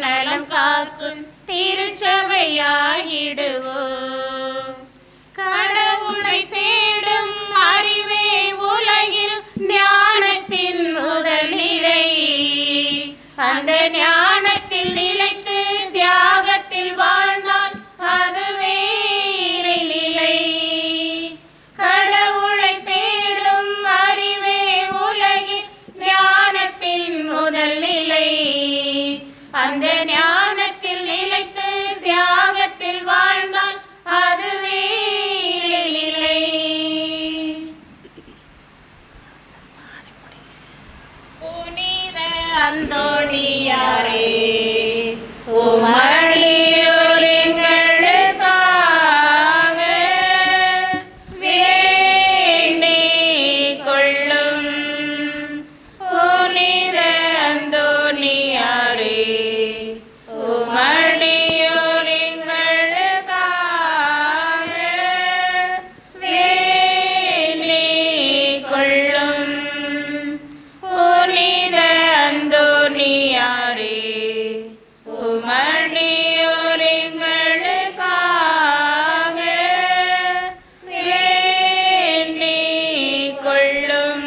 நலம் காக்கும் திருச்சபையாகிடுவோம். கடவுளை தேடும் அறிவே உலகில் ஞானத்தின் முதல் நிலை. அந்த ஞானத்தில் நிலைத்து தியாகத்தில் வாழ்ந்தால் அதுவே இறைநிலை. கடவுளை தேடும் அறிவே உலகில் ஞானத்தின் முதல் நிலை. அந்த ஞானத்தில் நிலைத்து தியாகத்தில் வாழ்ந்தால் அதுவே இறைநிலை. புனித அந்தோணியாரே, உமடியோர் எங்களுக்காக வேண்டிக் கொள்ளும். புனித அந்தோணியாரே, உமடியோர் எங்களுக்காக வேண்டிக் கொள்ளும். புனித அந்தோணியாரே, உமடியோர் எங்களுக்காக வேண்டிக் கொள்ளும்.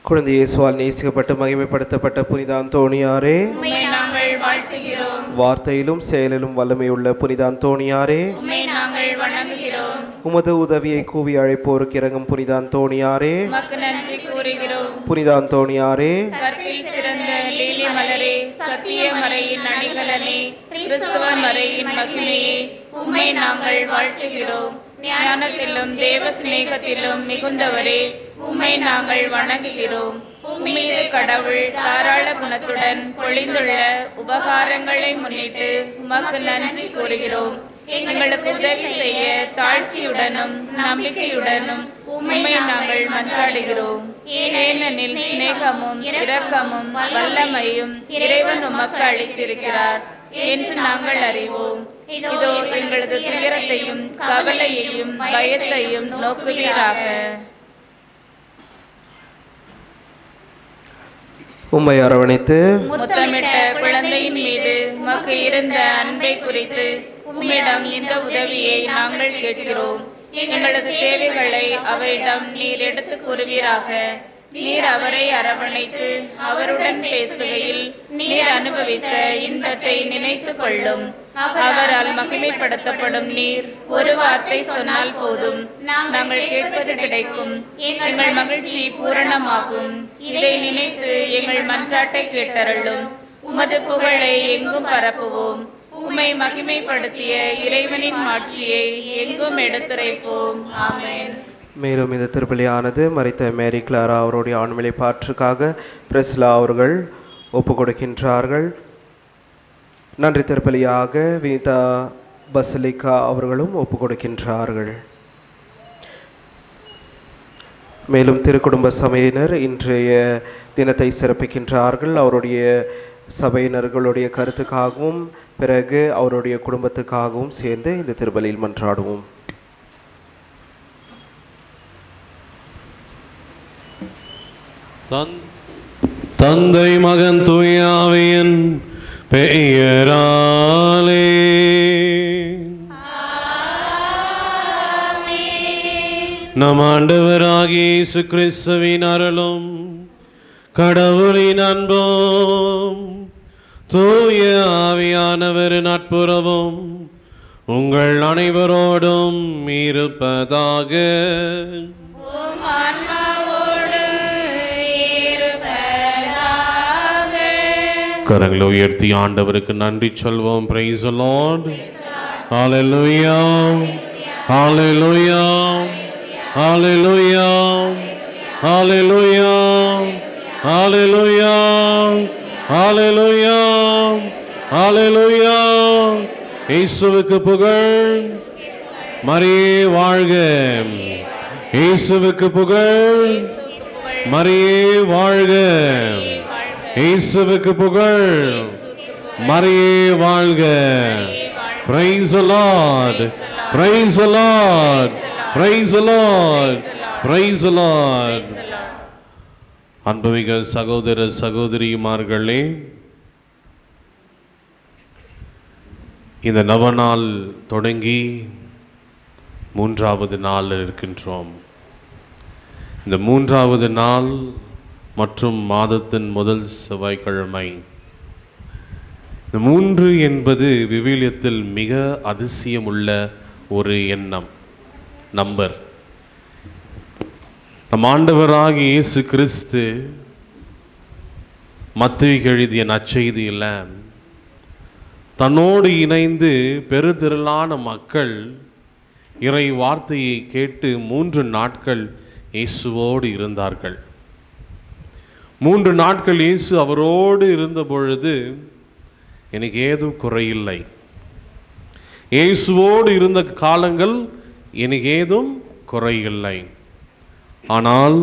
குழந்தை இயேசுவால் நேசிக்கப்பட்டு மகிமைப்படுத்தப்பட்ட புனித அந்தோணியாரே, உம்மை நாங்கள் வாழ்த்துகிறோம். வார்த்தையிலும் செயலிலும் வல்லமையுள்ள புனித அந்தோணியாரே, உம்மை நாங்கள் வணங்குகிறோம். உமது உதவியை கூவி அழைப்போருக்கு இறங்கும் புனித அந்தோணியாரே, உமக்கு நன்றி கூறுகிறோம். புனித அந்தோணியாரே, கற்பில் சிறந்த லீலி மலரே, சத்திய மறையின் அணிகலனே, கிறிஸ்துவ மறையின் மகிமையே, உம்மை நாங்கள் வாழ்த்துகிறோம். ஞானத்திலும் தேவ சிநேகத்திலும் மிகுந்தவரே, உம்மை நாங்கள் வணங்குகிறோம். உம்மீது கடவுள் தாராள குணத்துடன் பொழிந்துள்ள உபகாரங்களை முன்னிட்டு உமக்கு நன்றி கூறுகிறோம். எங்களுக்கு உதவி செய்ய தாழ்ச்சியுடனும் நம்பிக்கையுடனும் உம்மை நாங்கள் மன்றாடுகிறோம். ஏனெனில் சிநேகமும் இரக்கமும் வல்லமையும் இறைவன் உமக்கு அளித்திருக்கிறார் என்று நாங்கள் அறிவோம். இதோ எங்களது துயரத்தையும் கவலையையும் பயத்தையும் நோக்குவீராக. உம்மை அரவணைத்து முத்தமிட்ட குழந்தையின் மீது உமக்கு இருந்த அன்பை குறித்து உம்மிடம் இந்த உதவியை நாங்கள் கேட்கிறோம். எங்களது தேவைகளை அவரிடம் நீர் எடுத்து கூறுவீராக. நீர் அவரை அரவணைத்து அவருடன் பேசுகையில் நீர் அனுபவித்த இன்பத்தை நினைத்து கொள்ளும். அவரால் மகிமைப்படுத்தப்படும் நீர் ஒரு வார்த்தை சொன்னால் போதும், நாங்கள் கேட்பது கிடைக்கும். எங்கள் மகிழ்ச்சி பூரணமாகும். இதை நினைத்து எங்கள் மன்றாட்டை கேட்டருளும். உமது புகழை எங்கும் பரப்புவோம். உம்மை மகிமைப்படுத்திய இறைவனின் மாட்சியை எங்கும் எடுத்துரைப்போம். ஆமென். மேலும் இந்த திருப்பலியானது மரித்த மேரி கிளாரா அவருடைய ஆண்மலை பாற்றுக்காக பிரெஸ்லா அவர்கள் ஒப்பு கொடுக்கின்றார்கள். நன்றி திருப்பலியாக வினிதா பசலிகா அவர்களும் ஒப்பு கொடுக்கின்றார்கள். மேலும் திருக்குடும்ப சபையினர் இன்றைய தினத்தை சிறப்பிக்கின்றார்கள். அவருடைய சபையினர்களுடைய கருத்துக்காகவும் பிறகு அவருடைய குடும்பத்துக்காகவும் சேர்ந்து இந்த திருப்பலியில் மன்றாடுவோம். தந்தை மகன் தூய ஆவியின் பெயராலே நம் ஆண்டவராகிய இயேசு கிறிஸ்துவின் அருளும் கடவுளின் அன்பும் தூய ஆவியானவரின் நட்புறவும் உங்கள் அனைவரோடும் இருப்பதாக. கரங்களை உயர்த்தி ஆண்டவருக்கு நன்றி சொல்வோம். Praise the Lord. Hallelujah. Hallelujah. Hallelujah. Hallelujah. Hallelujah. Hallelujah. Hallelujah. இயேசுவுக்கு புகழ். மரியே வாழ்க. இயேசுவுக்கு புகழ். மரியே வாழ்க. இயேசுவுக்கு புகழ். மரியே வாழ்க. Praise the Lord. Praise the Lord. Praise the Lord. Praise the Lord. அன்புமிகு சகோதர சகோதரிமார்களே, இந்த நவநாள் தொடங்கி 3வது நாள் இருக்கின்றோம். இந்த 3வது நாள் மற்றும் மாதத்தின் முதல் செவ்வாய்க்கிழமை. இந்த 3 என்பது விவிலியத்தில் மிக அதிசயமுள்ள ஒரு எண்ணம், நம்பர். நம் ஆண்டவராகிய இயேசு கிறிஸ்து மத்தேயுவுக்கு எழுதிய நற்செய்தியில் தன்னோடு இணைந்து பெருதிரளான மக்கள் இறை வார்த்தையை கேட்டு 3 நாட்கள் இயேசுவோடு இருந்தார்கள். 3 நாட்கள் இயேசு அவரோடு இருந்த பொழுது எனக்கு ஏதும் குறையில்லை. இயேசுவோடு இருந்த காலங்கள் எனக்கு ஏதும் குறையில்லை. ஆனால்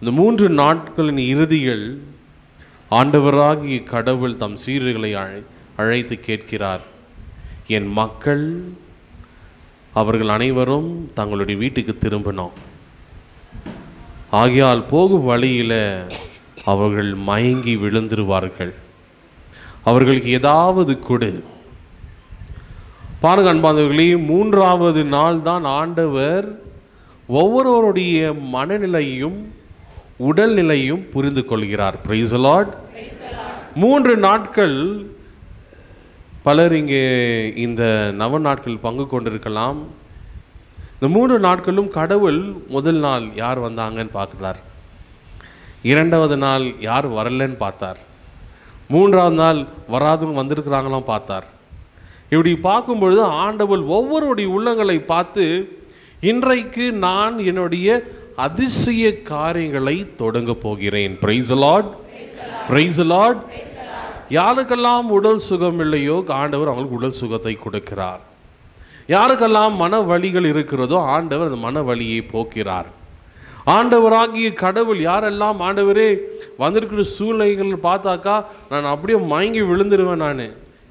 இந்த 3 நாட்களின் இறுதியில் ஆண்டவராகிய கடவுள் தம் சீடர்களை அழைத்து கேட்கிறார், என் மக்கள் அவர்கள் அனைவரும் தங்களுடைய வீட்டுக்கு திரும்பணும். ஆகையால் போகும் வழியில் அவர்கள் மயங்கி விழுந்துருவார்கள். அவர்களுக்கு ஏதாவது கொடு. பாருங்க அன்பானவர்களே, 3வது நாள் தான் ஆண்டவர் ஒவ்வொருவருடைய மனநிலையும் உடல்நிலையும் புரிந்து கொள்கிறார். Price the Lord. 3 நாட்கள் பலர் இங்கே இந்த நாட்கள் பங்கு கொண்டிருக்கலாம். இந்த 3 நாட்களும் கடவுள் முதல் நாள் யார் வந்தாங்கன்னு பார்க்கிறார், 2வது நாள் யார் வரலன்னு பார்த்தார், 3வது நாள் வராதவங்க வந்திருக்கிறாங்களாம் பார்த்தார். இப்படி பார்க்கும்பொழுது ஆண்டவர் ஒவ்வொருடைய உள்ளங்களை பார்த்து, இன்றைக்கு நான் என்னுடைய அதிசய காரியங்களை தொடங்க போகிறேன். Price the lord. Praise the Lord. யாருக்கெல்லாம் உடல் சுகம் இல்லையோ ஆண்டவர் அவங்களுக்கு உடல் சுகத்தை கொடுக்கிறார். யாருக்கெல்லாம் மன வலிகள் இருக்கிறதோ ஆண்டவர் அந்த மன வலியை போக்கிறார். ஆண்டவராகிய கடவுள் யாரெல்லாம் ஆண்டவரே வந்திருக்கிற சூழ்நிலைகள் பார்த்தாக்கா நான் அப்படியே மயங்கி விழுந்துருவேன், நான்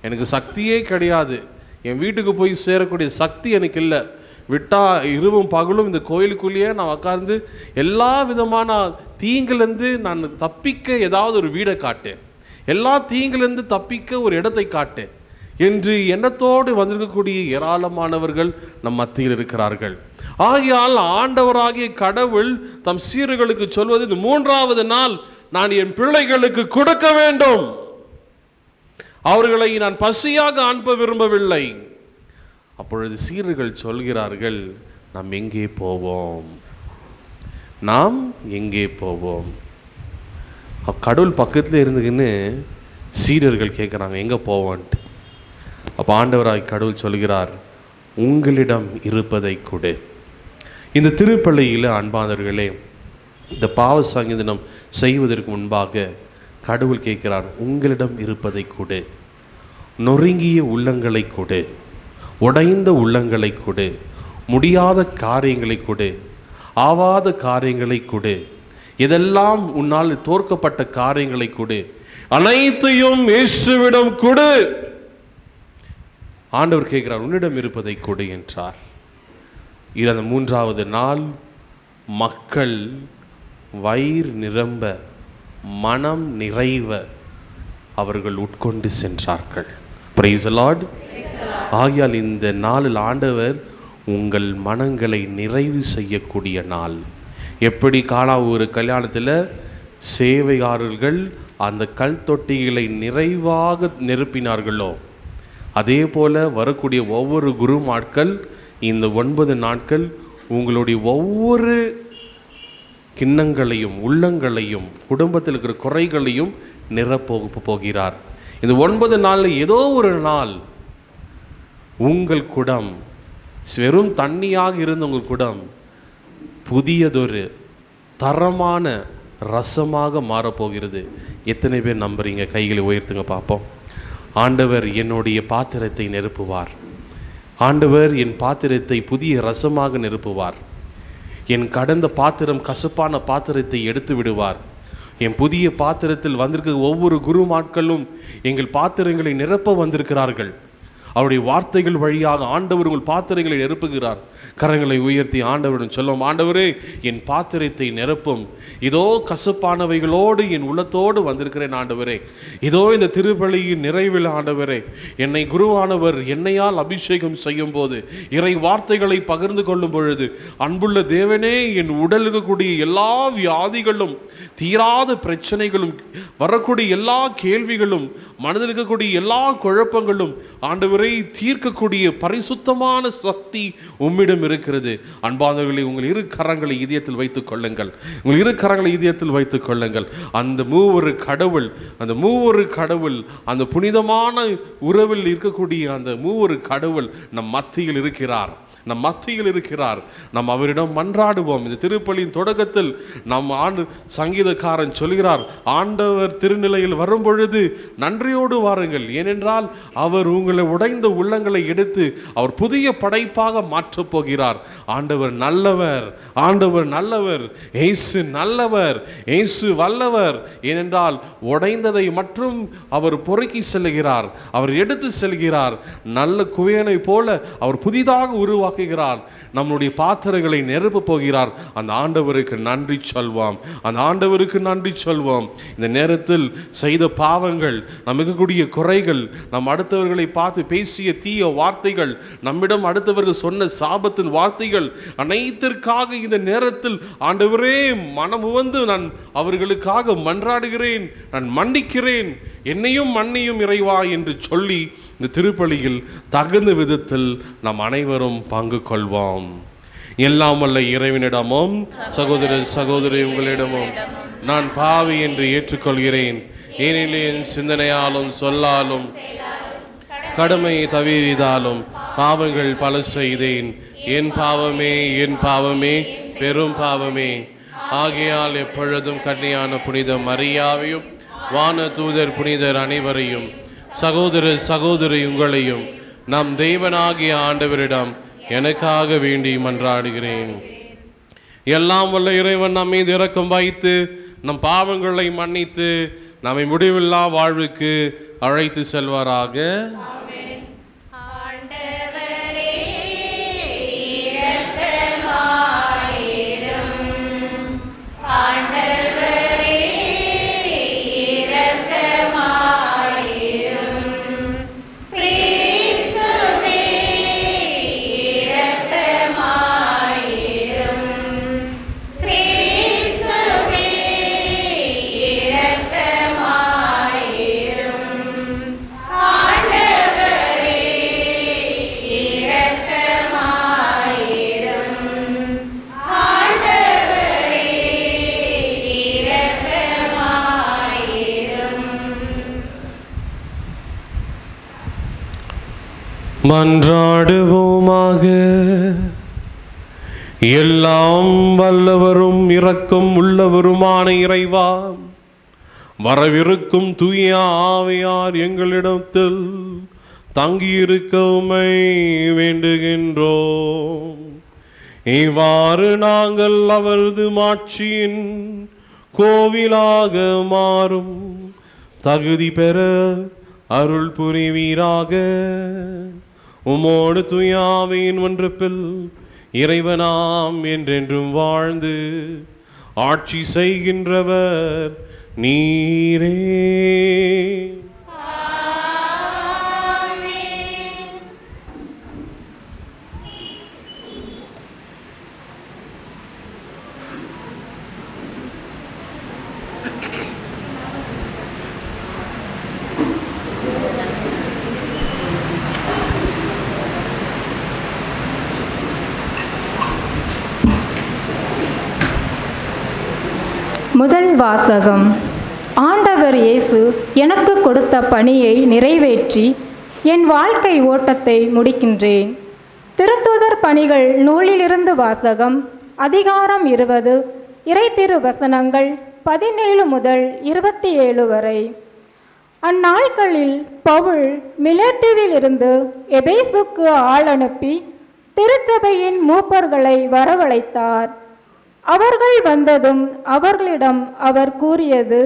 எனக்கு சக்தியே கிடையாது, என் வீட்டுக்கு போய் சேரக்கூடிய சக்தி எனக்கு இல்லை, விட்டா இரவும் பகலும் இந்த கோயிலுக்குள்ளேயே நான் உட்கார்ந்து எல்லா விதமான தீங்கிலிருந்து நான் தப்பிக்க ஏதாவது ஒரு வீடை காட்டேன், எல்லா தீங்கிலிருந்து தப்பிக்க ஒரு இடத்தை காட்டேன் என்று எண்ணத்தோடு வந்திருக்கக்கூடிய ஏராளமானவர்கள் நம் மத்தியில் இருக்கிறார்கள். ஆகையால் ஆண்டவராகிய கடவுள் தம் சீடர்களுக்கு சொல்வது, இந்த 3வது நாள் நான் என் பிள்ளைகளுக்கு கொடுக்க வேண்டும், அவர்களை நான் பசியாக அனுப்ப விரும்பவில்லை. அப்பொழுது சீடர்கள் சொல்கிறார்கள், நாம் எங்கே போவோம், நாம் எங்கே போவோம். கடவுள் பக்கத்தில் இருந்துக்கின்னு சீடர்கள் கேட்குறாங்க எங்கே போவோன்ட்டு. அப்போ ஆண்டவராய் கடவுள் சொல்கிறார், உங்களிடம் இருப்பதை கொடு. இந்த திருப்பள்ளியில் அன்பானவர்களே, இந்த பாவ சங்கீதனம் செய்வதற்கு முன்பாக கடவுள் கேட்கிறார், உங்களிடம் இருப்பதை கொடு, நொறுங்கிய உள்ளங்களை கொடு, உடைந்த உள்ளங்களை கொடு, முடியாத காரியங்களை கொடு, ஆவாத காரியங்களை கொடு, இதெல்லாம் உன்னால் தோற்கப்பட்ட காரியங்களை கொடு, அனைத்தையும் இயேசுவிடம் கொடு. ஆண்டவர் கேட்கிறார், உன்னிடம் இருப்பதை கொடு என்றார். இது அந்த 3வது நாள் மக்கள் வயிறு நிரம்ப மனம் நிறைவ அவர்கள் உட்கொண்டு சென்றார்கள். Price the Lord. ஆகையால் இந்த நாளில் ஆண்டவர் உங்கள் மனங்களை நிறைவு செய்யக்கூடிய நாள். எப்படி காணா ஒரு கல்யாணத்தில் சேவையாளர்கள் அந்த கல் தொட்டிகளை நிறைவாக நிரப்பினார்களோ, அதே போல வரக்கூடிய ஒவ்வொரு குருமாட்கள் இந்த 9 நாட்கள் உங்களுடைய ஒவ்வொரு கிண்ணங்களையும் உள்ளங்களையும் குடும்பத்தில் இருக்கிற குறைகளையும் நிரப்ப போகிறார். இந்த 9 நாளில் ஏதோ ஒரு நாள் உங்கள் குடம் வெறும் தண்ணியாக இருந்த உங்கள் குடம் புதியதொரு தரமான ரசமாக மாறப்போகிறது. எத்தனை பேர் நம்புறீங்க? கைகளை உயர்த்துங்க பார்ப்போம். ஆண்டவர் என்னுடைய பாத்திரத்தை நிரப்புவார். ஆண்டவர் என் பாத்திரத்தை புதிய ரசமாக நிரப்புவார். என் கடந்த பாத்திரம் கசப்பான பாத்திரத்தை எடுத்து விடுவார். என் புதிய பாத்திரத்தில் வந்திருக்க ஒவ்வொரு குருமாட்களும் எங்கள் பாத்திரங்களை நிரப்ப வந்திருக்கிறார்கள். அவருடைய வார்த்தைகள் வழியாக ஆண்டவர் உங்கள் பாத்திரங்களை நிரப்புகிறார். கரங்களை உயர்த்தி ஆண்டவரிடம் சொல்லும், ஆண்டவரே என் பாத்திரத்தை நிரப்பும். இதோ கசப்பானவைகளோடு என் உள்ளத்தோடு வந்திருக்கிறேன் ஆண்டவரே. இதோ இந்த திருப்பலியின் நிறைவில் ஆண்டவரே, என்னை குருவானவர் என்னையால் அபிஷேகம் செய்யும் போது, இறை வார்த்தைகளை பகிர்ந்து கொள்ளும் பொழுது, அன்புள்ள தேவனே, என் உடலுக்கு கூடிய எல்லா வியாதிகளும், தீராத பிரச்சனைகளும், வரக்கூடிய எல்லா கேள்விகளும், மனதில் இருக்கக்கூடிய எல்லா குழப்பங்களும் ஆண்டவரை தீர்க்கக்கூடிய பரிசுத்தமான சக்தி உம்மிடம் இருக்கிறது. அன்பானவர்களை, உங்கள் இரு கரங்களை இதயத்தில் வைத்துக் கொள்ளுங்கள். உங்கள் இரு கரங்களை இதயத்தில் வைத்துக் கொள்ளுங்கள். அந்த மூவொரு கடவுள், அந்த புனிதமான உறவில் இருக்கக்கூடிய அந்த மூவொரு கடவுள் நம் மத்தியில் இருக்கிறார். நாம் அவரிடம் மன்றாடுவோம். இந்த திருப்பலியின் தொடக்கத்தில் நம் சங்கீதக்காரன் சொல்கிறார், ஆண்டவர் திருநிலையில் வரும் பொழுது நன்றியோடு வாருங்கள், ஏனென்றால் அவர் உங்களை உடைந்த உள்ளங்களை எடுத்து அவர் புதிய படைப்பாக மாற்றப் போகிறார். ஆண்டவர் நல்லவர், இயேசு நல்லவர், இயேசு வல்லவர். ஏனென்றால் உடைந்ததை மற்றும் அவர் பொறுக்கி செல்கிறார், அவர் எடுத்து செல்கிறார். நல்ல குவையனை போல அவர் புதிதாக உருவாக்குகிறார். நம்முடைய பாத்திரங்களை நிரப்ப போகிறார். அந்த ஆண்டவருக்கு நன்றி சொல்வோம். இந்த நேரத்தில் செய்த பாவங்கள், நமக்கு கூடிய குறைகள், நம் அடுத்தவர்களை பார்த்து பேசிய தீய வார்த்தைகள், நம்மிடம் அடுத்தவர்கள் சொன்ன சாபத்தின் வார்த்தைகள் அனைத்திற்காக இந்த நேரத்தில் ஆண்டவரே மனமுவந்து நான் அவர்களுக்காக மன்றாடுகிறேன், நான் மன்னிக்கிறேன், என்னையும் மன்னியும் இறைவா என்று சொல்லி இந்த திருப்பலியில் தகுந்த விதத்தில் நாம் அனைவரும் பங்கு கொள்வோம். எல்லாம் வல்ல இறைவனிடமும் சகோதரி உங்களிடமும் நான் பாவி என்று ஏற்றுக்கொள்கிறேன். ஏனெனில் என் சிந்தனையாலும் சொல்லாலும் கடமை தவறியதாலும் பாவங்கள் பல செய்தேன். என் பாவமே பெரும் பாவமே. ஆகையால் எப்பொழுதும் கன்னியான புனித மரியாவையும் வான தூதர் புனிதர் அனைவரையும் சகோதரி உங்களையும் நம் தேவனாகிய ஆண்டவரிடம் எனக்காக வேண்டி மன்றாடுகிறேன். எல்லாம் வல்ல இறைவன் நம் மீது இரக்கம் வைத்து நம் பாவங்களை மன்னித்து நம்மை முடிவில்லா வாழ்வுக்கு அழைத்து செல்வாராக. மன்றாடுவோமாக. எல்லாம் வல்லவரும் இரக்கம் உள்ளவருமான இறைவா, வரவிருக்கும் தூய ஆவியார் எங்களிடத்தில் தங்கியிருக்க உம்மை வேண்டுகின்றோம். இவ்வாறு நாங்கள் அவரது மாட்சியின் கோவிலாக மாறும் தகுதி பெற அருள் புரிவீராக. உமோடு தூய ஆவியின் ஒன்றுப்பில் இறைவனாம் என்றென்றும் வாழ்ந்து ஆட்சி செய்கின்றவர் நீரே. முதல் வாசகம். ஆண்டவர் இயேசு எனக்கு கொடுத்த பணியை நிறைவேற்றி என் வாழ்க்கை ஓட்டத்தை முடிக்கின்றேன். திருத்தூதர் பணிகள் நூலிலிருந்து வாசகம். அதிகாரம் 20, இறை திரு வசனங்கள் 17 முதல் 27 வரை. அந்நாட்களில் பவுல் மிலேத்துவில் இருந்து எபேசுக்கு ஆள் அனுப்பி திருச்சபையின் மூப்பர்களை வரவழைத்தார். அவர்கள் வந்ததும் அவர்களிடம் அவர் கூறியது,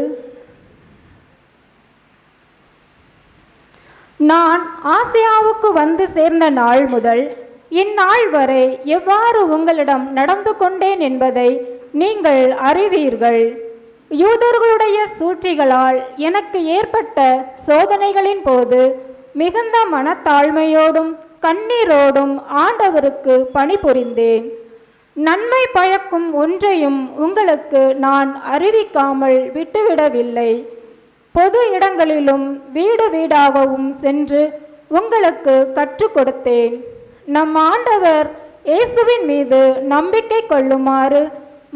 நான் ஆசியாவுக்கு வந்து சேர்ந்த நாள் முதல் இந்நாள் வரை எவ்வாறு உங்களிடம் நடந்து கொண்டேன் என்பதை நீங்கள் அறிவீர்கள். யூதர்களுடைய சூழ்ச்சிகளால் எனக்கு ஏற்பட்ட சோதனைகளின் போது மிகுந்த மனத்தாழ்மையோடும் கண்ணீரோடும் ஆண்டவருக்கு பணிபுரிந்தேன். நன்மை பயக்கும் ஒன்றையும் உங்களுக்கு நான் அறிவிக்காமல் விட்டுவிடவில்லை. பொது இடங்களிலும் வீடு வீடாகவும் சென்று உங்களுக்கு கற்றுக் கொடுத்தேன். நம் ஆண்டவர் இயேசுவின் மீது நம்பிக்கை கொள்ளுமாறு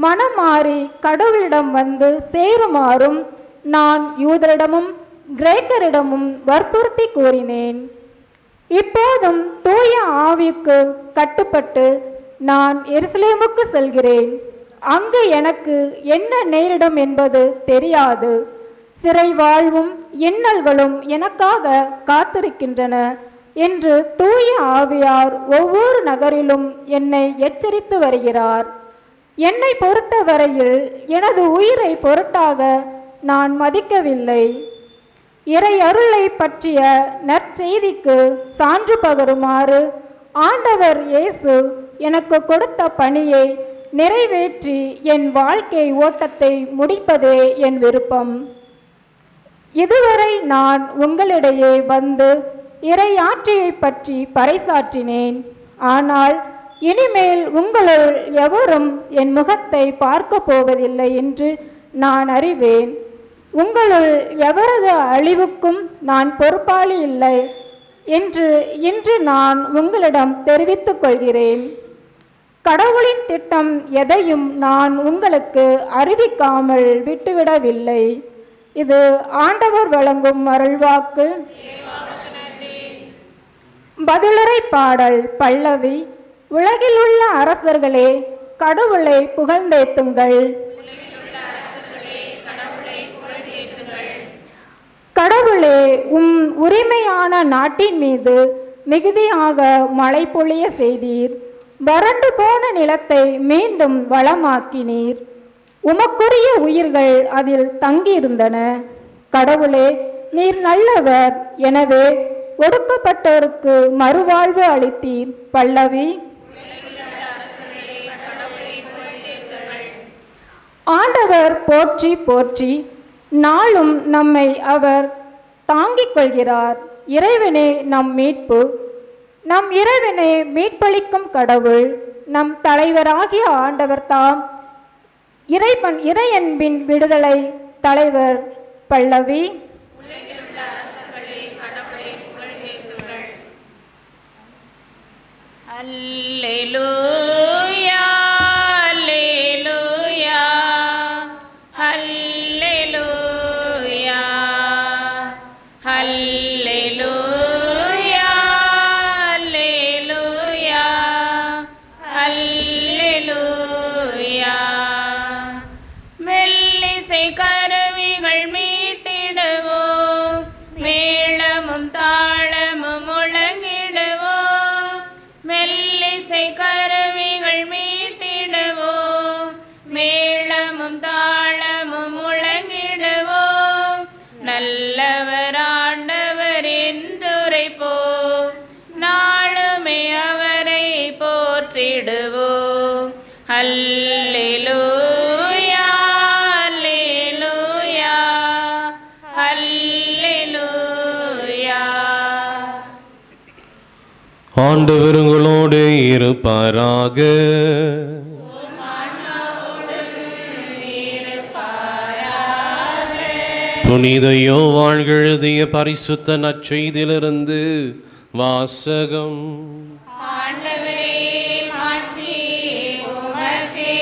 மனம் மாறி கடவுளிடம் வந்து சேருமாறும் நான் யூதரிடமும் கிரேக்கரிடமும் வற்புறுத்தி கூறினேன். இப்போதும் தூய ஆவிக்கு கட்டுப்பட்டு நான் எருசலேமுக்கு செல்கிறேன். அங்கு எனக்கு என்ன நேரிடும் என்பது தெரியாது. சிறை வாழ்வும் இன்னல்களும் எனக்காக காத்திருக்கின்றன என்று தூய ஆவியார் ஒவ்வொரு நகரிலும் என்னை எச்சரித்து வருகிறார். என்னை பொறுத்தவரையில் எனது உயிரை பொருட்டாக நான் மதிக்கவில்லை. இறை அருளை பற்றிய நற்செய்திக்கு சான்று பகருமாறு ஆண்டவர் இயேசு எனக்கு கொடுத்த பணியை நிறைவேற்றி என் வாழ்க்கை ஓட்டத்தை முடிப்பதே என் விருப்பம். இதுவரை நான் உங்களிடையே வந்து இறையாட்சியை பற்றி பறைசாற்றினேன். ஆனால் இனிமேல் உங்களுள் எவரும் என் முகத்தை பார்க்க போவதில்லை என்று நான் அறிவேன். உங்களுள் எவரது அழிவுக்கும் நான் பொறுப்பாளி இல்லை என்று இன்று நான் உங்களிடம் தெரிவித்துக் கொள்கிறேன். கடவுளின் திட்டம் எதையும் நான் உங்களுக்கு அறிவிக்காமல் விட்டுவிடவில்லை. இது ஆண்டவர் வழங்கும் அருள்வாக்கு. பதிலுரை பாடல் பல்லவி. உலகில் உள்ள அரசர்களே கடவுளை புகழ்ந்தேத்துங்கள். கடவுளே, உரிமையான நாட்டின் மீது மிகுதியாக மழை பொழிய செய்தீர். வறண்டு போன நிலத்தை மீண்டும் வளமாக்கினீர். உமக்குரிய உயிர்கள் அதில் தங்கியிருந்தன. கடவுளே, நீர் நல்லவர். எனவே ஒடுக்கப்பட்டோருக்கு மறுவாழ்வு அளித்தீர். பல்லவி. ஆண்டவர் போற்றி போற்றி. நாளும் நம்மை அவர் தாங்கிக் கொள்கிறார். இறைவனே நம் மீட்பு. நம் இறைவனே மீட்பளிக்கும் கடவுள். நம் தலைவராகிய ஆண்டவர் தாம் இறையன்பின் விடுதலை தலைவர். பல்லவி. அல்லேலூயா, அல்லேலூயா, அல்லேலூயா, அல்லேலூயா, அல்லேலூயா, அல்லேலூயா. மெல்லிசை கருவிகள் மீட்டிடுவோம், மேளமும் தாளமும் முழங்கிடுவோம். மெல்லிசை கருவிகள் மீட்டிடுவோம், மேளமும் தாளமும் முழங்கிடுவோம். நல்லவர் ஆண்டவர் என்றுரைப்போம், நாளுமே அவரை போற்றிடுவோம். அல்லேலூயா, அல்லேலூயா, அல்லேலூயா. ஆண்டவர் உங்களோடு இருப்பாராக. புனித யோவான் எழுதிய பரிசுத்த நற்செய்தியிலிருந்து வாசகம். ஆண்டவரே, மாட்சி உமக்கே.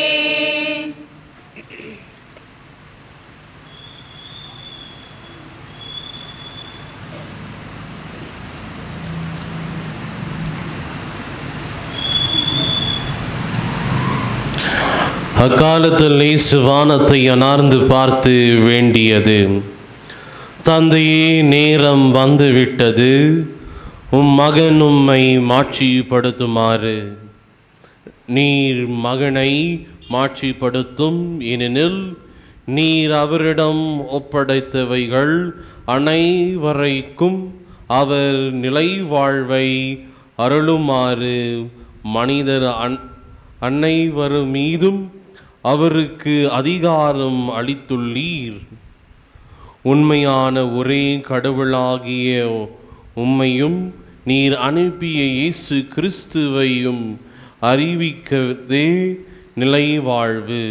அக்காலத்தில் இயேசு வானத்தை அனார்ந்து பார்த்து வேண்டியது, தந்தையே, நேரம் வந்துவிட்டது. மகன் உம்மை மாட்சிப்படுத்துமாறு நீர் மகனை மாட்சிப்படுத்தும். ஏனெனில் நீர் அவரிடம் ஒப்படைத்தவைகள் அனைவரைக்கும் அவர் நிலை வாழ்வை அருளுமாறு மனிதர் அனைவர் மீதும் அவருக்கு அதிகாரம் அளித்துள்ளீர். உண்மையான ஒரே கடவுளாகிய உம்மையும் நீர் அனுப்பிய இயேசு கிறிஸ்துவையும் அறிவிக்கதே நிலை வாழ்வு.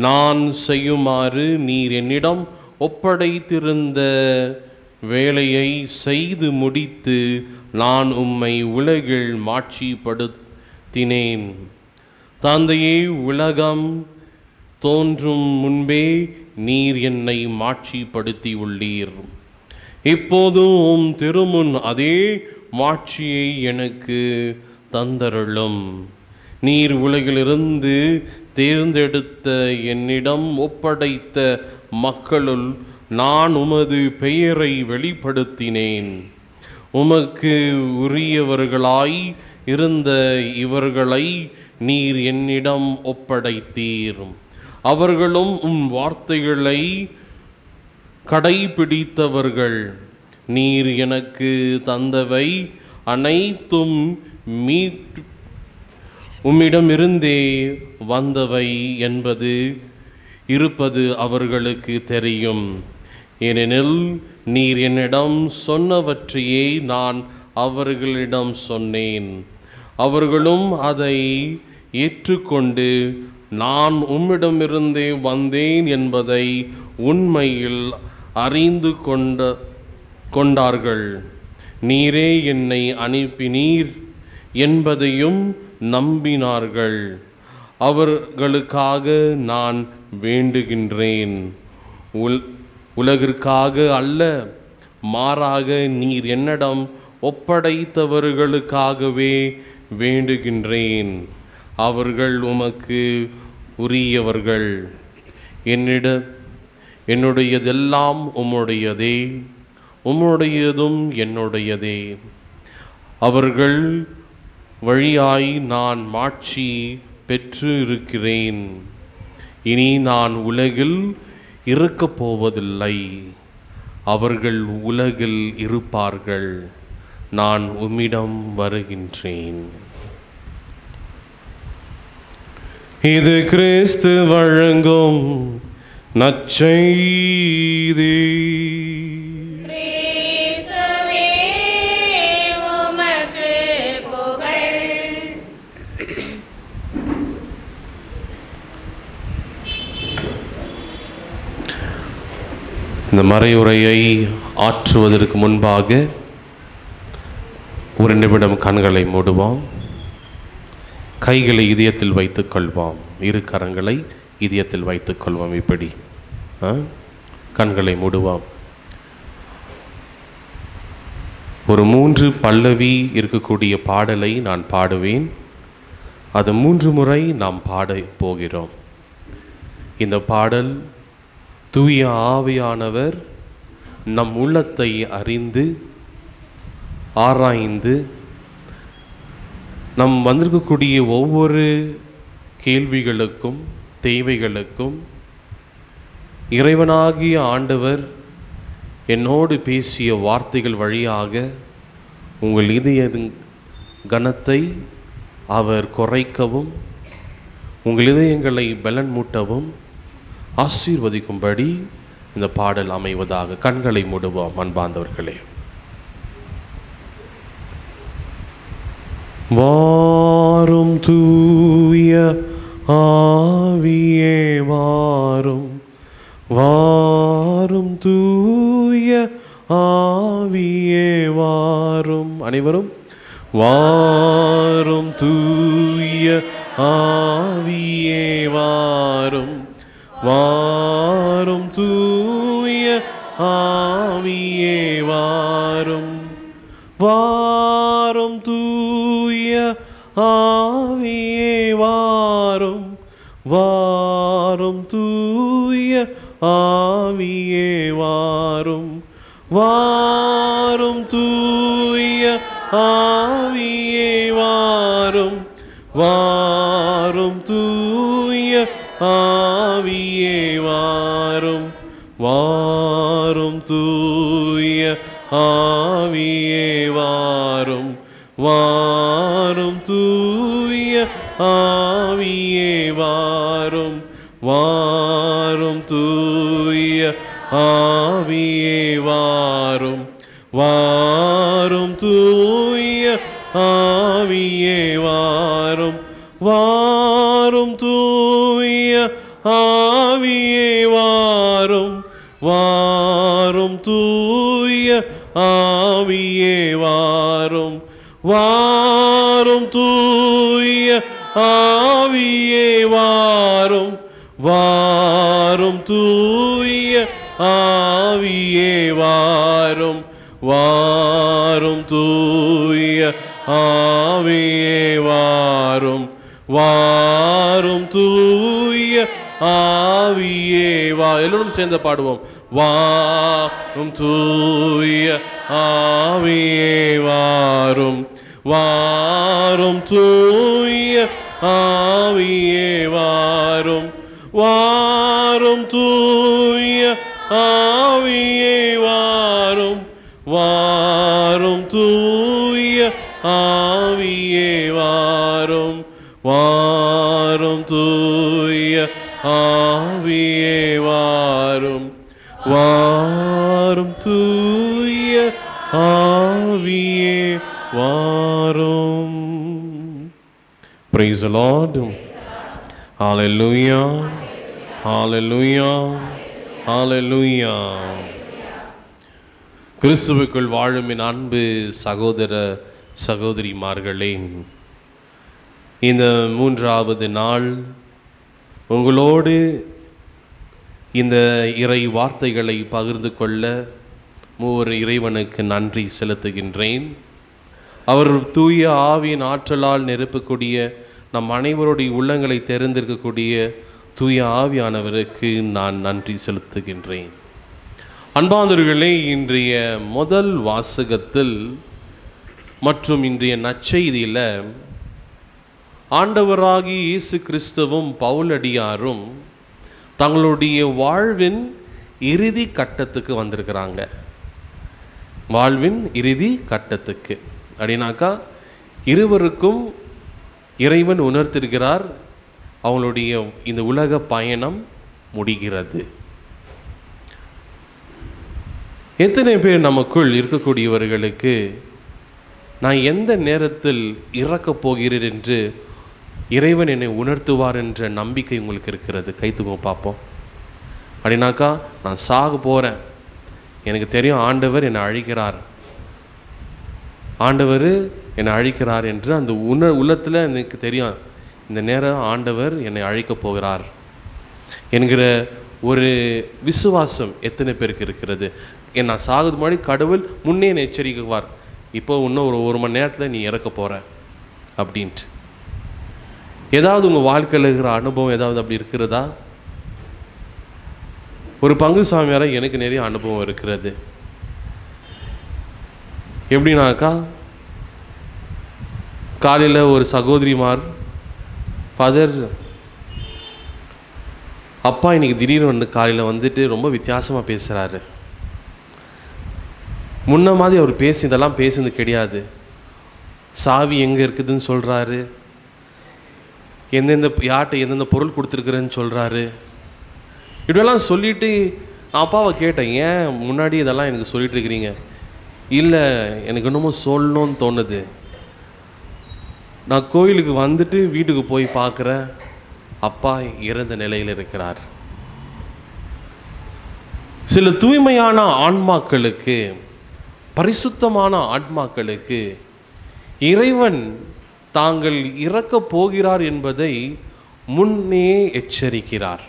நான் செய்யுமாறு நீர் என்னிடம் ஒப்படைத்திருந்த வேலையை செய்து முடித்து நான் உம்மை உலகில் மாட்சிப்படுத்தினேன். தந்தையே, உலகம் தோன்றும் முன்பே நீர் என்னை மாட்சிப்படுத்தி உள்ளீர். இப்போதும் திருமுன் அதே மாட்சியை எனக்கு தந்தருளும். நீர் உலகிலிருந்து தேர்ந்தெடுத்த என்னிடம் ஒப்படைத்த மக்களுள் நான் உமது பெயரை வெளிப்படுத்தினேன். உமக்கு உரியவர்களாய் இருந்த இவர்களை நீர் என்னிடம் ஒப்படைத்தீர். அவர்களும் உம் வார்த்தைகளை கடைபிடித்தவர்கள். நீர் எனக்கு தந்தவை அனைத்தும் உம்மிடமிருந்தே வந்தவை என்பது இருப்பது அவர்களுக்கு தெரியும். ஏனெனில் நீர் என்னிடம் சொன்னவற்றையே நான் அவர்களிடம் சொன்னேன். அவர்களும் அதை ஏற்றுக்கொண்டு நான் உம்மிடமிருந்தே வந்தேன் என்பதை உண்மையில் அறிந்து கொண்டார்கள். நீரே என்னை அனுப்பினீர் என்பதையும் நம்பினார்கள். அவர்களுக்காக நான் வேண்டுகின்றேன். உலகிற்காக அல்ல, மாறாக நீர் என்னிடம் ஒப்படைத்தவர்களுக்காகவே வேண்டுகின்றேன். அவர்கள் உமக்கு உரியவர்கள். என்னுடையதெல்லாம் உம்முடையதே, உம்முடையதும் என்னுடையதே. அவர்கள் வழியாய் நான் மாட்சி பெற்று இருக்கிறேன். இனி நான் உலகில் இருக்கப் போவதில்லை. அவர்கள் உலகில் இருப்பார்கள். நான் உம்மிடம் வருகின்றேன். இது கிறிஸ்து வழங்கும் நற்செய்தி. இந்த மறையுரையை ஆற்றுவதற்கு முன்பாக ஒரு நிமிடம் கண்களை மூடுவோம். கைகளை இதயத்தில் வைத்துக் கொள்வோம். இரு கரங்களை இதயத்தில் வைத்துக் கொள்வோம். இப்படி கண்களை மூடுவோம். ஒரு 3 பல்லவி இருக்கக்கூடிய பாடலை நான் பாடுவேன். அது 3 முறை நாம் பாட போகிறோம். இந்த பாடல் தூய ஆவியானவர் நம் உள்ளத்தை அறிந்து ஆராய்ந்து நம் வந்திருக்கக்கூடிய ஒவ்வொரு கேள்விகளுக்கும் தேவைகளுக்கும் இறைவனாகிய ஆண்டவர் என்னோடு பேசிய வார்த்தைகள் வழியாக உங்கள் இதய கனத்தை அவர் குறைக்கவும் உங்கள் இதயங்களை பலன் மூட்டவும் ஆசீர்வதிக்கும்படி இந்த பாடல் அமைவதாக. கண்களை மூடுவோம் அன்பார்ந்தவர்களே. வாரும் தூய ஆவியே வாரும், வாரும் தூய ஆவியே வாரும். அனைவரும் வாரும் தூய ஆவியே வாரும், வாரும் தூய ஆவியே வாரும், வாரும் தூய ஆவியே வாரும், வாரும் தூய ஆவியே வாரும், வாரும் தூய ஆவியே வாரும், வாரும் தூய ஆவியே வாரும், வாரும் தூய ஆவியே வாரும் வாரும் தூய ஆவியே வாரும் வாரும் தூய ஆவியே வாரும் வாரும் தூய ஆவியே வாரும் வாரும் தூய ஆவியே வாரும் வாரும் தூய ஆவியே வாரும் வாரும் தூய ஆவியே வாரும் வாரும் தூய ஆவியே வாரும் வாரும் தூய ஆவியே வாரும் வாரும் தூய ஆவியே வா. எல்லோரும் சேர்ந்து பாடுவோம். வாரும் தூய ஆவியே வாரும் வாரும் தூய ஆவியே வாரும் வாரும் தூய ஆவியே வாரும் வாரும் தூய ஆவியே வாரும் வாரும் தூய ஆவியே வாரும் வாரும் தூய ஆவியே வாரும். Praise the Lord. Hallelujah. Hallelujah. Hallelujah. கிறிஸ்துவுக்குள் வாழும் என் அன்பு சகோதர சகோதரிமார்களே, இந்த 3வது நாள் உங்களோடு இந்த இறை வார்த்தைகளை பகிர்ந்து கொள்ள மூவர் இறைவனுக்கு நன்றி செலுத்துகின்றேன். அவர் தூய ஆவியின் ஆற்றலால் நிரப்பக்கூடிய நம் அனைவருடைய உள்ளங்களை தெரிந்திருக்கக்கூடிய தூய ஆவியானவருக்கு நான் நன்றி செலுத்துகின்றேன். அன்பார்ந்தவர்களே, இன்றைய முதல் வாசகத்தில் மற்றும் இன்றைய நற்செய்தியில் ஆண்டவராகி இயேசு கிறிஸ்துவும் பவுலடியாரும் தங்களுடைய வாழ்வின் இறுதி கட்டத்துக்கு வந்திருக்கிறாங்க. வாழ்வின் இறுதி கட்டத்துக்கு அப்படின்னாக்கா இருவருக்கும் இறைவன் உணர்த்திருக்கிறார், அவங்களுடைய இந்த உலக பயணம் முடிகிறது. எத்தனை பேர் நமக்குள் இருக்கக்கூடியவர்களுக்கு நான் எந்த நேரத்தில் இறக்கப் போகிறேன் என்று இறைவன் என்னை உணர்த்துவார் என்ற நம்பிக்கை உங்களுக்கு இருக்கிறது? கைத்துக்கோ பார்ப்போம். அப்படின்னாக்கா நான் சாக போகிறேன், எனக்கு தெரியும் ஆண்டவர் என்னை அழிக்கிறார், ஆண்டவர் என்னை அழிக்கிறார் என்று அந்த உள்ளத்தில் எனக்கு தெரியும், இந்த நேரம் ஆண்டவர் என்னை அழிக்கப் போகிறார் என்கிற ஒரு விசுவாசம் எத்தனை பேருக்கு இருக்கிறது? நான் சாகுது முன்னாடி கடவுள் முன்னே என்னை எச்சரிக்குவார், இப்போ இன்னும் ஒரு மணி நேரத்தில் நீ இறக்க போகிற அப்படின்ட்டு. ஏதாவது உங்கள் வாழ்க்கையில் இருக்கிற அனுபவம் ஏதாவது அப்படி இருக்கிறதா? ஒரு பங்கு சாமியாராக எனக்கு நிறைய அனுபவம் இருக்கிறது. எப்படின்னாக்கா, காலையில் ஒரு சகோதரிமார், ஃபாதர் அப்பா இன்னைக்கு திடீர்னு வந்து காலையில் வந்துட்டு ரொம்ப வித்தியாசமாக பேசுகிறாரு, முன்ன மாதிரி அவர் இதெல்லாம் பேசுனது கிடையாது, சாவி எங்கே இருக்குதுன்னு சொல்கிறாரு, யார்கிட்ட எந்தெந்த பொருள் கொடுத்துருக்குறேன்னு சொல்கிறாரு. இப்படியெல்லாம் சொல்லிவிட்டு நான் அப்பாவை கேட்டேன், ஏன் முன்னாடி இதெல்லாம் எனக்கு சொல்லிட்டு இருக்கிறீங்க? இல்லை, எனக்கு இன்னமும் சொல்லணும்னு தோணுது, நான் கோயிலுக்கு வந்துட்டு வீட்டுக்கு போய் பார்க்குறேன், அப்பா இறந்த நிலையில் இருக்கிறார். சில தூய்மையான ஆன்மாக்களுக்கு, பரிசுத்தமான ஆன்மாக்களுக்கு இறைவன் தாங்கள் இறக்கப் போகிறார் என்பதை முன்னே எச்சரிக்கிறார்,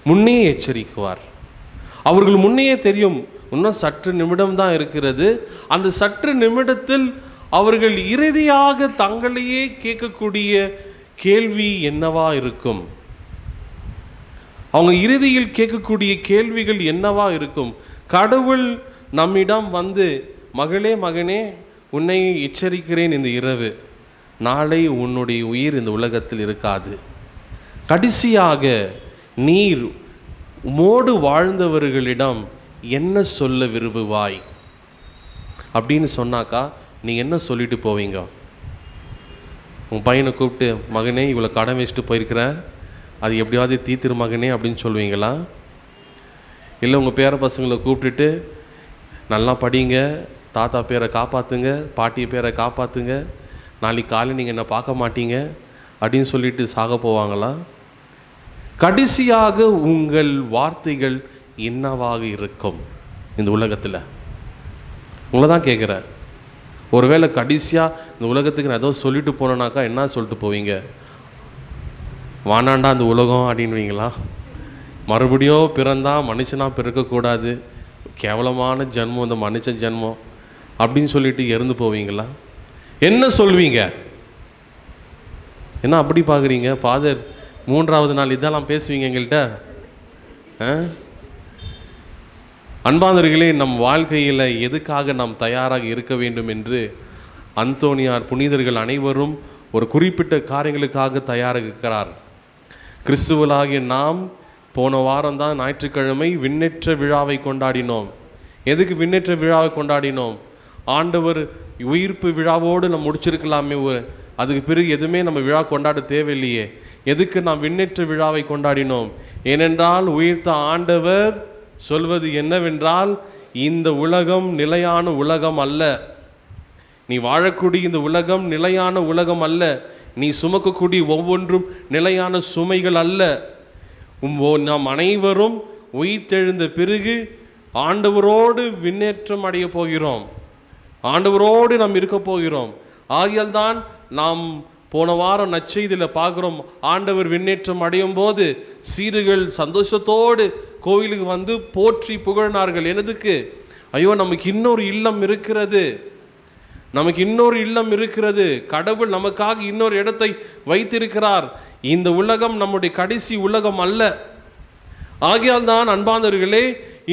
முன்னே எச்சரிக்குவார். அவர்கள் முன்னே தெரியும், இன்னும் சற்று நிமிடம் தான் இருக்கிறது, அந்த சற்று நிமிடத்தில் அவர்கள் இறுதியாக தங்களையே கேட்கக்கூடிய கேள்வி என்னவா இருக்கும்? அவங்க இறுதியில் கேட்கக்கூடிய கேள்விகள் என்னவா இருக்கும்? கடவுள் நம்மிடம் வந்து, மகளே மகனே, உன்னை எச்சரிக்கிறேன், இந்த இரவு, நாளை உன்னுடைய உயிர் இந்த உலகத்தில் இருக்காது. கடைசியாக நீர் உமோடு வாழ்ந்தவர்களிடம் என்ன சொல்ல விரும்புவாய் அப்படின்னு சொன்னாக்கா நீங்கள் என்ன சொல்லிட்டு போவீங்க? உங்கள் பையனை கூப்பிட்டு, மகனே இவ்வளோ கடன் வச்சுட்டு போயிருக்கிறேன், அது எப்படியாவது தீர்த்திரு மகனே அப்படின்னு சொல்லுவீங்களா? இல்லை உங்கள் பேர பசங்களை கூப்பிட்டுட்டு, நல்லா படிங்க, தாத்தா பேரை காப்பாற்றுங்க, பாட்டி பேரை காப்பாற்றுங்க, நாளைக்கு காலையில் நீங்கள் என்ன பார்க்க மாட்டீங்க அப்படின்னு சொல்லிட்டு சாக போவாங்களா? கடைசியாக உங்கள் வார்த்தைகள் என்னவாக இருக்கும் இந்த உலகத்தில்? உங்களை தான் கேட்குறேன். ஒருவேளை கடைசியாக இந்த உலகத்துக்கு நான் ஏதோ சொல்லிட்டு போனேனாக்கா என்ன சொல்லிட்டு போவீங்க? வானாண்டா அந்த உலகம் அப்படின்வீங்களா? மறுபடியும் பிறந்தா மனுஷனாக பிறக்கக்கூடாது, கேவலமான ஜென்மம் இந்த மனுஷ ஜென்மம் அப்படின்னு சொல்லிட்டு இறந்து போவீங்களா? என்ன சொல்வீங்க? என்ன அப்படி பார்க்குறீங்க? ஃபாதர் 3வது நாள் இதெல்லாம் பேசுவீங்க எங்கள்கிட்ட? அன்பானவர்களே, நம் வாழ்க்கையில் எதுக்காக நாம் தயாராக இருக்க வேண்டும் என்று அந்தோனியார் புனிதர்கள் அனைவரும் ஒரு குறிப்பிட்ட காரியங்களுக்காக தயாராக இருக்கிறார். கிறிஸ்துவலாகிய நாம் போன வாரம் தான் ஞாயிற்றுக்கிழமை விண்ணேற்ற விழாவை கொண்டாடினோம். எதுக்கு விண்ணேற்ற விழாவை கொண்டாடினோம்? ஆண்டவர் உயிர்ப்பு விழாவோடு நம்ம முடிச்சிருக்கலாமே, அதுக்கு பிறகு எதுவுமே நம்ம விழா கொண்டாட தேவையில்லையே. எதுக்கு நாம் விண்ணேற்ற விழாவை கொண்டாடினோம்? ஏனென்றால் உயிர்த்த ஆண்டவர் சொல்வது என்னவென்றால், இந்த உலகம் நிலையான உலகம் அல்ல, நீ வாழக்கூடிய இந்த உலகம் நிலையான உலகம் அல்ல, நீ சுமக்கக்கூடிய ஒவ்வொன்றும் நிலையான சுமைகள் அல்ல. நாம் அனைவரும் உயிர்த்தெழுந்த பிறகு ஆண்டவரோடு விண்ணேற்றம் அடைய போகிறோம், ஆண்டவரோடு நாம் இருக்க போகிறோம். ஆகியால் தான் நாம் போன வாரம் நற்செய்தியில் பார்க்குறோம், ஆண்டவர் விண்ணேற்றம் அடையும் போது சீடர்கள் சந்தோஷத்தோடு கோவிலுக்கு வந்து போற்றி புகழ்னார்கள். என்னதுக்கு? ஐயோ, நமக்கு இன்னொரு இல்லம் இருக்கிறது, நமக்கு இன்னொரு இல்லம் இருக்கிறது, கடவுள் நமக்காக இன்னொரு இடத்தை வைத்திருக்கிறார், இந்த உலகம் நம்முடைய கடைசி உலகம் அல்ல. ஆகையால் தான் அன்பானவர்களே,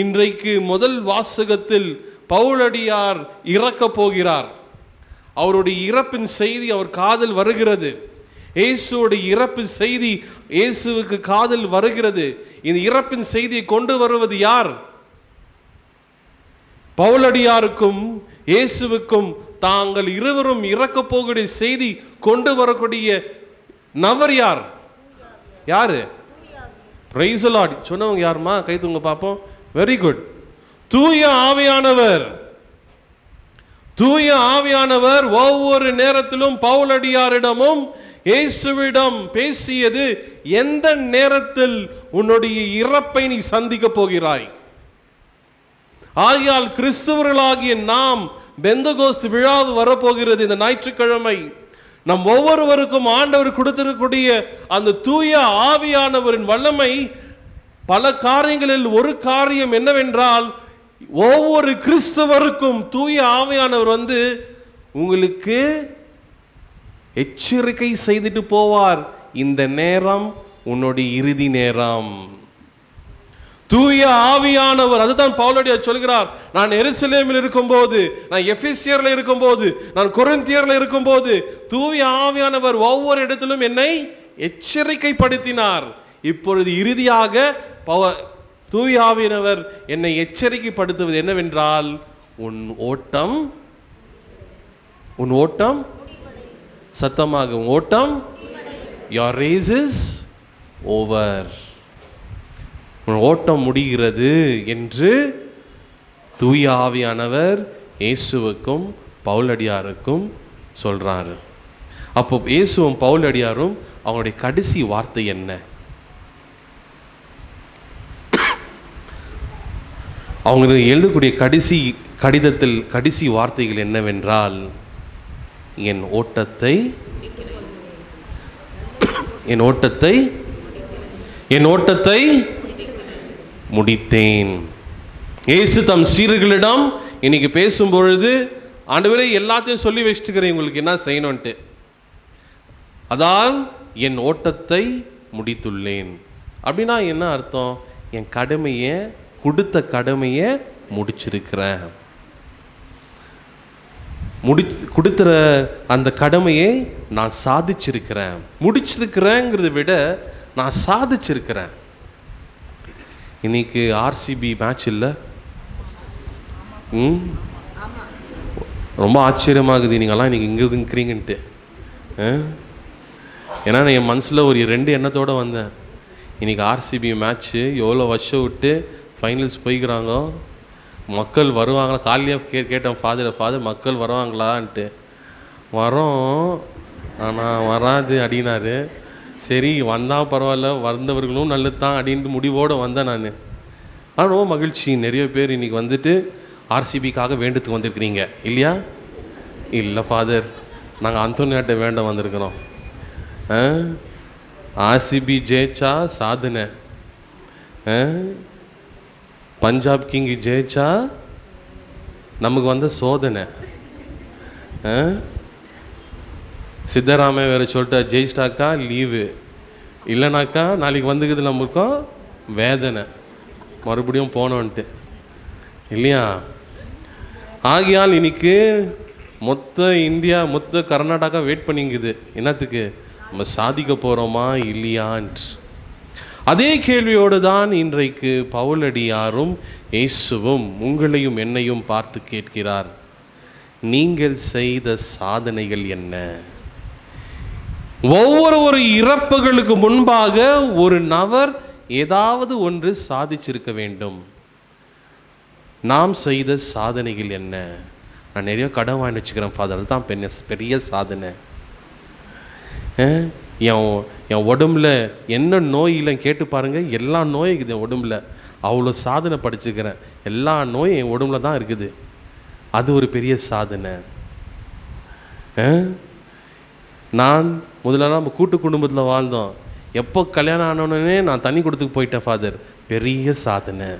இன்றைக்கு முதல் வாசகத்தில் பவுலடியார் இறக்கப் போகிறார். அவருடைய இறப்பின் செய்தி அவர் காதில் வருகிறது. இயேசுடைய இறப்பின் செய்தி இயேசுவுக்கு காதில் வருகிறது. இந்த இறப்பின் செய்தியை கொண்டு வருவது யார்? பவுலடியாருக்கும் இயேசுவுக்கும் தாங்கள் இருவரும் இறக்க போகிற செய்தி கொண்டு வரக்கூடிய நபர் யார்? யாரு? Price the Lord. சொன்னவங்க யாருமா? கை தூங்க பார்ப்போம். Very good. தூய ஆவியானவர். தூய ஆவியானவர் ஒவ்வொரு நேரத்திலும் பவுலடியாரிடமும் இயேசுவிடம் பேசியது, எந்த நேரத்தில் உன்னுடைய இறப்பை நீ சந்திக்க போகிறாய். ஆகையால் கிறிஸ்தவர்களாகிய நாம் பெந்தகோஸ்து விழா வரப்போகிறது இந்த ஞாயிற்றுக்கிழமை. நம் ஒவ்வொருவருக்கும் ஆண்டவர் கொடுத்திருக்கக்கூடிய அந்த தூய ஆவியானவரின் வல்லமை பல காரியங்களில் ஒரு காரியம் என்னவென்றால், ஒவ்வொரு கிறிஸ்தவருக்கும் தூய ஆவியானவர் வந்து உங்களுக்கு எச்சரிக்கை செய்துட்டு போவார், இந்த நேரம் உன்னுடைய இறுதி நேரம். தூய ஆவியானவர், அதுதான் பவுலடியார் சொல்கிறார், நான் எருசலேமில் இருக்கும்போது, நான் எபேசியர்ல இருக்கும்போது, நான் கொரிந்தியர்ல இருக்கும்போது தூய ஆவியானவர் ஒவ்வொரு இடத்திலும் என்னை எச்சரிக்கைப்படுத்தினார். இப்பொழுது இறுதியாக தூய ஆவியானவர் என்னை எச்சரிக்கைப்படுத்துவது என்னவென்றால், உன் ஓட்டம் சத்தமாக, உன் ஓட்டம், your race is over, உன் ஓட்டம் முடிகிறது என்று தூய ஆவியானவர் இயேசுவுக்கும் பவுலடியாருக்கும் சொல்றாரு. அப்போ இயேசுவும் பவுலடியாரும் அவங்களுடைய கடைசி வார்த்தை என்ன? அவங்க எழுதக்கூடிய கடைசி கடிதத்தில் கடைசி வார்த்தைகள் என்னவென்றால், என் ஓட்டத்தை முடித்தேன். இயேசு தம் சீடர்களிடம் இன்னைக்கு பேசும்பொழுது, ஆண்டவரே எல்லாத்தையும் சொல்லி வச்சுக்கிறேன், உங்களுக்கு என்ன செய்யணும்ட்டு, அதால் என் ஓட்டத்தை முடித்துள்ளேன். அப்படின்னா என்ன அர்த்தம்? என் கடமையை, கொடுத்த கடமையை முடிச்சிருக்கிறேன். கொடுத்துற அந்த கடமையை நான் சாதிச்சிருக்கிறேன். முடிச்சிருக்கிறேங்கிறத விட நான் சாதிச்சிருக்கிறேன். இன்னைக்கு ஆர்சிபி மேட்ச் இல்லை, ரொம்ப ஆச்சரியமாகுது நீங்கள்லாம் இன்றைக்கி இங்கே இருக்கிறீங்கன்ட்டு. ஏன்னா நான் என் மனசில் ஒரு 2 எண்ணத்தோடு வந்தேன். இன்றைக்கி ஆர்சிபி மேட்ச்சு எவ்வளோ வருஷம் விட்டு ஃபைனல்ஸ் போய்க்கிறாங்க, மக்கள் வருவாங்களா? காலையாக கேட்டேன் ஃபாதர் மக்கள் வருவாங்களான்ட்டு. வரோம், ஆனால் வராது அப்படின்னாரு. சரி வந்தால் பரவாயில்ல, வந்தவர்களும் நல்லது தான் அப்படின்ட்டு முடிவோடு வந்தேன் நான். ஆனால் ரொம்ப மகிழ்ச்சி, நிறைய பேர் இன்றைக்கி வந்துட்டு ஆர்சிபிக்காக வேண்டத்துக்கு வந்திருக்கிறீங்க இல்லையா? இல்லை ஃபாதர், நாங்கள் அந்தோனியாட்ட வேண்ட வந்திருக்கிறோம். ஆர்சிபி ஜெயிச்சா சாதனை, பஞ்சாப் கிங் ஜெயிச்சா நமக்கு வந்த சோதனை. சித்தராமையா வேறு சொல்லிட்டா, ஜெயிச்சிட்டாக்கா லீவு, இல்லைனாக்கா நாளைக்கு வந்துக்குது நம்மளுக்கும் வேதனை, மறுபடியும் போனோன்ட்டு இல்லையா? ஆகியால் இன்னைக்கு மொத்த இந்தியா மொத்த கர்நாடகா வெயிட் பண்ணிங்குது. என்னத்துக்கு? நம்ம சாதிக்க போகிறோமா இல்லையான்ட்டு. அதே கேள்வியோடு தான் இன்றைக்கு பவுலடியாரும் இயேசுவும் உங்களையும் என்னையும் பார்த்து கேட்கிறார், நீங்கள் செய்த சாதனைகள் என்ன? ஒவ்வொரு இறப்புகளுக்கு முன்பாக ஒரு நபர் ஏதாவது ஒன்று சாதிச்சிருக்க வேண்டும். நாம் செய்த சாதனைகள் என்ன? நான் நிறைய கடன் வாங்கி வச்சுக்கிறேன் ஃபாதர், அதுதான் பெரிய சாதனை. என் உடம்புல என்ன நோய் இல்லைன்னு கேட்டு பாருங்கள், எல்லா நோயும் இருக்குது என் உடம்புல. அவ்வளோ சாதனை படிச்சுக்கிறேன், எல்லா நோயும் என் உடம்புல தான் இருக்குது. அது ஒரு பெரிய சாதனை. நான் முதல்ல நம்ம கூட்டு குடும்பத்தில் வாழ்ந்தோம். எப்போ கல்யாணம் ஆனோடனே நான் தண்ணி கொடுத்துக்கு போயிட்டேன் ஃபாதர், பெரிய சாதனை.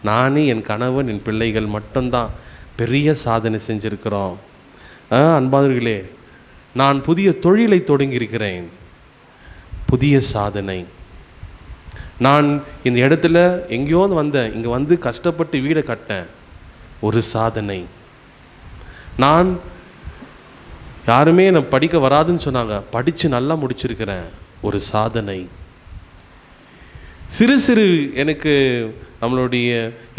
நானே என் கணவன் என் பிள்ளைகள் மட்டும்தான் பெரிய சாதனை செஞ்சுருக்கிறோம். அன்பானவர்களே, நான் புதிய தொழிலை தொடங்கியிருக்கிறேன், புதிய சாதனை. நான் இந்த இடத்துல எங்கேயோ வந்தேன், இங்கே வந்து கஷ்டப்பட்டு வீடை கட்டேன், ஒரு சாதனை. நான் யாருமே என்னை படிக்க வராதுன்னு சொன்னாங்க, படித்து நல்லா முடிச்சிருக்கிறேன், ஒரு சாதனை. சிறு சிறு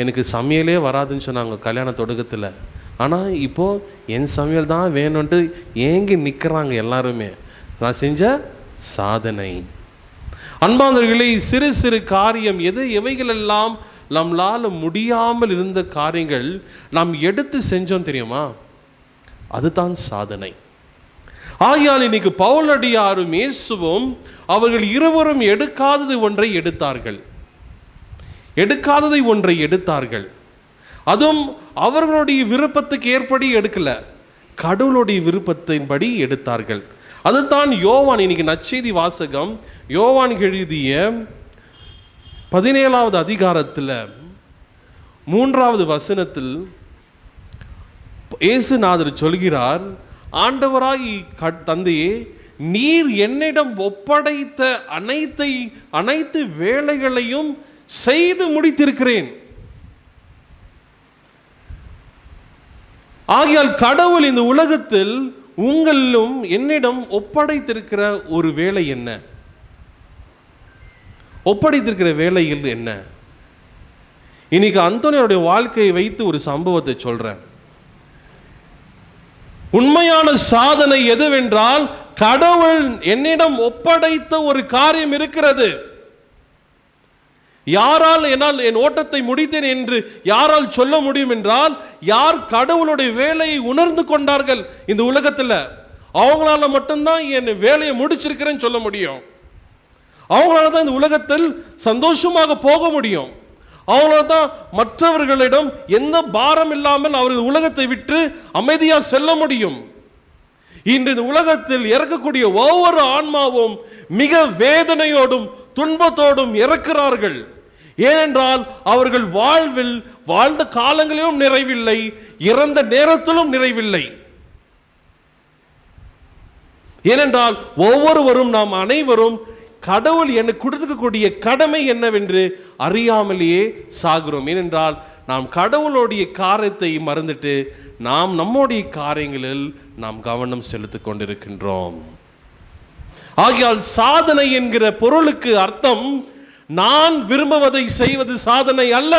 எனக்கு சமையலே வராதுன்னு சொன்னாங்க கல்யாண தொடக்கத்தில். ஆனால் இப்போது என் சமையல் தான் வேணும்ன்ட்டு ஏங்கி நிற்கிறாங்க எல்லாருமே. நான் செஞ்ச சாதனை. அன்பானவர்களே, சிறு சிறு காரியம் எவைகளெல்லாம் நம்மளால் முடியாமல் இருந்த காரியங்கள் நாம் எடுத்து செஞ்சோம் தெரியுமா? அதுதான் சாதனை. ஆகையால் இன்னைக்கு பவுலடியாரும் இயேசுவும் அவர்கள் இருவரும் எடுக்காதது ஒன்றை எடுத்தார்கள். அதுவும் அவர்களுடைய விருப்பத்துக்கு ஏற்படி எடுக்கல, கடவுளுடைய விருப்பத்தின்படி எடுத்தார்கள். அதுதான் யோவான் இன்னைக்கு நற்செய்தி வாசகம் யோவான் எழுதிய 17வது அதிகாரத்தில் 3வது வசனத்தில் இயேசுநாதர் சொல்கிறார், ஆண்டவராகி தந்தையே, நீர் என்னிடம் ஒப்படைத்த அனைத்து வேலைகளையும் செய்து முடித்திருக்கிறேன். ஆகையால் கடவுள் இந்த உலகத்தில் உங்களும் என்னிடம் ஒப்படைத்திருக்கிற ஒரு வேலை என்ன? ஒப்படைத்திருக்கிற வேலைகள் என்ன? இன்னைக்கு அந்தோனியோடைய வாழ்க்கையை வைத்து ஒரு சம்பவத்தை சொல்றேன். உண்மையான சாதனை எதுவென்றால், கடவுள் என்னிடம் ஒப்படைத்த ஒரு காரியம் இருக்கிறது. யாரால் என் ஓட்டத்தை முடித்தேன் என்று யாரால் சொல்ல முடியும் என்றால், யார் கடவுளுடைய வேலையை உணர்ந்து கொண்டார்கள் இந்த உலகத்தில், அவங்களால மட்டும்தான் என் வேலையை முடிச்சிருக்கிறேன்னு சொல்ல முடியும். அவங்களால தான் இந்த உலகத்தில் சந்தோஷமாக போக முடியும். அவங்களால தான் மற்றவர்களிடம் எந்த பாரம் இல்லாமல் அவர்கள் உலகத்தை விட்டு அமைதியா செல்ல முடியும். இன்று இந்த உலகத்தில் இறக்கக்கூடிய ஒவ்வொரு ஆன்மாவும் மிக வேதனையோடும் துன்பத்தோடும் இறக்கிறார்கள். ஏனென்றால் அவர்கள் வாழ்வில் வாழ்ந்த காலங்களிலும் நிறைவில்லை, இறந்த நேரத்திலும் நிறைவில்லை. ஏனென்றால் ஒவ்வொருவரும், நாம் அனைவரும் கடவுள் எனக்கு கொடுக்கக்கூடிய கடமை என்னவென்று அறியாமலேயே சாகிறோம். ஏனென்றால் நாம் கடவுளுடைய காரியத்தை மறந்துட்டு நாம் நம்முடைய காரியங்களில் நாம் கவனம் செலுத்திக் கொண்டிருக்கின்றோம். ஆகையால் சாதனை என்கிற பொருளுக்கு அர்த்தம், நான் விரும்புவதை செய்வது சாதனை அல்ல.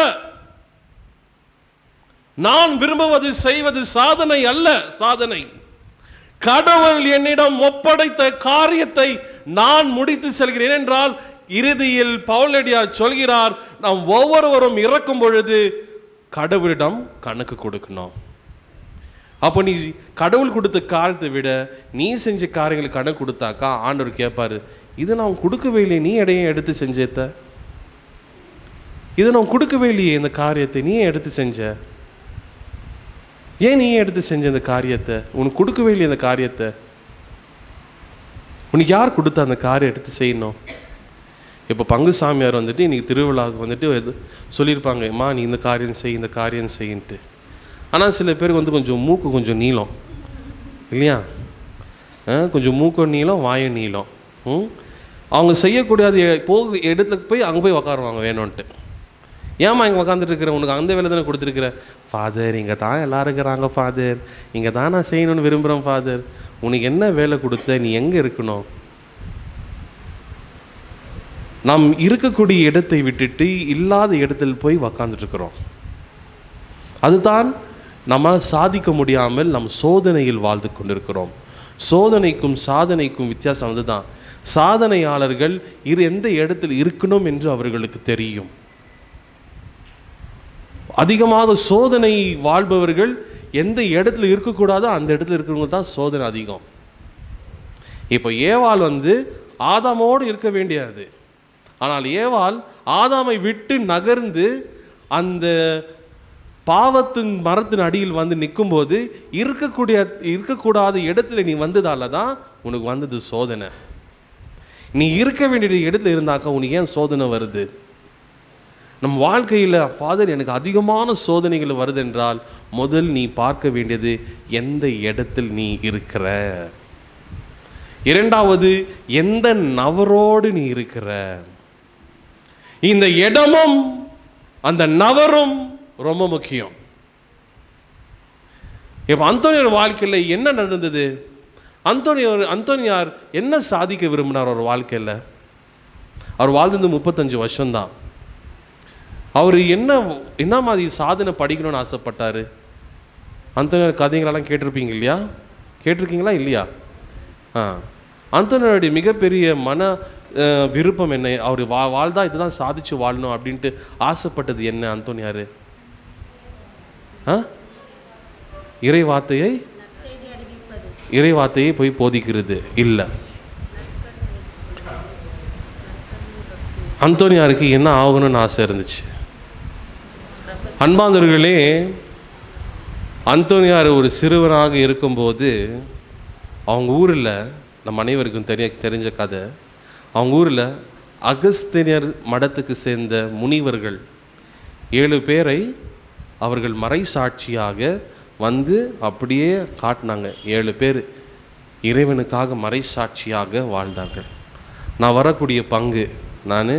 நான் விரும்புவது செய்வது சாதனை அல்ல. சாதனை கடவுள் என்னிடம் ஒப்படைத்த காரியத்தை நான் முடித்து செல்கிறேன் என்றால் இறுதியில் பவுலடியார் சொல்கிறார், நாம் ஒவ்வொருவரும் இறக்கும் பொழுது கடவுளிடம் கணக்கு கொடுக்கணும். அப்போ நீ கடவுள் கொடுத்த காரியத்தை விட நீ செஞ்ச காரியங்களுக்கு கணக்கு கொடுத்தாக்கா ஆண்டவர் கேட்பாரு, இது நான் கொடுக்கவே இல்லையே, நீ இடையே எடுத்து செஞ்சேத்த, இது நான் கொடுக்கவே இல்லையே, இந்த காரியத்தை நீ எடுத்து செஞ்ச, ஏன் நீ எடுத்து செஞ்ச இந்த காரியத்தை, உனக்கு கொடுக்கவே இல்லையே இந்த காரியத்தை, உனக்கு யார் கொடுத்த அந்த காரியம் எடுத்து செய்யணும். இப்போ பங்கு சாமியார் வந்துட்டு இன்னைக்கு திருவிழாவுக்கு வந்துட்டு சொல்லியிருப்பாங்க, அம்மா நீ இந்த காரியம் செய், இந்த காரியம் செய்யின்ட்டு. ஆனால் சில பேருக்கு வந்து கொஞ்சம் மூக்கு கொஞ்சம் நீளம் இல்லையா, கொஞ்சம் மூக்கு நீளம், வாய நீளம். அவங்க செய்யக்கூடாது இடத்துல போய் அங்கே போய் உக்காருவாங்க வேணும்ன்ட்டு. ஏம்மா இங்கே உக்காந்துட்டு இருக்கிற, உனக்கு அந்த வேலை தானே கொடுத்துருக்குற. ஃபாதர் இங்கே தான் எல்லோரும் இருக்கிறாங்க ஃபாதர், இங்கே தான் நான் செய்யணும்னு விரும்புகிறேன் ஃபாதர். உனக்கு என்ன வேலை கொடுத்த, நீ எங்கே இருக்கணும்? நாம் இருக்கக்கூடிய இடத்தை விட்டுட்டு இல்லாத இடத்தில் போய் உக்காந்துட்டுருக்குறோம். அதுதான் நம்மால் சாதிக்க முடியாமல் நம் சோதனையில் வாழ்ந்து கொண்டிருக்கிறோம். சோதனைக்கும் சாதனைக்கும் வித்தியாசம் அதுதான். சாதனையாளர்கள் எந்த இடத்தில் இருக்கணும் என்று அவர்களுக்கு தெரியும். அதிகமாக சோதனை வாழ்பவர்கள் எந்த இடத்துல இருக்கக்கூடாதோ அந்த இடத்துல இருக்கிறவங்க தான் சோதனை அதிகம். இப்போ ஏவாள் வந்து ஆதாமோடு இருக்க வேண்டியது, ஆனால் ஏவாள் ஆதாமை விட்டு நகர்ந்து அந்த பாவத்தின் மரத்தின் அடியில் வந்து நிற்கும்போது இருக்கக்கூடாத இடத்துல நீ வந்ததால தான் உனக்கு வந்தது சோதனை. நீ இருக்க வேண்டிய இடத்துல இருந்தாக்கா உனக்கு ஏன் சோதனை வருது? நம் வாழ்க்கையில் ஃபாதர் எனக்கு அதிகமான சோதனைகள் வருது என்றால் முதல் நீ பார்க்க வேண்டியது எந்த இடத்தில் நீ இருக்கிற, இரண்டாவது எந்த நபரோடு நீ இருக்கிற. இந்த இடமும் அந்த நபரும் ரொம்ப முக்கியம். இப்போ அந்தோனியார் வாழ்க்கையில் என்ன நடந்தது? அந்தோனியார் என்ன சாதிக்க விரும்பினார் அவர் வாழ்க்கையில்? அவர் வாழ்ந்தது 35 வருஷம்தான். அவர் என்ன மாதிரி சாதனை படிக்கணும்னு ஆசைப்பட்டார்? அந்தோனியார் கதைகளெல்லாம் கேட்டிருப்பீங்க இல்லையா? கேட்டிருக்கீங்களா இல்லையா? அந்தோனியாருடைய மிகப்பெரிய மன விருப்பம் என்ன? அவர் வாழ்ந்தா இதுதான் சாதிச்சு வாழணும் அப்படின்ட்டு ஆசைப்பட்டது என்ன அந்தோனியார்? இறை வார்த்தையை போய் போதிக்கிறது இல்லை. அந்தோனியாருக்கு என்ன ஆகணும்னு ஆசை இருந்துச்சு. அன்பாந்தவர்களே, அந்தோனியார் ஒரு சிறுவனாக இருக்கும்போது அவங்க ஊரில், நம்ம அனைவருக்கும் தெரிஞ்ச கதை, அவங்க ஊரில் அகஸ்தியர் மடத்துக்கு சேர்ந்த முனிவர்கள் 7 பேரை அவர்கள் மறைசாட்சியாக வந்து அப்படியே காட்டினாங்க. 7 பேர் இறைவனுக்காக மறைசாட்சியாக வாழ்ந்தார்கள். நான் வரக்கூடிய பங்கு, நான்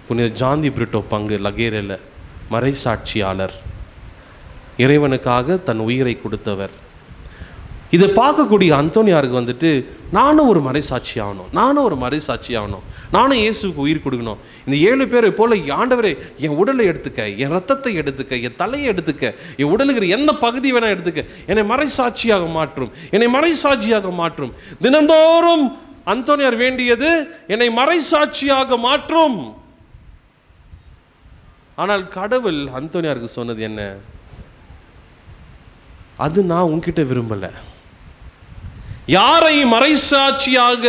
புனித ஜான் தி பிரிட்டோ பங்கு லகேரில் மறைசாட்சியாளர், இறைவனுக்காக தன் உயிரை கொடுத்தவர். இதை பார்க்கக்கூடிய அந்தோனியாருக்கு வந்துட்டு நானும் ஒரு மறைசாட்சி ஆகணும், நானும் இயேசுக்கு உயிர் கொடுக்கணும். இந்த 7 பேரை போல ஆண்டவரே என் உடலை எடுத்துக்க, என் ரத்தத்தை எடுத்துக்க, என் தலையை எடுத்துக்க, என் உடலுக்கு என்ன பகுதி வேணா எடுத்துக்க, என்னை மறைசாட்சியாக மாற்றும். தினந்தோறும் அந்தோனியார் வேண்டியது என்னை மறைசாட்சியாக மாற்றும். ஆனால் கடவுள் அந்தோனியாருக்கு சொன்னது என்ன? அது நான் உன்கிட்ட விரும்பல. யாரை மறைசாட்சியாக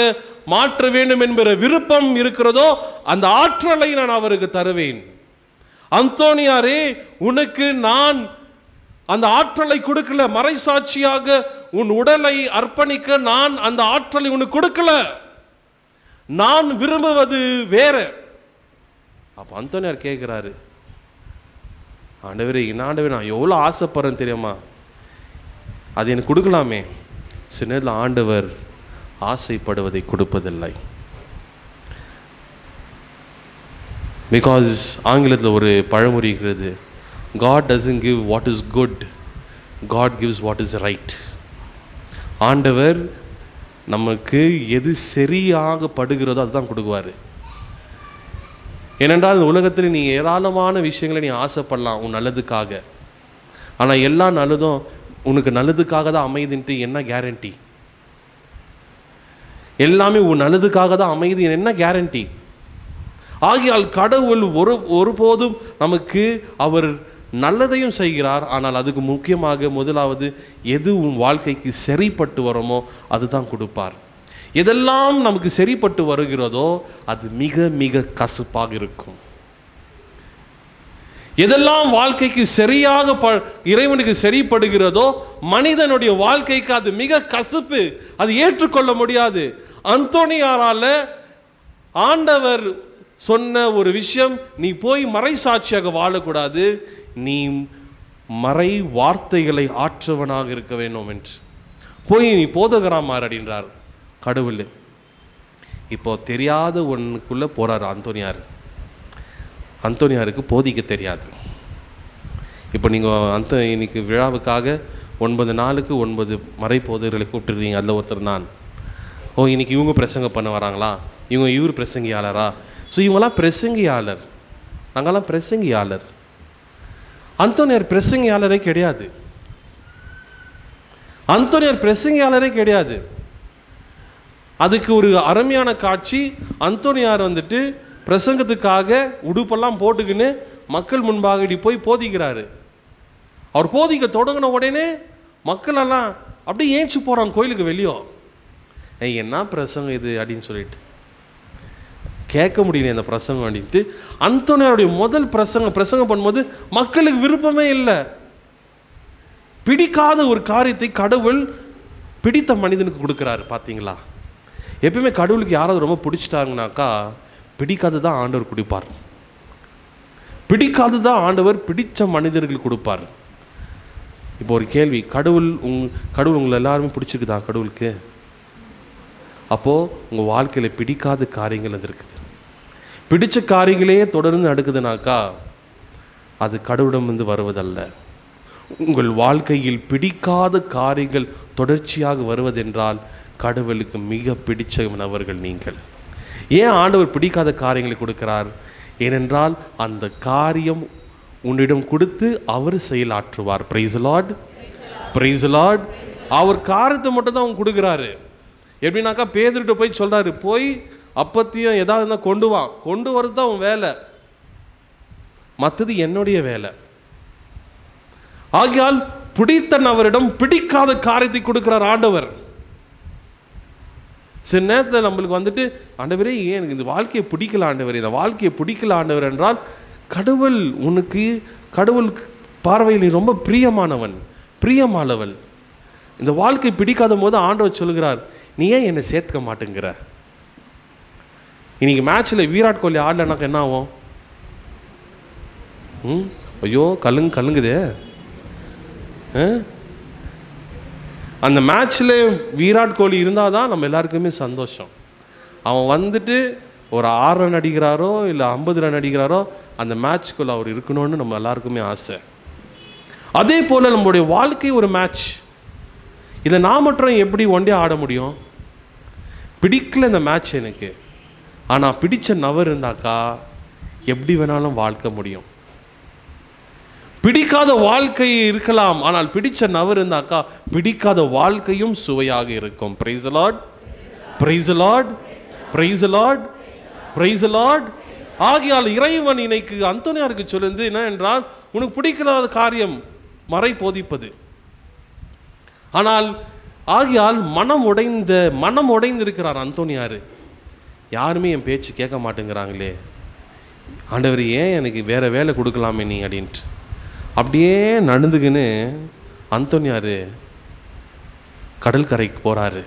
மாற்ற வேண்டும் என்கிற விருப்பம் இருக்கிறதோ அந்த ஆற்றலை நான் அவருக்கு தருவேன். அந்தோனியாரே, உனக்கு நான் அந்த ஆற்றலை கொடுக்கல. மறைசாட்சியாக உன் உடலை அர்ப்பணிக்க நான் அந்த ஆற்றலை உனக்கு கொடுக்கல. நான் விரும்புவது வேற. அப்ப அந்தோனியார் கேட்கிறாரு, ஆண்டவரே நான் எவ்வளோ ஆசைப்படுறேன் தெரியுமா, அது எனக்கு கொடுக்கலாமே. சில நேரத்தில் ஆண்டவர் ஆசைப்படுவதை கொடுப்பதில்லை. பிகாஸ் ஆங்கிலத்தில் ஒரு பழமொழி இருக்கிறது, God doesn't give what is good, God gives what is right. ஆண்டவர் நமக்கு எது சரியாக படுகிறதோ அதுதான் கொடுக்குவார். ஏனென்றால் இந்த உலகத்தில் நீ ஏராளமான விஷயங்களை நீ ஆசைப்படலாம் உன் நல்லதுக்காக. ஆனால் எல்லா நல்லதும் உனக்கு நல்லதுக்காக தான் அமையுதுன்ட்டு என்ன கேரண்டி? எல்லாமே உன் நல்லதுக்காக தான் அமையுது, என்ன கேரண்டி? ஆகையால் கடவுள் ஒருபோதும் நமக்கு அவர் நல்லதையும் செய்கிறார். ஆனால் அதுக்கு முக்கியமாக முதலாவது எது உன் வாழ்க்கைக்கு சரிப்பட்டு வருமோ அதுதான் கொடுப்பார். எதெல்லாம் நமக்கு சரிப்பட்டு வருகிறதோ அது மிக மிக கசப்பாக இருக்கும். எதெல்லாம் வாழ்க்கைக்கு சரியாக இறைவனுக்கு சரிப்படுகிறதோ மனிதனுடைய வாழ்க்கைக்கு அது மிக கசப்பு, அது ஏற்றுக்கொள்ள முடியாது. அந்தோனியாரால ஆண்டவர் சொன்ன ஒரு விஷயம், நீ போய் மறை சாட்சியாக வாழக்கூடாது, நீ மறை வார்த்தைகளை ஆற்றவனாக இருக்க வேண்டும் என்று போய் நீ போதகரா மாறு அப்படின்றார் கடவுள். இப்போ தெரியாத ஒன்றுக்குள்ள போறார் அந்தோனியாருக்கு போதிக்க தெரியாது. இப்போ நீங்கள் இன்னைக்கு விழாவுக்காக 9 நாளுக்கு 9 மறை போதகர்களை கூப்பிட்டுருக்கீங்க. அதில் ஒருத்தர் நான். இன்னைக்கு இவங்க பிரசங்க பண்ண வராங்களா, இவர் பிரசங்கியாளரா? ஸோ இவங்கெல்லாம் பிரசங்கியாளர், நாங்கள்லாம் பிரசங்கியாளர். அந்தோனியார் பிரசங்கியாளரே கிடையாது. அந்தோனியார் பிரசங்கியாளரே கிடையாது. அதுக்கு ஒரு அருமையான காட்சி, அந்தோனியார் வந்துட்டு பிரசங்கத்துக்காக உடுப்பெல்லாம் போட்டுக்கின்னு மக்கள் முன்பாக போய் போதிக்கிறாரு. அவர் போதிக்க தொடங்கின உடனே மக்கள் எல்லாம் அப்படியே ஏஞ்சி போகிறாங்க கோயிலுக்கு வெளியோ. என்ன பிரசங்கம் இது அப்படின்னு சொல்லிட்டு கேட்க முடியல இந்த பிரசங்கம் அப்படின்ட்டு. அந்தோனியாருடைய முதல் பிரசங்கம் பண்ணும்போது மக்களுக்கு விருப்பமே இல்லை. பிடிக்காத ஒரு காரியத்தை கடவுள் பிடித்த மனிதனுக்கு கொடுக்குறாரு. பார்த்தீங்களா, எப்பயுமே கடவுளுக்கு யாராவது ரொம்ப பிடிச்சிட்டாங்கனாக்கா பிடிக்காது தான் ஆண்டவர் கொடுப்பார். பிடிக்காது தான் ஆண்டவர் பிடிச்ச மனிதர்கள் கொடுப்பார். இப்போ ஒரு கேள்வி, கடவுள் உங்களை எல்லாருமே பிடிச்சிருக்குதா கடவுளுக்கு? அப்போது உங்கள் வாழ்க்கையில் பிடிக்காத காரியங்கள் அது இருக்குது. பிடிச்ச காரியங்களே தொடர்ந்து நடக்குதுனாக்கா அது கடவுளிடமிருந்து வருவதல்ல. உங்கள் வாழ்க்கையில் பிடிக்காத காரியங்கள் தொடர்ச்சியாக வருவதென்றால் கடவுளுக்கு மிக பிடிச்சவர்கள் நீங்கள். ஏன் ஆண்டவர் பிடிக்காத காரியங்களை கொடுக்கிறார்? ஏனென்றால் அந்த காரியம் உன்னிடம் கொடுத்து அவர் செயலாற்றுவார். Praise the lord, praise the lord. அவர் காரியத்தை மட்டும் தான் அவங்க கொடுக்குறாரு. எப்படின்னாக்கா பேதுருட்ட போய் சொல்றாரு, போய் அப்பத்தையும் ஏதாவது இருந்தால் கொண்டு வரது தான் உன் வேலை, மற்றது என்னுடைய வேலை. ஆகையால் பிடித்த நபரிடம் பிடிக்காத காரியத்தை கொடுக்கிறார் ஆண்டவர். சில நேரத்தில் நம்மளுக்கு வந்துட்டு ஆண்டவரே ஏன் எனக்கு இந்த வாழ்க்கையை பிடிக்கல ஆண்டவர், இந்த வாழ்க்கையை பிடிக்கல ஆண்டவர் என்றால் கடவுள் பார்வையில் ரொம்ப பிரியமானவள். இந்த வாழ்க்கை பிடிக்காத போது ஆண்டவர் சொல்கிறார், நீ ஏன் என்னை சேர்த்துக்க மாட்டேங்கிற? இன்னைக்கு மேட்ச்சில் விராட் கோலி ஆடலனாக்க என்ன ஆகும்? ஐயோ கல்லுங்குதே. அந்த மேட்ச்சில் விராட் கோலி இருந்தால் தான் நம்ம எல்லாருக்குமே சந்தோஷம். அவன் வந்துட்டு ஒரு 6 ரன் அடிக்கிறாரோ இல்லை 50 ரன் அடிக்கிறாரோ அந்த மேட்ச்குள்ளே அவர் இருக்கணும்னு நம்ம எல்லாருக்குமே ஆசை. அதே போல் நம்மளுடைய வாழ்க்கை ஒரு மேட்ச். இதை நான் மட்டும் எப்படி ஒன்றே ஆட முடியும்? பிடிக்கல இந்த மேட்ச் எனக்கு, ஆனால் பிடிச்ச நபர் இருந்தாக்கா எப்படி வேணாலும் வாழ்க்க முடியும். பிடிக்காத வாழ்க்கை இருக்கலாம், ஆனால் பிடிச்ச நபர் இருந்தாக்கா பிடிக்காத வாழ்க்கையும் சுவையாக இருக்கும். Price the lord, praise the lord, praise the lord, praise the Lord. ஆகையால் இறைவன் இன்னைக்கு அந்தோனியாருக்கு சொல்லுது என்ன என்றால், உனக்கு பிடிக்காத காரியம் மறை போதிப்பது. ஆனால் ஆகையால் மனம் உடைந்திருக்கிறார் அந்தோனியாரு. யாருமே என் பேச்சு கேட்க மாட்டேங்கிறாங்களே ஆண்டவர், ஏன் எனக்கு வேற வேலை கொடுக்கலாமே நீ அப்படின்ட்டு அப்படியே நடந்துக்குன்னு அந்தோனியாரு கடற்கரைக்கு போகிறாரு.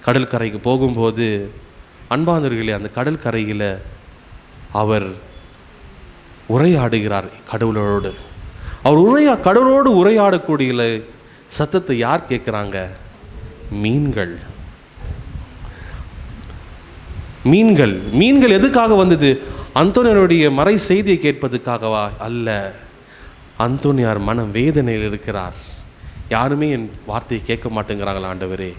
கடற்கரைக்கு போகும்போது அன்பானவர்களே, அந்த கடற்கரையில் அவர் உரையாடுகிறார் கடவுளோடு. அவர் கடவுளோடு உரையாடக்கூடிய சத்தத்தை யார் கேட்குறாங்க? மீன்கள் எதுக்காக வந்தது? அந்தோனியாருடைய மறை செய்தியை கேட்பதுக்காகவா? அல்ல. அந்தோனியார் மன வேதனையில் இருக்கிறார். யாருமே என் வார்த்தையை கேட்க மாட்டேங்கிறாங்களா ஆண்டவரே,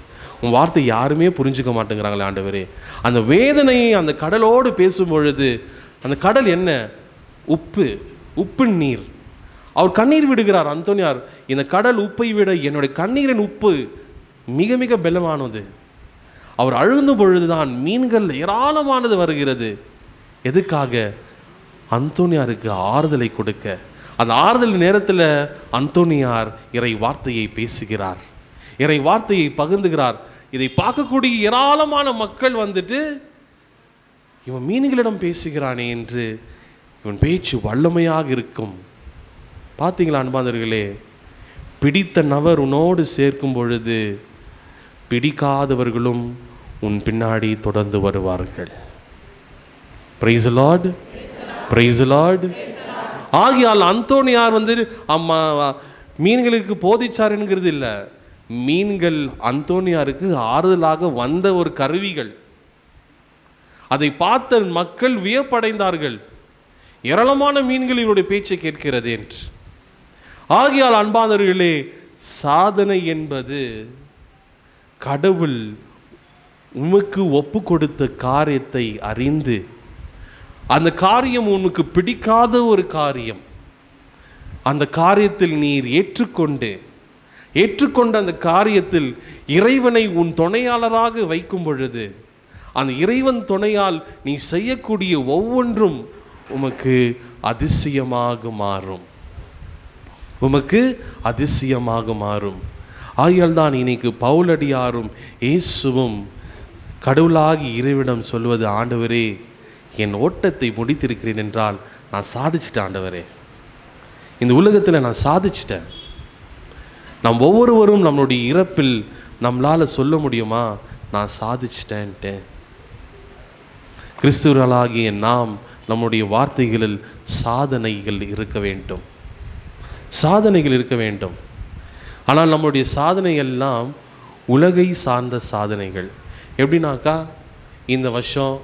உன் வார்த்தை யாருமே புரிஞ்சுக்க மாட்டேங்கிறாங்களா ஆண்டவரே. அந்த வேதனையை அந்த கடலோடு பேசும் பொழுது, அந்த கடல் என்ன? உப்பு நீர். அவர் கண்ணீர் விடுகிறார். அந்தோனியார், இந்த கடல் உப்பை விட என்னுடைய கண்ணீரின் உப்பு மிக மிக பலமானது. அவர் அழுந்த பொழுதுதான் மீன்கள் ஏராளமானது வருகிறது. எதுக்காக? அந்தோனியாருக்கு ஆறுதலை கொடுக்க. அந்த ஆறுதல் நேரத்தில் அந்தோனியார் இறை வார்த்தையை பேசுகிறார், இறை வார்த்தையை பகிர்ந்துகிறார். இதை பார்க்கக்கூடிய ஏராளமான மக்கள் வந்துட்டு, இவன் மீன்களிடம் பேசுகிறானே என்று, இவன் பேச்சு வல்லமையாக இருக்கும். பார்த்தீங்களா அன்பாந்தர்களே, பிடித்த நபர் உன்னோடு சேர்க்கும் பொழுது பிடிக்காதவர்களும் உன் பின்னாடி தொடர்ந்து வருவார்கள். Price the lord, praise the Lord. ஆகையால் அந்தோனியார் வந்து அம்மா மீன்களுக்கு போதிச்சார் என்கிறது இல்லை, மீன்கள் அந்தோனியாருக்கு ஆறுதலாக வந்த ஒரு கருவிகள். அதை பார்த்த மக்கள் வியப்படைந்தார்கள், ஏராளமான மீன்கள் இவருடைய பேச்சை கேட்கிறது என்று. ஆகையால் அன்பானவர்களே, சாதனை என்பது கடவுள் உமக்கு ஒப்பு கொடுத்த காரியத்தை அறிந்து, அந்த காரியம் உனக்கு பிடிக்காத ஒரு காரியம், அந்த காரியத்தில் நீர் ஏற்றுக்கொண்ட அந்த காரியத்தில் இறைவனை உன் துணையாளராக வைக்கும் பொழுது, அந்த இறைவன் துணையால் நீ செய்யக்கூடிய ஒவ்வொன்றும் உமக்கு அதிசயமாக மாறும், உமக்கு அதிசயமாக மாறும். ஆகையால் தான் இன்னைக்கு பவுலடியாரும் இயேசுவும் கடவுளாகி இறைவிடம் சொல்வது, ஆண்டவரே, என் ஓட்டத்தை முடித்திருக்கிறேன் என்றால் நான் சாதிச்சிட்டேன் ஆண்டவரே, இந்த உலகத்தில் நான் சாதிச்சிட்டேன். நாம் ஒவ்வொருவரும் நம்மளுடைய இறப்பில் நம்மளால் சொல்ல முடியுமா, நான் சாதிச்சிட்டேன்ட்டு? கிறிஸ்துவர்களாகிய நாம் நம்முடைய வார்த்தைகளில் சாதனைகள் இருக்க வேண்டும், சாதனைகள் இருக்க வேண்டும். ஆனால் நம்முடைய சாதனை எல்லாம் உலகை சார்ந்த சாதனைகள். எப்படின்னாக்கா, இந்த வருஷம்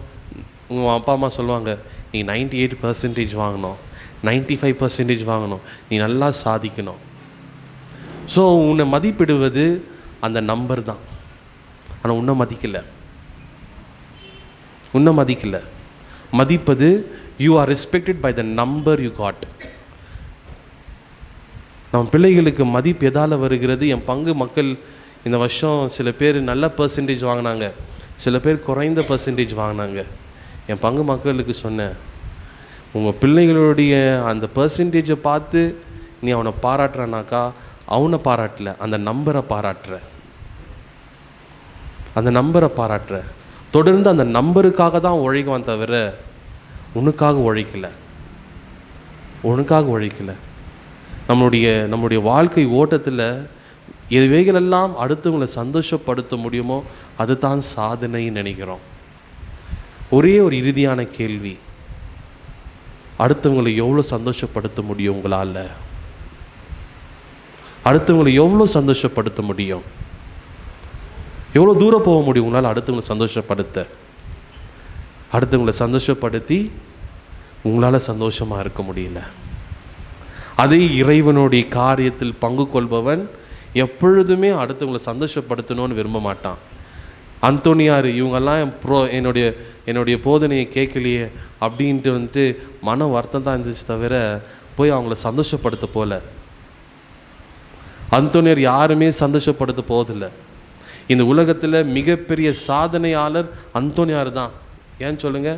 உங்கள் அப்பா அம்மா சொல்லுவாங்க, நீ 98% வாங்கணும், 95% வாங்கணும், நீ நல்லா சாதிக்கணும். ஸோ உன்னை மதிப்பிடுவது அந்த நம்பர் தான். ஆனால் உன்னை மதிக்கலை. மதிப்பது you are respected by the number you got. நம்ம பிள்ளைகளுக்கு மதிப்பு எதால் வருகிறது? என் பங்கு மக்கள் இந்த வருஷம் சில பேர் நல்ல பர்சன்டேஜ் வாங்கினாங்க, சில பேர் குறைந்த பர்சன்டேஜ் வாங்கினாங்க. என் பங்கு மக்களுக்கு சொன்னேன், உங்கள் பிள்ளைகளுடைய அந்த பர்சன்டேஜை பார்த்து நீ அவனை பாராட்டுறனாக்கா, அவனை பாராட்டல, அந்த நம்பரை பாராட்டுற. தொடர்ந்து அந்த நம்பருக்காக தான் உழைக்குவான் தவிர உனக்காக உழைக்கல. நம்முடைய வாழ்க்கை ஓட்டத்தில் எவைகளெல்லாம் அடுத்தவங்களை சந்தோஷப்படுத்த முடியுமோ அதுதான் சாதனைன்னு நினைக்கிறோம். ஒரே ஒரு இறுதியான கேள்வி, அடுத்தவங்களை எவ்வளோ சந்தோஷப்படுத்த முடியும் உங்களால்? அடுத்தவங்களை எவ்வளோ சந்தோஷப்படுத்த முடியும்? எவ்வளோ தூரம் போக முடியும் உங்களால் அடுத்தவங்களை சந்தோஷப்படுத்தி உங்களால் சந்தோஷமாக இருக்க முடியல? அதே இறைவனுடைய காரியத்தில் பங்கு கொள்பவன் எப்பொழுதுமே அடுத்தவங்களை சந்தோஷப்படுத்தணும்னு விரும்ப மாட்டான். அந்தோனியார் இவங்கெல்லாம் என்னுடைய போதனையை கேட்கலையே அப்படின்ட்டு வந்துட்டு மன வருத்தம் தான் இருந்துச்சு தவிர போய் அவங்கள சந்தோஷப்படுத்த போல. அந்தோனியார் யாருமே சந்தோஷப்படுத்த போவதில்லை. இந்த உலகத்தில் மிகப்பெரிய சாதனையாளர் அந்தோனியார் தான். ஏன்னு சொல்லுங்க,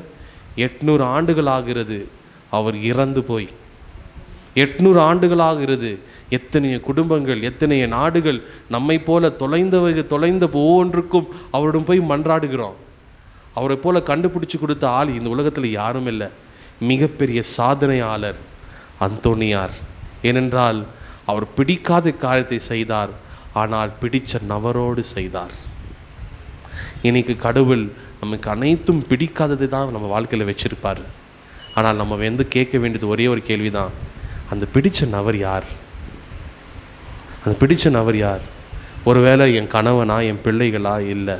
800 ஆண்டுகள் ஆகிறது அவர் இறந்து போய். 800 ஆண்டுகள் ஆகிறது. எத்தனைய குடும்பங்கள், எத்தனைய நாடுகள் நம்மை போல தொலைந்த ஒவ்வொன்றுக்கும் அவரிடம் போய் மன்றாடுகிறோம். அவரை போல கண்டுபிடிச்சு கொடுத்த ஆள் இந்த உலகத்தில் யாரும் இல்லை. மிகப்பெரிய சாதனையாளர் அந்தோனியார். ஏனென்றால் அவர் பிடிக்காத காரியத்தை செய்தார், ஆனால் பிடிச்ச நபரோடு செய்தார். இன்னைக்கு கடவுள் நமக்கு அனைத்தும் பிடிக்காததை தான் நம்ம வாழ்க்கையில் வச்சிருப்பார். ஆனால் நம்ம வந்து கேட்க வேண்டியது ஒரே ஒரு கேள்விதான், அந்த பிடிச்ச நபர் யார்? அந்த பிடிச்ச நபர் யார்? ஒருவேளை என் கணவனா, என் பிள்ளைகளா? இல்லை,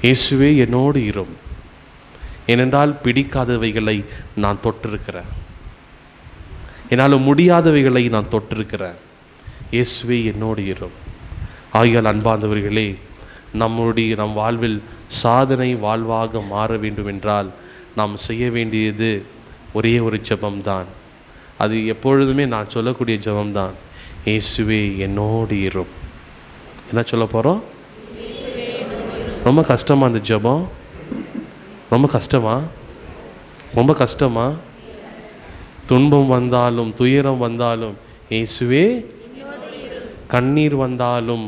இயேசுவே என்னோடு இரும். ஏனென்றால் பிடிக்காதவைகளை நான் தொட்டிருக்கிறேன், என்னால் முடியாதவைகளை நான் தொட்டிருக்கிறேன். இயேசுவே என்னோடு இரும். ஆகியால் அன்பார்ந்தவர்களே, நம் வாழ்வில் சாதனை வாழ்வாக மாற வேண்டும் என்றால் நாம் செய்ய வேண்டியது ஒரே ஒரு ஜெபம்தான். அது எப்பொழுதுமே நான் சொல்லக்கூடிய ஜெபம்தான். இயேசுவே என்னோடு இரும். என்ன சொல்ல போகிறோம்? ரொம்ப கஷ்டமா அந்த ஜெபம்? ரொம்ப கஷ்டமா? ரொம்ப கஷ்டமா? துன்பம் வந்தாலும் துயரம் வந்தாலும் இயேசுவே, கண்ணீர் வந்தாலும்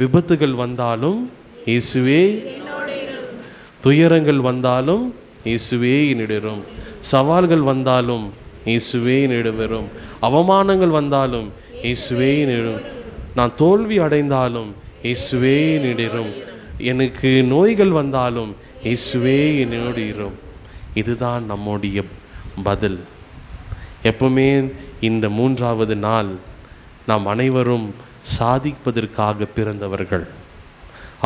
விபத்துகள் வந்தாலும் இயேசுவே, துயரங்கள் வந்தாலும் இயேசுவே என்னிடம், சவால்கள் வந்தாலும் இயேசுவே என்னிடம், அவமானங்கள் வந்தாலும் இயேசுவே என்னிடம், நான் தோல்வி அடைந்தாலும் இயேசுவே என்னிடம், எனக்கு நோய்கள் வந்தாலும் இயேசுவே என்னோடு இரும். இதுதான் நம்முடைய பதில். எப்பவுமே இந்த 3வது நாள் நாம் அனைவரும் சாதிப்பதற்காக பிறந்தவர்கள்.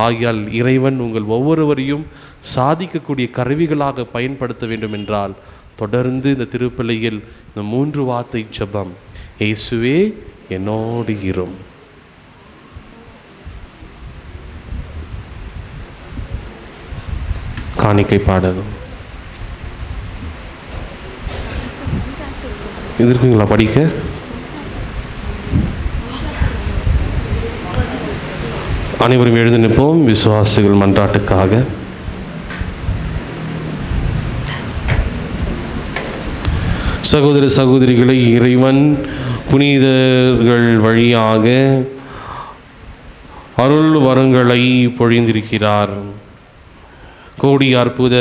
ஆகையால் இறைவன் உங்கள் ஒவ்வொருவரையும் சாதிக்கக்கூடிய கருவிகளாக பயன்படுத்த வேண்டும் என்றால் தொடர்ந்து இந்த திருப்பலியில் இந்த 3 வார்த்தை ஜெபம், இயேசுவே என்னோடு இரும். காணிக்கை பாடலும் இது இருக்குங்களா படிக்க? அனைவரும் எழுந்து நிற்போம் விசுவாசிகள் மன்றாட்டுக்காக. சகோதர சகோதரிகளை, இறைவன் புனிதர்கள் வழியாக அருள் வரங்களை பொழிந்திருக்கிறார். கோடி அற்புத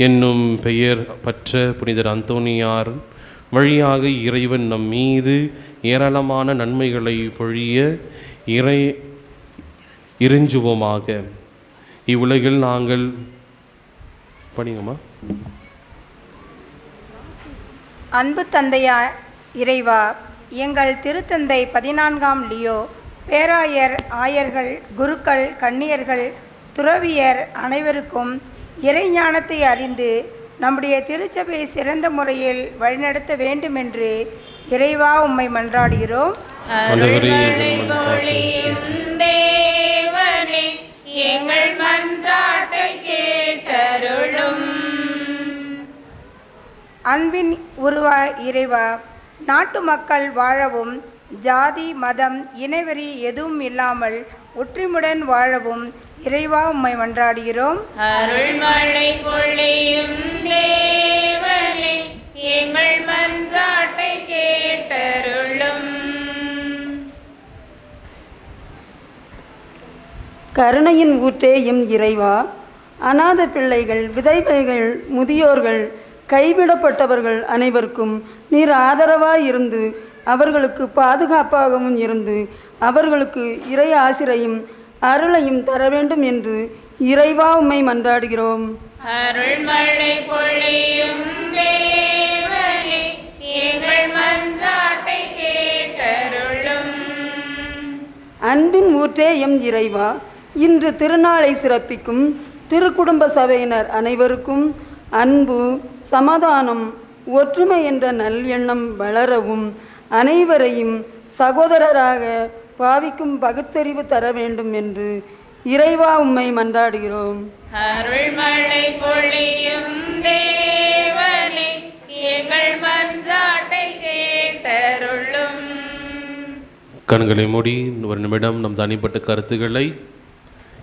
என்னும் பெயர் பெற்ற புனிதர் அந்தோனியார் வழியாக இறைவன் நம் மீது ஏராளமான நன்மைகளை பொழிய இறைஞ்சுவோமாக. இவ்வுலகில் நாங்கள் படிங்கம்மா. அன்பு தந்தையா இறைவா, எங்கள் திருத்தந்தை 14ஆம் லியோ பேராயர், ஆயர்கள், குருக்கள், கன்னியர்கள், துறவியர் அனைவருக்கும் இறைஞானத்தை அறிந்து நம்முடைய திருச்சபையை சிறந்த முறையில் வழிநடத்த வேண்டும் என்று இறைவா உம்மை மன்றாடுகிறோம். எங்கள் மன்றாட்டை கேட்டருளும். அன்பின் உருவா இறைவா, நாட்டு மக்கள் வாழவும் ஜாதி மதம் இனவெறி எதுவும் இல்லாமல் ஒற்றுமையுடன் வாழவும் இறைவா உம்மை மன்றாடுகிறோம். அருள்மழை பொழியும் தேவனே, எங்கள் மன்றாட்டை கேட்டருளும். கருணையின் ஊற்றே எம் இறைவா, அநாத பிள்ளைகள், விதவைகள், முதியோர்கள், கைவிடப்பட்டவர்கள் அனைவருக்கும் நீர் ஆதரவாய் இருந்து அவர்களுக்கு பாதுகாப்பாகவும் இருந்து அவர்களுக்கு இறை ஆசிரையும் அருளையும் தர வேண்டும் என்று இறைவா உம்மை மன்றாடுகிறோம். அருள்மழை பொழியும் தேவனே, எங்கள் மன்றாட்டை கேட்டருளும். அன்பின் ஊற்றே எம் இறைவா, இன்று திருநாளை சிறப்பிக்கும் திருக்குடும்ப சபையினர் அனைவருக்கும் அன்பு, சமாதானம், ஒற்றுமை என்ற நல்லெண்ணம் வளரவும் அனைவரையும் சகோதரராக பாவிக்கும் பகுத்தறிவு தர வேண்டும் என்று இறைவா உம்மை மன்றாடுகிறோம். அருள்மழை பொழியும் தேவனே, எங்கள் மன்றாட்டை கேட்டருளும். கண்களை மூடி ஒரு நிமிடம் நம் தனிப்பட்ட கருத்துக்களை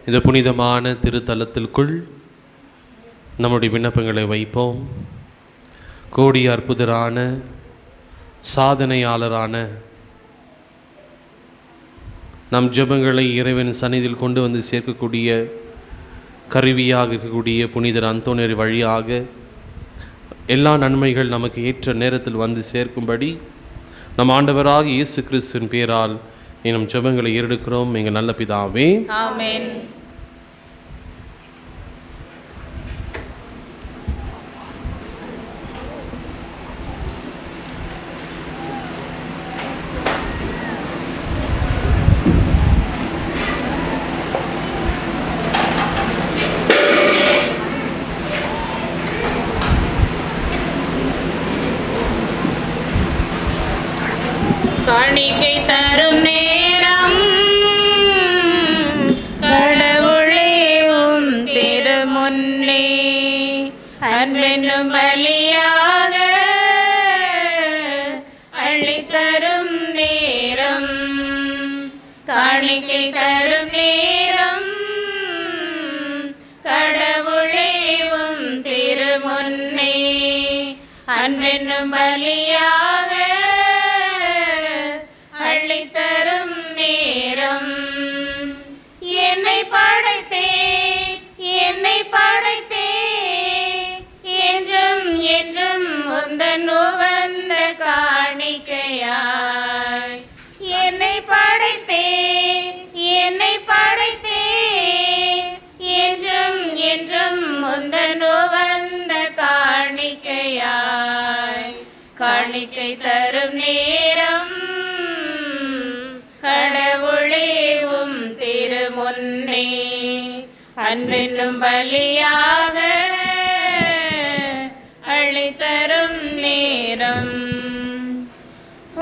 இந்த புனிதமான திருத்தலத்திற்குள் நம்முடைய விண்ணப்பங்களை வைப்போம். கோடி அற்புதரான சாதனையாளரான நம் ஜெபங்களை இறைவன் சந்நிதியில் கொண்டு வந்து சேர்க்கக்கூடிய கருவியாக இருக்கக்கூடிய புனிதர் அந்தோனியர் வழியாக எல்லா நன்மைகள் நமக்கு ஏற்ற நேரத்தில் வந்து சேர்க்கும்படி நம் ஆண்டவராக இயேசு கிறிஸ்துவின் பேரால் நம் ஜெபங்களை ஏறெடுக்கிறோம். எங்கள் நல்ல பிதாவே, ஆமென். காணிக்கை தரும் நேரம் கடவுள் காணிக்கை தரும் நேரம் கடவுளேவும் திருமுன்னே அன்பென்னும் பலியாக அள்ளித்தரும் நேரம் என்னை படைத்தே என்றும் என்றும் உந்தன் உவந்த காணிக்கையாய் என்னை படைத்தே என்றும் என்றும் உந்தன் உவந்த காணிக்கையாய் காணிக்கை தரும் நேரம் கடவுளேவும் திருமுன்னே அன்பென்னும் பலியாக அளித்தரும் நேரம்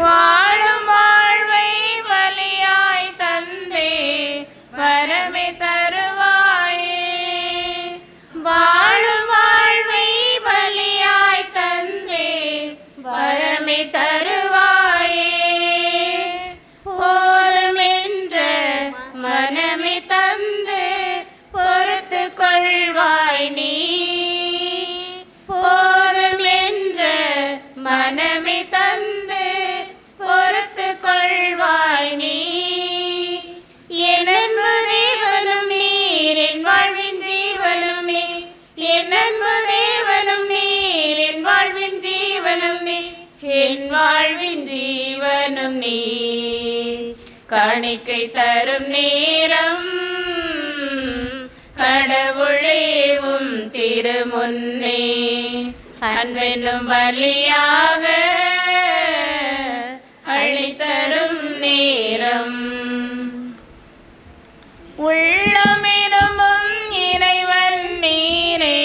வாழும் வாழ்வை பலியாய் தந்தே வரமே தருவாயே வாழும் வாழ்வை பலியாய் தந்தே வரமே தருவாயே போதும் என்ற மனமே தந்து பொறுத்து கொள்வாய் நீ போதும் என்ற மனமே தந்து பொறுத்து கொள்வாய் நீ என் அன்பு தேவனும் நீர் என் வாழ்வின் ஜீவனும் நீ என் அன்பு தேவனும் நீர் என் வாழ்வின் ஜீவனும் நீ என் வாழ்வின் ஜீவனும் நீ காணிக்கை தரும் நேரம் கடவுளேவும் திருமுன்னே அன்பென்னும் பலியாக அளித்தரும் நேரம் உள்ளமெனும்பும் இறைவன் நீரே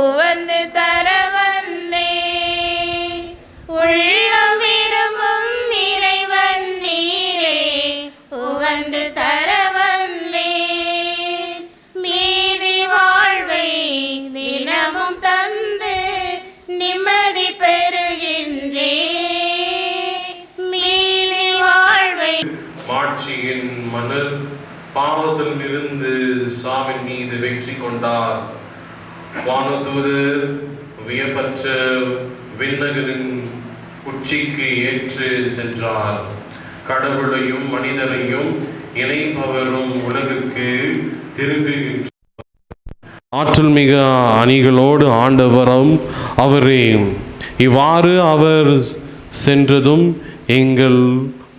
உவந்து தர வந்தே உள்ளம் விரும்பும் இறைவன் நீரே உவந்து தர வந்தே மீதி வாழ்வை தினமும் தந்து நிம்மதி பெறுகின்றே மீதி வாழ்வை மாட்சியின் மன்னர் பாவத்தில் இருந்து சாவின் மீது வெற்றி கொண்டார். வானதூதர் வியப்பற்ற விண்ணகரின் உச்சிக்கு ஏற்று சென்றார். கடவுளையும் மனிதரையும் இணைப்பவரும் உலகுக்கு திரும்புகின்றார். ஆற்றல் மிக அணிகளோடு ஆண்டவரும் அவரே. இவ்வாறு அவர் சென்றதும் எங்கள்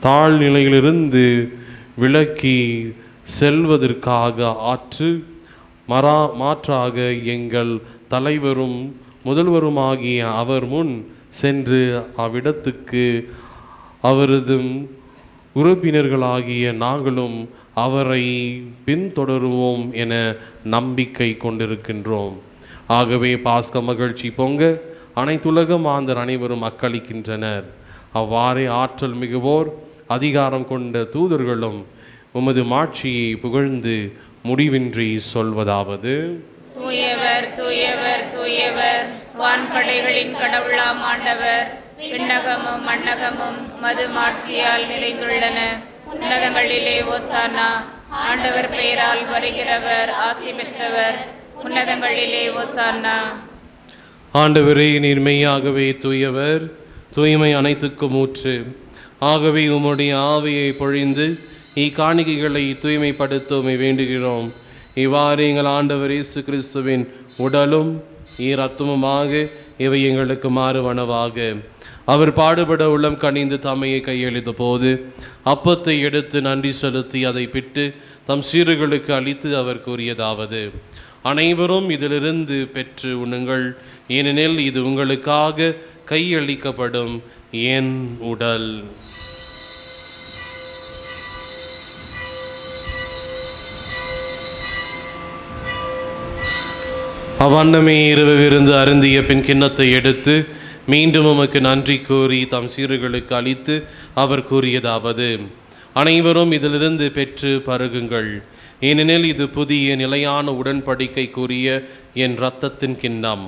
தாழ்நிலையிலிருந்து விலக்கி செல்வதற்காக மாற்றாக எங்கள் தலைவரும் முதல்வருமாகிய அவர் முன் சென்று அவ்விடத்துக்கு அவரது உறுப்பினர்களாகிய நாங்களும் அவரை பின்தொடருவோம் என நம்பிக்கை கொண்டிருக்கின்றோம். ஆகவே பாஸ்க மகிழ்ச்சி பொங்க அனைத்துலக மாந்தர் அனைவரும் அக்களிக்கின்றனர். அவ்வாறே ஆற்றல் மிகுவோர் அதிகாரம் கொண்ட தூதர்களும் உமது மாட்சியை புகழ்ந்து முடிவின்றி சொல்வதாவது: தூயவர் தூயவர் தூயவர், வான்படைகளின் கடவுளாம் ஆண்டவர். விண்ணகமும் மண்ணகமும் மது மாட்சியால் நிறைந்துள்ளன. உன்னதங்களிலே ஓசானா. ஆண்டவர் பெயரால் வருகிறவர் ஆசி பெற்றவர். உன்னதங்களிலே ஓசானா. ஆண்டவரே, நீர் மெய்யாகவே தூயவர், தூய்மை அனைத்துக்கும் ஊற்று. ஆகவே உம்முடைய ஆவியை பொழிந்து இக்காணிக்கைகளை தூய்மைப்படுத்த வேண்டுகிறோம். இவ்வாறு எங்கள் ஆண்டவர் இயேசு கிறிஸ்துவின் உடலும் இரத்தமுமாக இவை எங்களுக்கு மாறுவனவாக. அவர் பாடுபட உள்ளம் கனிந்து தம்மையை கையளித்த போது அப்பத்தை எடுத்து நன்றி செலுத்தி அதை பிட்டு தம் சீறுகளுக்கு அளித்து அவர் கூறியதாவது: அனைவரும் இதிலிருந்து பெற்று உண்ணுங்கள், ஏனெனில் இது உங்களுக்காக கையளிக்கப்படும் என் உடல். அவ்வண்ணமே இரவிருந்து அருந்திய பின் கிண்ணத்தை எடுத்து மீண்டும் உமக்கு நன்றி கூறி தம் சீறுகளுக்கு அளித்து அவர் கூறியதாவது: அனைவரும் இதிலிருந்து பெற்று பருகுங்கள், ஏனெனில் இது புதிய நிலையான உடன்படிக்கைக்குரிய என் இரத்தத்தின் கிண்ணம்.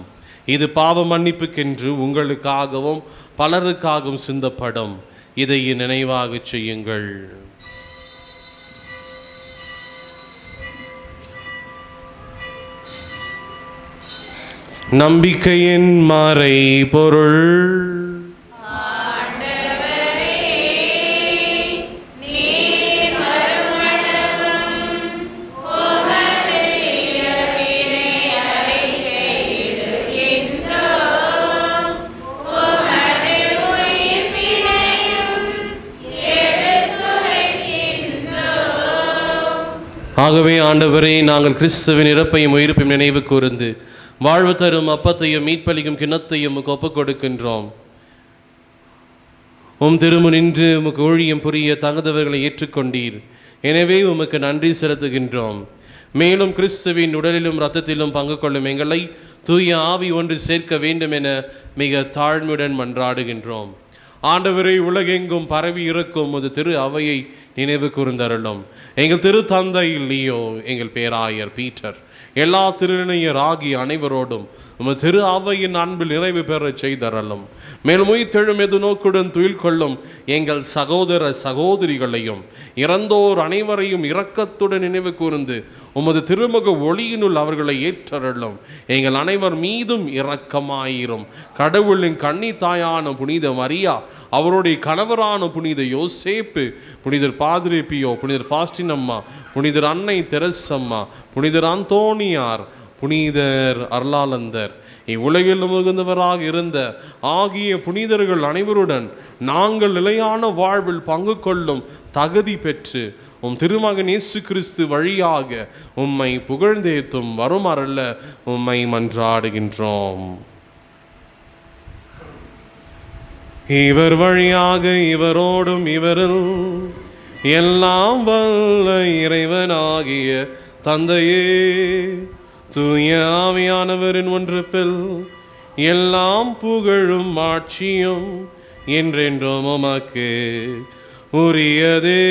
இது பாவ மன்னிப்புக்கென்று உங்களுக்காகவும் பலருக்காகவும் சிந்தப்படும். இதை நினைவாக செய்யுங்கள். நம்பிக்கையின் மறை பொருள். ஆகவே ஆண்டவரே, நாங்கள் கிறிஸ்துவின் இறப்பையும் உயிர்ப்பையும் நினைவு கூர்ந்து வாழ்வு தரும் அப்பத்தையும் மீட்பளிக்கும் கிண்ணத்தையும் உமக்கு ஒப்புக் கொடுக்கின்றோம். உம் திருமு நின்று உமக்கு ஊழியம் புரிய தகுந்தவர்களை ஏற்றுக்கொண்டீர். எனவே உமக்கு நன்றி செலுத்துகின்றோம். மேலும் கிறிஸ்துவின் உடலிலும் இரத்தத்திலும் பங்கு கொள்ளும் எங்களை தூய ஆவி ஒன்று சேர்க்க வேண்டும் என மிக தாழ்மையுடன் மன்றாடுகின்றோம். ஆண்டவரை, உலகெங்கும் பரவி இருக்கும் ஒரு திரு அவையை நினைவு கூர்ந்தருளும். எங்கள் திரு தந்தை லியோ, எங்கள் பேராயர் பீட்டர், எல்லா திருநீயர் ஆகிய அனைவரோடும் உமது திரு அவையின் அன்பில் நிறைவு பெற செய்தரலும். மேலும் உயிர்த்தெழும் எது நோக்குடன் துயில் கொள்ளும் எங்கள் சகோதர சகோதரிகளையும் இறந்தோர் அனைவரையும் இரக்கத்துடன் நினைவு கூர்ந்து உமது திருமுக ஒளியினுள் அவர்களை ஏற்றருளும். எங்கள் அனைவர் மீதும் இரக்கமாயிரும். கடவுளின் கன்னி தாயான புனித மரியா, அவருடைய கணவரான புனித யோசேப்பு, புனிதர் பாதிரி பியோ, புனிதர் ஃபாஸ்டின் அம்மா, புனிதர் அன்னை தெரசம்மா, புனிதர் அந்தோனியார், புனிதர் அருளாளந்தர், இவ்வுலகில் மிகுந்தவராக இருந்த ஆகிய புனிதர்கள் அனைவருடன் நாங்கள் நிலையான வாழ்வில் பங்கு கொள்ளும் தகுதி பெற்று உம் திருமகன் இயேசு கிறிஸ்து வழியாக உம்மை புகழ்ந்தேத்தும் வருமரல்ல உம்மை மன்றாடுகின்றோம். இவர் வழியாக இவரோடும் இவரில் எல்லாம் வல்ல இறைவனாகிய தந்தையே, தூய ஆவியானவரின் ஒன்றுப்பில் எல்லாம் புகழும் ஆட்சியும் என்றென்றும் உமக்கு உரியதே.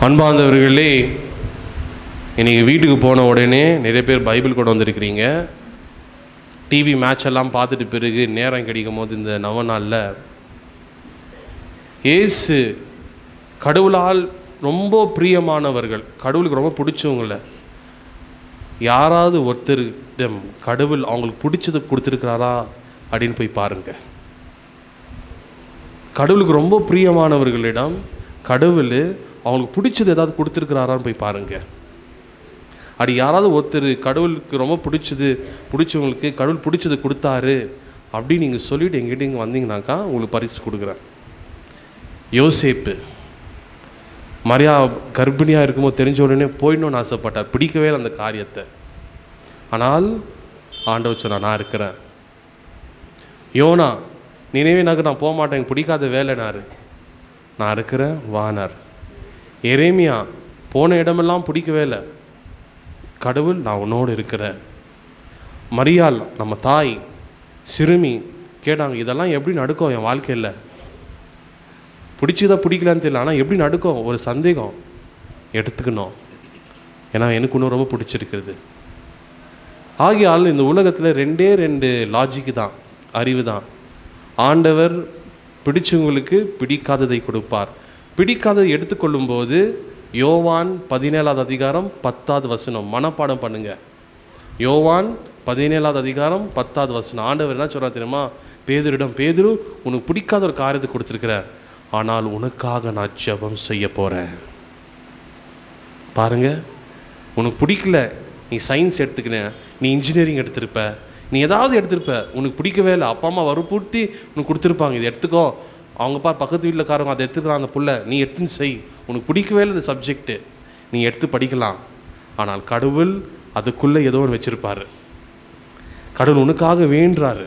அன்பார்ந்தவர்களே, இன்னைக்கு வீட்டுக்கு போன உடனே நிறைய பேர் பைபிள் கொண்டு வந்திருக்கிறீங்க. டிவி மேட்ச் எல்லாம் பார்த்துட்டு பிறகு நேரம் கிடைக்கும் போது இந்த நவநாளில் இயேசு கடவுளால் ரொம்ப பிரியமானவர்கள், கடவுளுக்கு ரொம்ப பிடிச்சவங்கள யாராவது ஒருத்தரிடம் கடவுள் அவங்களுக்கு பிடிச்சதை கொடுத்துருக்கிறாரா அப்படின்னு போய் பாருங்க. கடவுளுக்கு ரொம்ப பிரியமானவர்களிடம் கடவுள் அவங்களுக்கு பிடிச்சது ஏதாவது கொடுத்துருக்கிறாரான்னு போய் பாருங்க. அப்படி யாராவது ஒருத்தர் கடவுளுக்கு ரொம்ப பிடிச்சவங்களுக்கு கடவுள் பிடிச்சது கொடுத்தாரு அப்படின்னு நீங்கள் சொல்லிவிட்டு எங்கிட்ட இங்கே வந்தீங்கன்னாக்கா உங்களுக்கு பரிசு கொடுக்குறேன். யோசேப்பு மரியா கர்ப்பிணியாக இருக்கும்போது தெரிஞ்ச உடனே போயிடணும்னு ஆசைப்பட்டார், பிடிக்கவே அந்த காரியத்தை. ஆனால் ஆண்டவர் சொன்னார், நான் இருக்கிறேன். யோனா, நினைவே நாக்கு நான் போக மாட்டேன், எனக்கு பிடிக்காத வேலைனாரு, நான் இருக்கிறேன் வானார். எரேமியா போன இடமெல்லாம் பிடிக்கவே இல்லை, கடவுள் நான் உன்னோடு இருக்கிறேன். மரியாள் நம்ம தாய் சிறுமி கேட்டாங்க, இதெல்லாம் எப்படி நடக்கும் என் வாழ்க்கையில், பிடிச்சதா பிடிக்கலான்னு தெரியல, ஆனால் எப்படி நடக்கும் ஒரு சந்தேகம், எடுத்துக்கணும், ஏன்னா எனக்கு இன்னும் ரொம்ப பிடிச்சிருக்கிறது. ஆகியால் இந்த உலகத்தில் ரெண்டு லாஜிக்கு தான், அறிவு தான். ஆண்டவர் பிடிச்சவங்களுக்கு பிடிக்காததை கொடுப்பார். பிடிக்காததை எடுத்துக்கொள்ளும் போது யோவான் 17வது அதிகாரம் 10வது வசனம் மனப்பாடம் பண்ணுங்க. யோவான் 17வது அதிகாரம் 10வது வசனம். ஆண்டவர் என்ன சொல்றார் தெரியுமா? பேதுருவிடம், பேதுரு உனக்கு பிடிக்காத ஒரு காரியத்தை கொடுத்துருக்கிறார், ஆனால் உனக்காக நான் ஜெபம் செய்ய போறேன். பாருங்க, உனக்கு பிடிக்கல, நீ சயின்ஸ் எடுத்துக்கின, நீ இன்ஜினியரிங் எடுத்திருப்ப, நீ ஏதாவது எடுத்திருப்ப, உனக்கு பிடிக்கவே இல்லை, அப்பா அம்மா வற்புறுத்தி உனக்கு கொடுத்துருப்பாங்க, இது எடுத்துக்கோ, அவங்க பக்கத்து வீட்டில்காரங்க அதை எடுத்துக்கிறான் அந்த புள்ள, நீ எடுத்துன்னு செய், உனக்கு பிடிக்கவே இல்லை இந்த சப்ஜெக்டு, நீ எடுத்து படிக்கலாம். ஆனால் கடவுள் அதுக்குள்ளே ஏதோ ஒன்று வச்சுருப்பார். கடவுள் உனக்காக வேண்டுறாரு.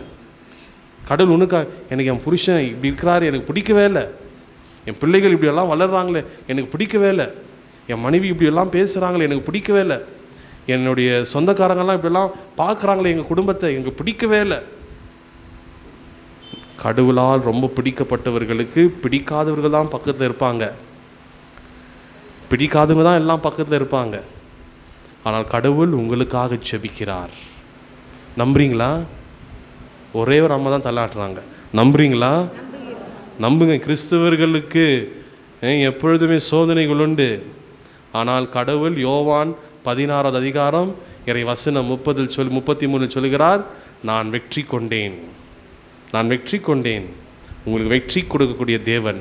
கடவுள் உனக்காக, எனக்கு என் புருஷன் இப்படி இருக்கிறாரு, எனக்கு பிடிக்கவே இல்லை, என் பிள்ளைகள் இப்படியெல்லாம் வளர்கிறாங்களே எனக்கு பிடிக்கவே இல்லை, என் மனைவி இப்படியெல்லாம் பேசுகிறாங்களே எனக்கு பிடிக்கவே இல்லை, என்னுடைய சொந்தக்காரங்கெல்லாம் இப்படியெல்லாம் பார்க்குறாங்களே எங்கள் குடும்பத்தை எனக்கு பிடிக்கவே இல்லை. கடவுளால் ரொம்ப பிடிக்கப்பட்டவர்களுக்கு பிடிக்காதவர்கள் தான் பக்கத்தில் இருப்பாங்க, பிடிக்காதவங்க தான் எல்லாம் பக்கத்தில் இருப்பாங்க. ஆனால் கடவுள் உங்களுக்காக ஜெபிக்கிறார். நம்புறீங்களா? ஒரே ஒரு அம்மா தான் தள்ளாட்டுறாங்க. நம்புறீங்களா? நம்புங்க. கிறிஸ்தவர்களுக்கு எப்பொழுதுமே சோதனைகள் உண்டு. ஆனால் கடவுள் யோவான் 16வது அதிகாரம் இறை வசனம் 33 சொல்கிறார், நான் வெற்றி கொண்டேன், நான் வெற்றி கொண்டேன். உங்களுக்கு வெற்றி கொடுக்கக்கூடிய தேவன்.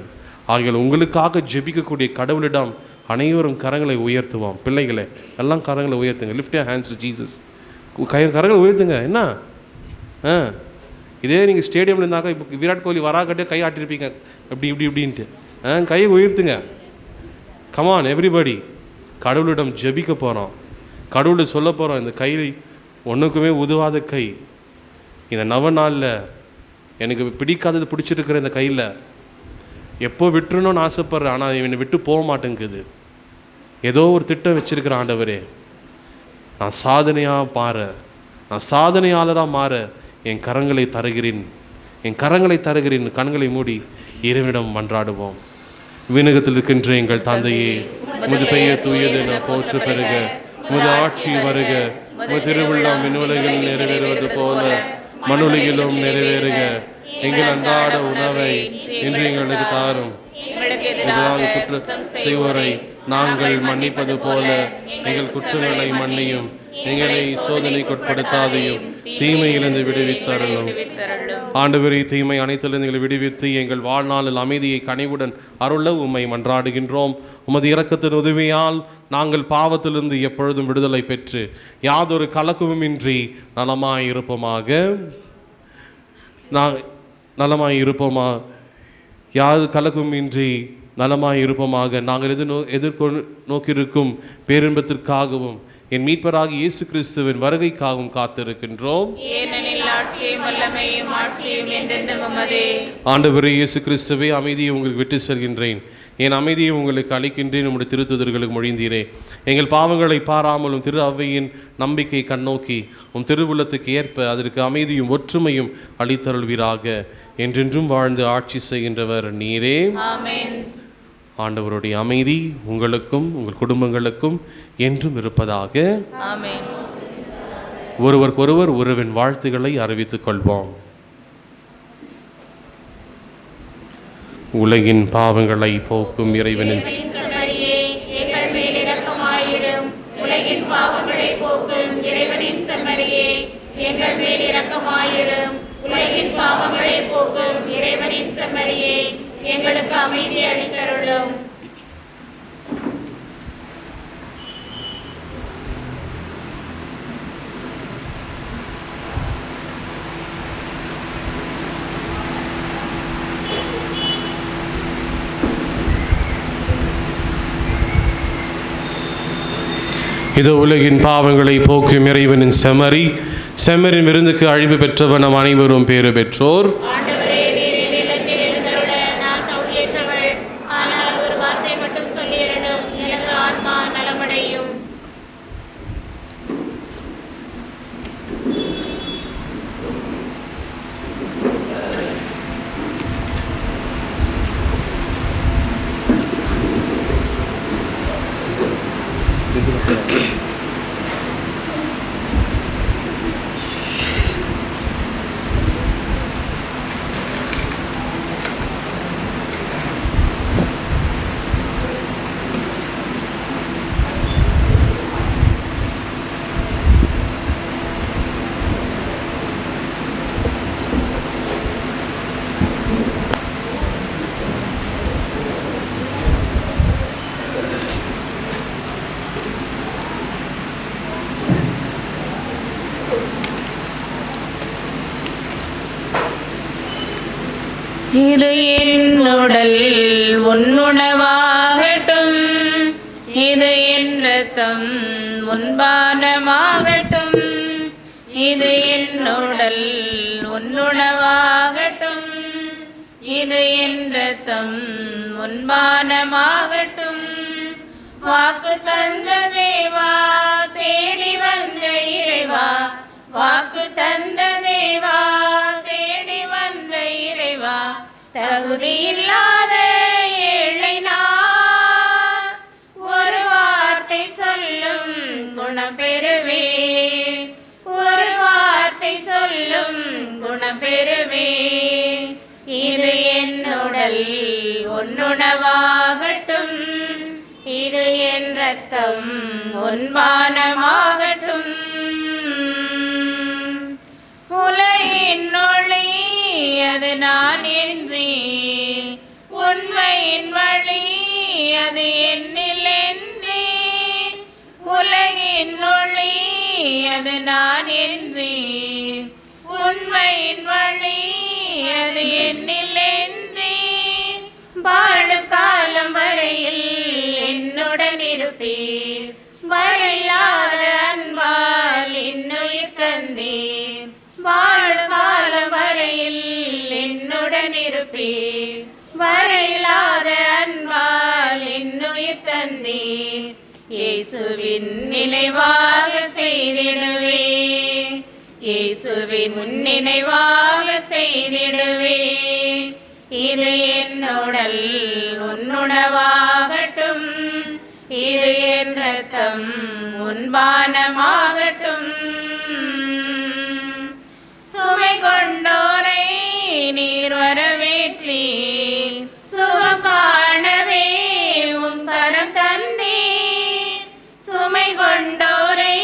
ஆகிய உங்களுக்காக ஜெபிக்கக்கூடிய கடவுளிடம் அனைவரும் கரங்களை உயர்த்துவோம். பிள்ளைகளை எல்லாம் கரங்களை உயர்த்துங்க. Lift your hands to Jesus. கரங்களை உயர்த்துங்க. என்ன இதே நீங்கள் ஸ்டேடியமில் இருந்தாக்க இப்போ விராட் கோலி வராக்கட்டே கை ஆட்டிருப்பீங்க இப்படின்ட்டு. கையை உயர்த்துங்க. Come on everybody. கடவுளிடம் ஜெபிக்க போகிறோம். கடவுளை சொல்ல போகிறோம், இந்த கை ஒன்றுக்குமே உதவாத கை, இந்த நாளில் எனக்கு பிடிக்காதது பிடிச்சிருக்கிற இந்த கையில் எப்போ விட்டுறணும்னு ஆசைப்படுறேன், ஆனால் என்னை விட்டு போக மாட்டேங்குது. ஏதோ ஒரு திட்டம் வச்சிருக்கிற ஆண்டவரே, நான் சாதனையாக பாரு, நான் சாதனையாளராக மாற என் கரங்களை தருகிறேன், என் கரங்களை தருகிறேன். கண்களை மூடி இறைவனிடம் மன்றாடுவோம். விண்ணகத்தில் இருக்கின்ற எங்கள் தந்தையே, உமது பெயர் தூயது என போற்று பெறுக, உமது ஆட்சி வருக, உமது திருவிழம் விண்ணுலகில் நிறைவேறுவது போல மண்ணுலகிலும் நிறைவேறுக. எங்கள் அன்றாட உணவை இன்று எங்களுக்கு தாரும். எதிராக குற்றம் செய்வோரை நாங்கள் மன்னிப்பது போல எங்கள் குற்றங்களை மன்னியும். எங்களை சோதனைக்குட்படுத்தாதையும் தீமையிலிருந்து விடுவித்தருளும். ஆண்டவரே, தீமை அனைத்திலிருந்து எங்களை விடுவித்து எங்கள் வாழ்நாளில் அமைதியை கனிவுடன் அருள உம்மை மன்றாடுகின்றோம். உமது இரக்கத்தின் உதவியால் நாங்கள் பாவத்திலிருந்து எப்பொழுதும் விடுதலை பெற்று யாதொரு கலக்கமுமின்றி நலமாயிருப்போமாக நாங்கள் நோக்கியிருக்கும் பேரின்பத்திற்காகவும் என் மீட்பராகி இயேசு கிறிஸ்துவின் வருகைக்காகவும் காத்திருக்கின்றோம். ஆண்டவரே இயேசு கிறிஸ்துவே, அமைதியை உங்களுக்கு விட்டு செல்கின்றேன், என் அமைதியை உங்களுக்கு அளிக்கின்றேன் உம்முடைய திருத்துதர்களுக்கு மொழிந்தீரே. எங்கள் பாவங்களை பாராமலும் திரு அவையின் நம்பிக்கை கண்ணோக்கி உம் திருவுள்ளத்துக்கு ஏற்ப அதற்கு அமைதியும் ஒற்றுமையும் அளித்தருள்வீராக. என்றென்றும் வாழ்ந்து ஆட்சி செய்கின்றவர் நீரே. ஆண்டவருடைய அமைதி உங்களுக்கும் உங்கள் குடும்பங்களுக்கும் என்றும் இருப்பதாக. ஒருவருக்கொருவர் உறவின் வாழ்த்துக்களை அறிவித்துக் கொள்வோம். உலகின் பாவங்களை போக்கும் இறைவனின் உலகின் பாவங்களை போக்கும் இறைவனின் செம்மறியே, எங்கள் மேல் இரக்கமாயிரும். உலகின் பாவங்களை போக்கும் இறைவனின் செம்மறியே, எங்களுக்கு அமைதி அளித்தருளும். இது உலகின் பாவங்களை போக்கும் இறைவனின் செம்மறி. செம்மறின் விருந்துக்கு அழிவு பெற்றவர் நம் அனைவரும் பேறு பெற்றோர். இது என் உடல் உன்னுணவாகட்டும், இது என் இரத்தம் உன்பானமாகட்டும். இது என் உடல் உன்னுணவாகட்டும், இது என் இரத்தம் உன்பானமாகட்டும். வாக்கு தந்த தேவா, தேடி வந்த இறைவா, வாக்கு தந்த தேவா, தேடி வந்த இறைவா, தகுதியில்லாத ஏழை நான் ஒரு வார்த்தை சொல்லும் குணம் பெறுவேன், ஒரு வார்த்தை சொல்லும் குணம் பெறுவேன். இது என் உடல் உன்னுணவாகட்டும், இது என் இரத்தம் உன் பானமாகட்டும். உலகின் ஒளி அது நான் என்றேன், உண்மையின் வழி அது என்னில் என்றேன். உலகின் ஒளி அது நான் என்றேன், உண்மையின் வழி அது என்னில் என்றேன். வாழும் காலம் வரையில் என்னுடன் இருப்பீர், வரையில்லாத அன்பால் என்னுயிர் தந்தீர். வாழும் காலம் வரையில் என்னுடன் இருப்பீர், வரையில்லாத அன்பால் என்னுயிர் தந்தீர். இயேசுவின் நினைவாக செய்திடுவேன், இயேசுவின் நினைவாக செய்திடுவேன். இது என் உடல் உன்னுணவாகட்டும், இது என் இரத்தம் உன் பானமாகட்டும். சுமை கொண்டோரை நீர் வரவேற்றீர், சுகம் காணவே உம் கரம் தந்தீர். சுமை கொண்டோரை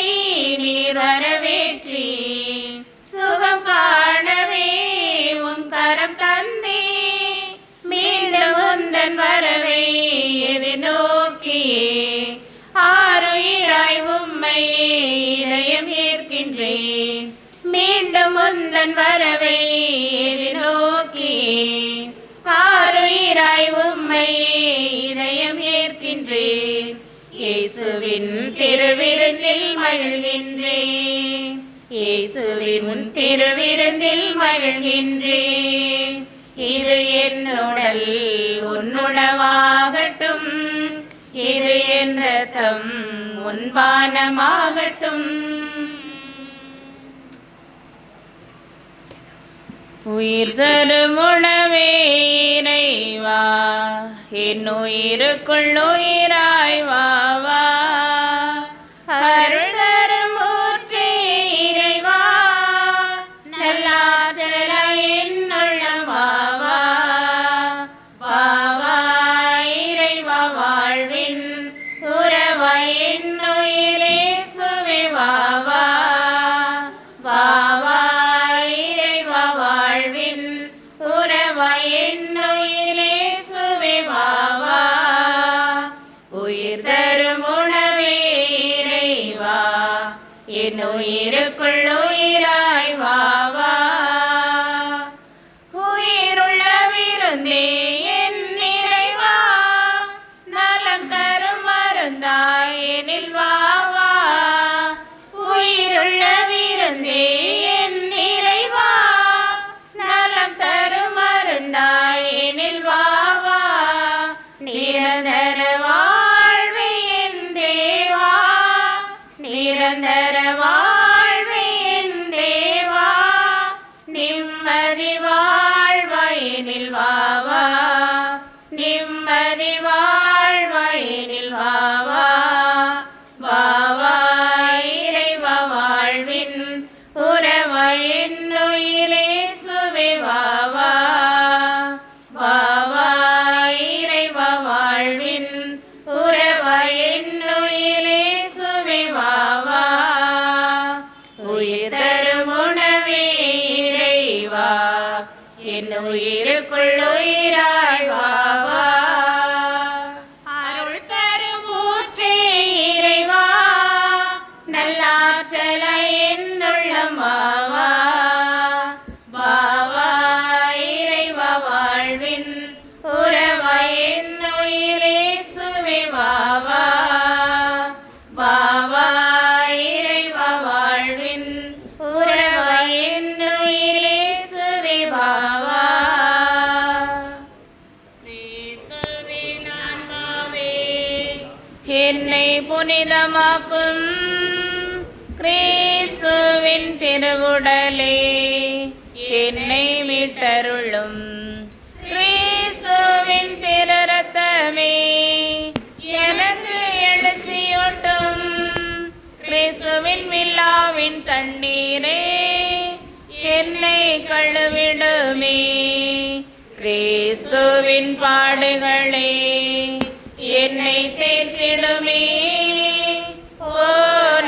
நீர் வரவேற்றீர், சுகம் காணவே உம் கரம் தந்தீர். மீண்டும் உந்தன் வரவை எதிர்நோக்கியே ஆருயிராய் உம்மையே இதயம் ஏற்கின்றேன். மீண்டும் உந்தன் வரவை எதிர்நோக்கியே ஆருயிராய் உம்மையே இதயம் ஏற்கின்றேன். இயேசுவின் திருவிருந்தில் மகிழ்கின்றேன், இயேசுவின் திருவிருந்தில் மகிழ்கின்றேன். இது என் உடல் உன்னுணவாகட்டும், இது என் இரத்தம் உன் பானமாகட்டும். உயிர் தரும் உணவே இறைவா, என் உயிருக்குள் உயிராய் வா வா. அருள் தரும் ஊற்றே இறைவா, நல்லாற்றலாய் என் உள்ளம் வா வா. வா வா இறைவா, வாழ்வின் உறவாய் என் உயிரே சுவை வா வா. வா வா இறைவா, வாழ்வின் உறவாய் என் உயிரே சுவை வா வா. உயிர் தரும் உணவே இறைவா, என் உயிருக்குள் உயிராய் வா வா. உயிருள்ள விருந்தே என் இறைவா, நலம் தரும் மருந்தாய் எனில் வா வா. உயிருள்ள விருந்தே என் இறைவா, நலம் தரும் மருந்தாய் எனில் வா வா. நிரந்தர வாழ்வே என் தேவா, நிரந்தர வாழ்வே என் தேவா. நிம்மதி வாழ்வாயெனில் வா வா, நிம்மதி வாழ்வாயெனில் வா வா. வா வா இறைவா, வாழ்வின் உறவாய் என் உயிரே சுவை வா வா. வா வா இறைவா, வாழ்வின் உறவாய் என் உயிரே சுவை வா வா. உயிர் தரும் உணவே இறைவா, என் உயிருக்குள் உயிராய் வா வா. அருள் தரும் ஊற்றே இறைவா, நல்லாற்றலாய் என் உள்ளம் வா வா. வா வா இறைவா, வாழ்வின் உறவாய் என் உயிரே சுவை வா வா. வா வா இறைவா, வாழ்வின் உறவாய் என் உயிரே சுவை வா வா. கிறிஸ்துவின் ஆன்மாவே, என்னை புனிதமாக்கும். கிறிஸ்துவின் திருவுடலே, என்னை மீட்டருளும். கிறிஸ்துவின் திரு ரத்தமே, எனக்கு எழுச்சியூட்டும். கிறிஸ்துவின் விழாவின் தண்ணீரே, என்னை தழுவிடுமே. கிறிஸ்துவின் பாடுகளே என்னை தேற்றிடுமே. ஓ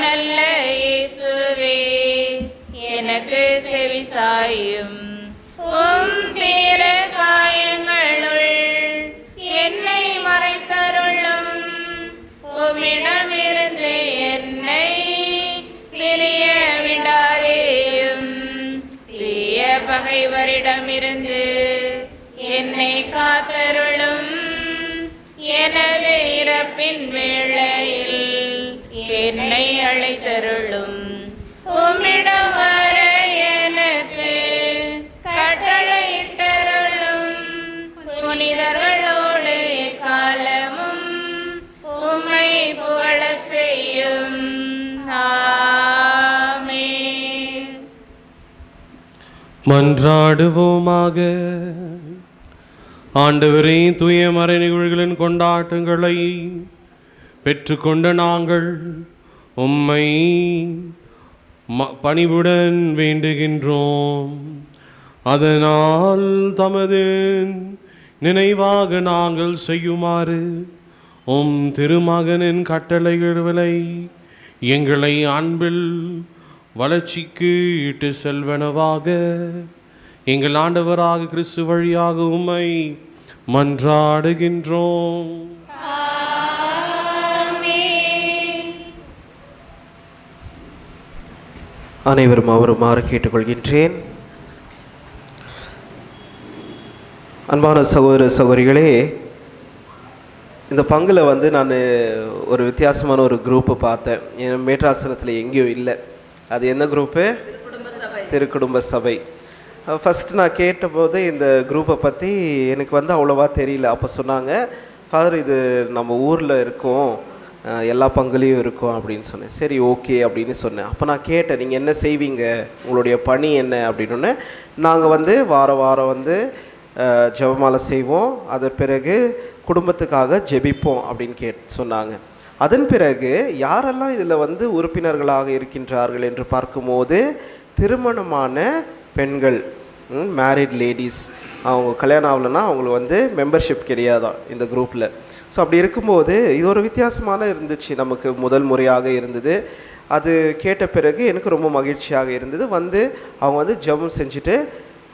நல்ல இயேசுவே, எனக்கு செவிசாயும். திரு காயங்களுள் என்னை மறைத்தருளும். உம்மிடமிருந்து என்னை பிரிய விடாதேயும். தீய பகைவரிடமிருந்து என்னை காத்தருளும். எனது இறப்பின் வேளையில் என்னை அழைத்தருளும். உம்மிடம் வர எனக்கு கட்டளையிட்டருளும். புனிதர்களோடு எக்காலமும் உம்மை புகழ செய்யும். ஆமென். மன்றாடுவோமாக. ஆண்டவரே, தூய மறை நிகழ்வுகளின் கொண்டாட்டங்களை பெற்றுக்கொண்ட நாங்கள் உம்மை பணிவுடன் வேண்டுகின்றோம். அதனால் தமது நினைவாக நாங்கள் செய்யுமாறு உம் திருமகனின் கட்டளைகளை எங்களை அன்பில் வளர்ச்சிக்கு இட்டு செல்வனவாக எங்கள் ஆண்டவராக கிறிஸ்து வழியாக உம்மை மன்றாடுகின்றோம். அனைவரும் அவருமாறு கேட்டுக்கொள்கின்றேன். அன்பான சகோதர சகோதரிகளே, இந்த பங்கில் நான் ஒரு வித்தியாசமான ஒரு குரூப்பை பார்த்தேன். என் மேற்றாசனத்தில் எங்கேயும் இல்லை. அது என்ன குரூப்பு? திருக்குடும்ப சபை. ஃபஸ்ட்டு நான் கேட்டபோது இந்த குரூப்பை பற்றி எனக்கு அவ்வளோவா தெரியல. அப்போ சொன்னாங்க, ஃபாதர் இது நம்ம ஊரில் இருக்கோம், எல்லா பங்குலேயும் இருக்கும் அப்படின்னு சொன்னேன். சரி ஓகே அப்படின்னு சொன்னேன். அப்போ நான் கேட்டேன், நீங்கள் என்ன செய்வீங்க, உங்களுடைய பணி என்ன அப்படின்னு. நாங்கள் வாரம் ஜெபமாலை செய்வோம், அதன் பிறகு குடும்பத்துக்காக ஜெபிப்போம் அப்படின்னு சொன்னாங்க. அதன் பிறகு யாரெல்லாம் இதில் உறுப்பினர்களாக இருக்கின்றார்கள் என்று பார்க்கும்போது திருமணமான பெண்கள், மேரிட் லேடிஸ், அவங்க கல்யாணம் ஆகலைன்னா அவங்களுக்கு மெம்பர்ஷிப் கிடையாதான் இந்த குரூப்பில். ஸோ அப்படி இருக்கும்போது இது ஒரு வித்தியாசமான இருந்துச்சு, நமக்கு முதல் முறையாக இருந்தது. அது கேட்ட பிறகு எனக்கு ரொம்ப மகிழ்ச்சியாக இருந்தது. அவங்க ஜெபம் செஞ்சுட்டு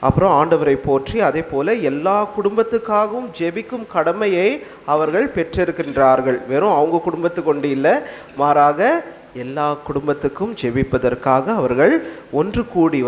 அப்புறம் ஆண்டவரை போற்றி அதே போல் எல்லா குடும்பத்துக்காகவும் ஜெபிக்கும் கடமையை அவர்கள் பெற்றிருக்கின்றார்கள். வெறும் அவங்க குடும்பத்துக்கு கொண்டு இல்லை, மாறாக எல்லா குடும்பத்துக்கும் ஜெபிப்பதற்காக அவர்கள் ஒன்று கூடி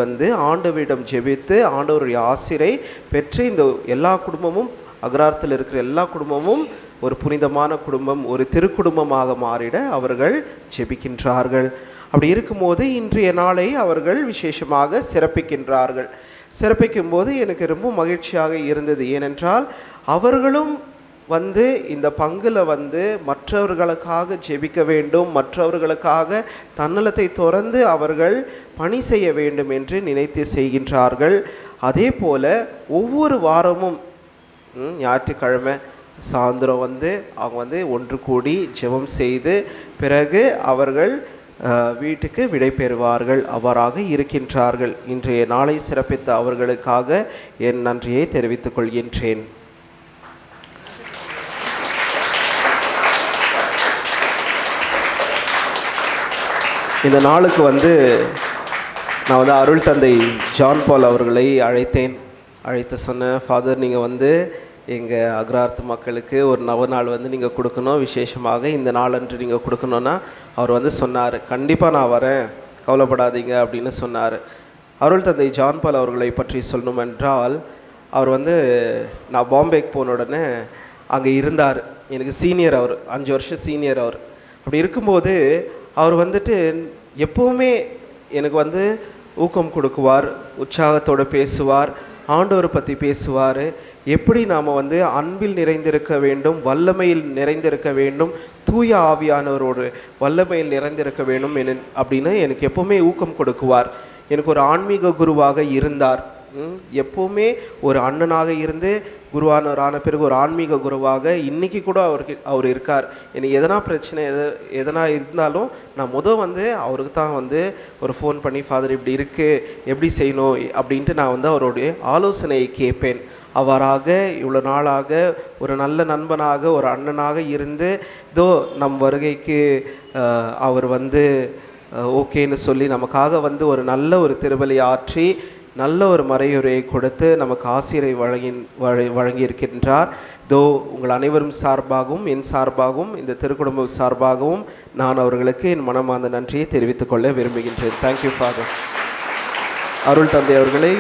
ஆண்டவரிடம் ஜெபித்து ஆண்டவருடைய ஆசிரை பெற்று இந்த எல்லா குடும்பமும், அக்ராரத்தில் இருக்கிற எல்லா குடும்பமும் ஒரு புனிதமான குடும்பம், ஒரு திருக்குடும்பமாக மாறிட அவர்கள் ஜெபிக்கின்றார்கள். அப்படி இருக்கும்போது இன்றைய நாளை அவர்கள் விசேஷமாக சிறப்பிக்கின்றார்கள். சிறப்பிக்கும் போது எனக்கு ரொம்ப மகிழ்ச்சியாக இருந்தது. ஏனென்றால் அவர்களும் இந்த பங்குல மற்றவர்களுக்காக ஜெபிக்க வேண்டும், மற்றவர்களுக்காக தன்னலத்தை துறந்து அவர்கள் பணி செய்ய வேண்டும் என்று நினைத்து செய்கின்றார்கள். அதே போல ஒவ்வொரு வாரமும் ஞாயிற்றுக்கிழமை சாயந்தரம் அவங்க ஒன்று கூடி ஜெபம் செய்து பிறகு அவர்கள் வீட்டுக்கு விடை பெறுவார்கள். அவ்வாறாக இருக்கின்றார்கள். இன்றைய நாளை சிறப்பித்த அவர்களுக்காக என் நன்றியை தெரிவித்துக் கொள்கின்றேன். இந்த நாளுக்கு நான் அருள் தந்தை ஜான் பால் அவர்களை அழைத்து சொன்னேன், ஃபாதர் நீங்கள் எங்கள் அக்ரார்த்து மக்களுக்கு ஒரு நவநாள் நீங்கள் கொடுக்கணும், விசேஷமாக இந்த நாளன்று நீங்கள் கொடுக்கணுன்னா அவர் சொன்னார், கண்டிப்பாக நான் வரேன், கவலைப்படாதீங்க அப்படின்னு சொன்னார். அருள் தந்தை ஜான் பால் அவர்களை பற்றி சொல்லணும் என்றால், அவர் நான் பாம்பேக்கு போன உடனே அங்கே இருந்தார். எனக்கு சீனியர், அவர் 5 வருஷம் சீனியர். அவர் அப்படி இருக்கும்போது அவர் எப்போவுமே எனக்கு ஊக்கம் கொடுக்குவார், உற்சாகத்தோடு பேசுவார், ஆண்டவரை பற்றி பேசுவார். எப்படி நாம் அன்பில் நிறைந்திருக்க வேண்டும், வல்லமையில் நிறைந்திருக்க வேண்டும், தூய ஆவியானவரோடு வல்லமையில் நிறைந்திருக்க வேண்டும் அப்படின்னு எனக்கு எப்போவுமே ஊக்கம் கொடுக்குவார். எனக்கு ஒரு ஆன்மீக குருவாக இருந்தார். எப்போவுமே ஒரு அண்ணனாக இருந்து குருவானவர் ஆன பிறகு ஒரு ஆன்மீக குருவாக இன்றைக்கி கூட அவர் இருக்கார். எனக்கு எதனா பிரச்சனை எதனா இருந்தாலும் நான் வந்து அவருக்கு தான் வந்து ஒரு ஃபோன் பண்ணி, ஃபாதர் இப்படி இருக்குது, எப்படி செய்யணும் அப்படின்ட்டு நான் வந்து அவருடைய ஆலோசனையை கேட்பேன். அவராக இவ்வளோ நாளாக ஒரு நல்ல நண்பனாக, ஒரு அண்ணனாக இருந்து நம் வருகைக்கு அவர் வந்து ஓகேன்னு சொல்லி நமக்காக வந்து ஒரு நல்ல ஒரு திருபலி ஆற்றி நல்ல ஒரு மறையுரையை கொடுத்து நமக்கு ஆசிரை வழங்கியிருக்கின்றார். உங்கள் அனைவரும் சார்பாகவும் என் சார்பாகவும் இந்த திருக்குடும்ப சார்பாகவும் நான் அவர்களுக்கு என் மனமார்ந்த நன்றியை தெரிவித்துக் கொள்ள விரும்புகின்றேன். Thank you father. அருள் தந்தை அவர்களை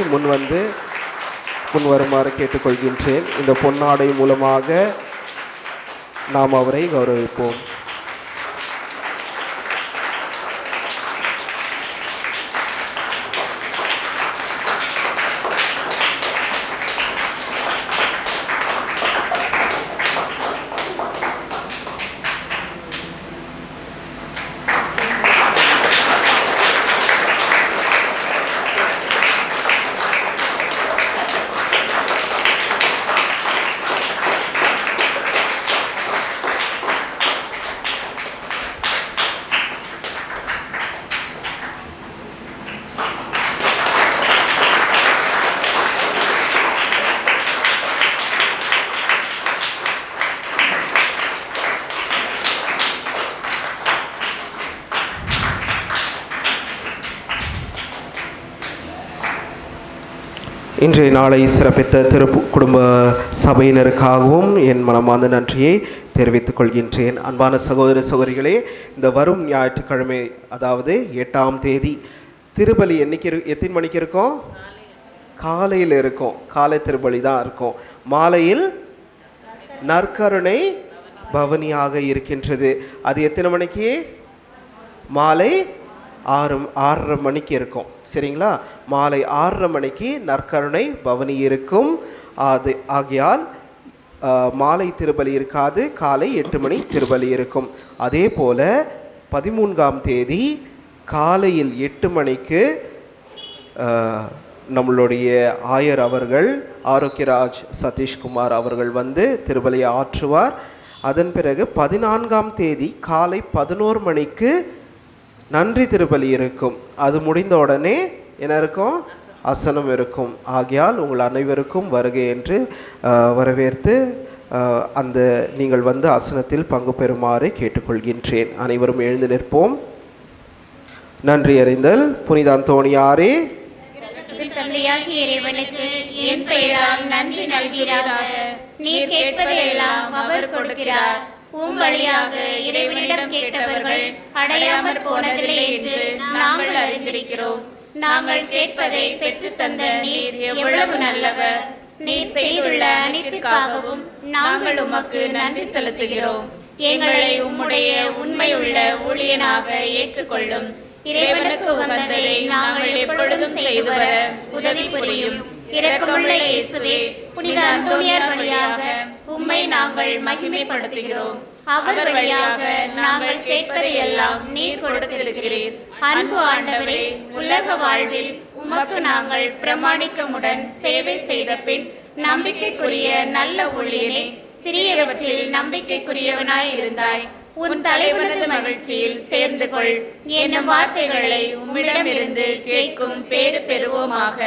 முன் வருமாறு கேட்டுக்கொள்கின்றேன். இந்த பொன்னாடை மூலமாக நாம் அவரை கௌரவிப்போம். இன்றைய நாளை சிறப்பித்த குடும்ப சபையினருக்காகவும் என் மனமார்ந்த நன்றியை தெரிவித்துக் கொள்கின்றேன். அன்பான சகோதர சகோதரிகளே, இந்த வரும் ஞாயிற்றுக்கிழமை அதாவது 8ஆம் தேதி திருபலி எத்தனை மணிக்கு இருக்கும்? காலையில் இருக்கும். காலை திருபலி தான் இருக்கும். மாலையில் நற்கருணை பவனியாக இருக்கின்றது. அது எத்தனை மணிக்கு? மாலை 6:30 மணிக்கு இருக்கும். சரிங்களா? மாலை 6:30 மணிக்கு நற்கருணை பவனி இருக்கும். ஆகையால் மாலை திருபலி இருக்காது, காலை 8 மணி திருபலி இருக்கும். அதே போல் 13ஆம் தேதி காலையில் 8 மணிக்கு நம்மளுடைய ஆயர் அவர்கள் ஆரோக்கியராஜ் சதீஷ்குமார் அவர்கள் வந்து திருபலியை ஆற்றுவார். அதன் பிறகு 14ஆம் தேதி காலை 11 மணிக்கு நன்றி திருபலி இருக்கும். அது முடிந்த உடனே என்ன இருக்கும்? அசனம் இருக்கும். ஆகையால் உங்கள் அனைவருக்கும் வருகை என்று வரவேற்று நீங்கள் வந்து அசனத்தில் பங்கு பெறுமாறு கேட்டுக்கொள்கின்றேன். அனைவரும் எழுந்து நிற்போம். நன்றி அறிந்தல். புனித அந்தோணியாரே, தந்தையாகிய இறைவனுக்கு என் பெயரால் நன்றி நல்கிறாக. நீர் கேட்பதையெல்லாம் அவர் கொடுக்கிறார். உம் வழியாக இறைவனிடம் கேட்டவர்கள் அடையாமற் போனதில்லை என்று நாங்கள் அறிந்திருக்கிறோம். நாங்கள் கேட்பதை பெற்று தந்த நீர் எவ்வளவு நல்லவர். நீர் செய்துள்ள அனைத்திற்காகவும் நாங்கள் உமக்கு நன்றி செலுத்துகிறோம். எங்களை உம்முடைய உண்மையுள்ள ஊழியனாக ஏற்றுக்கொள்ளும். இறைவனுக்கு உகந்ததை நாங்கள் எப்பொழுதும் செய்து வர உதவி புரியும். இரக்கமுள்ள இயேசுவே, புனித அந்தோணியார் வழியாக உம்மை நாங்கள் மகிமைப்படுத்துகிறோம். அவர் வழியாக நாங்கள் கேட்பதையெல்லாம் நீர் கொடுத்திருக்கிறீர். அன்பு ஆண்டவரே, உலக வாழ்வில் உமக்கு நாங்கள் பிரமாணிக்கமுடன் சேவை செய்த பின் நம்பிக்கைக்குரிய நல்ல ஊழியனே, சிறியவற்றில் நம்பிக்கைக்குரியவனாய் இருந்தாய். உன் தலைவனது மகிழ்ச்சியில் சேர்ந்து கொள் என்னும் வார்த்தைகளை உம்மிடமிருந்து கேட்கும் பேறு பெறுவோமாக.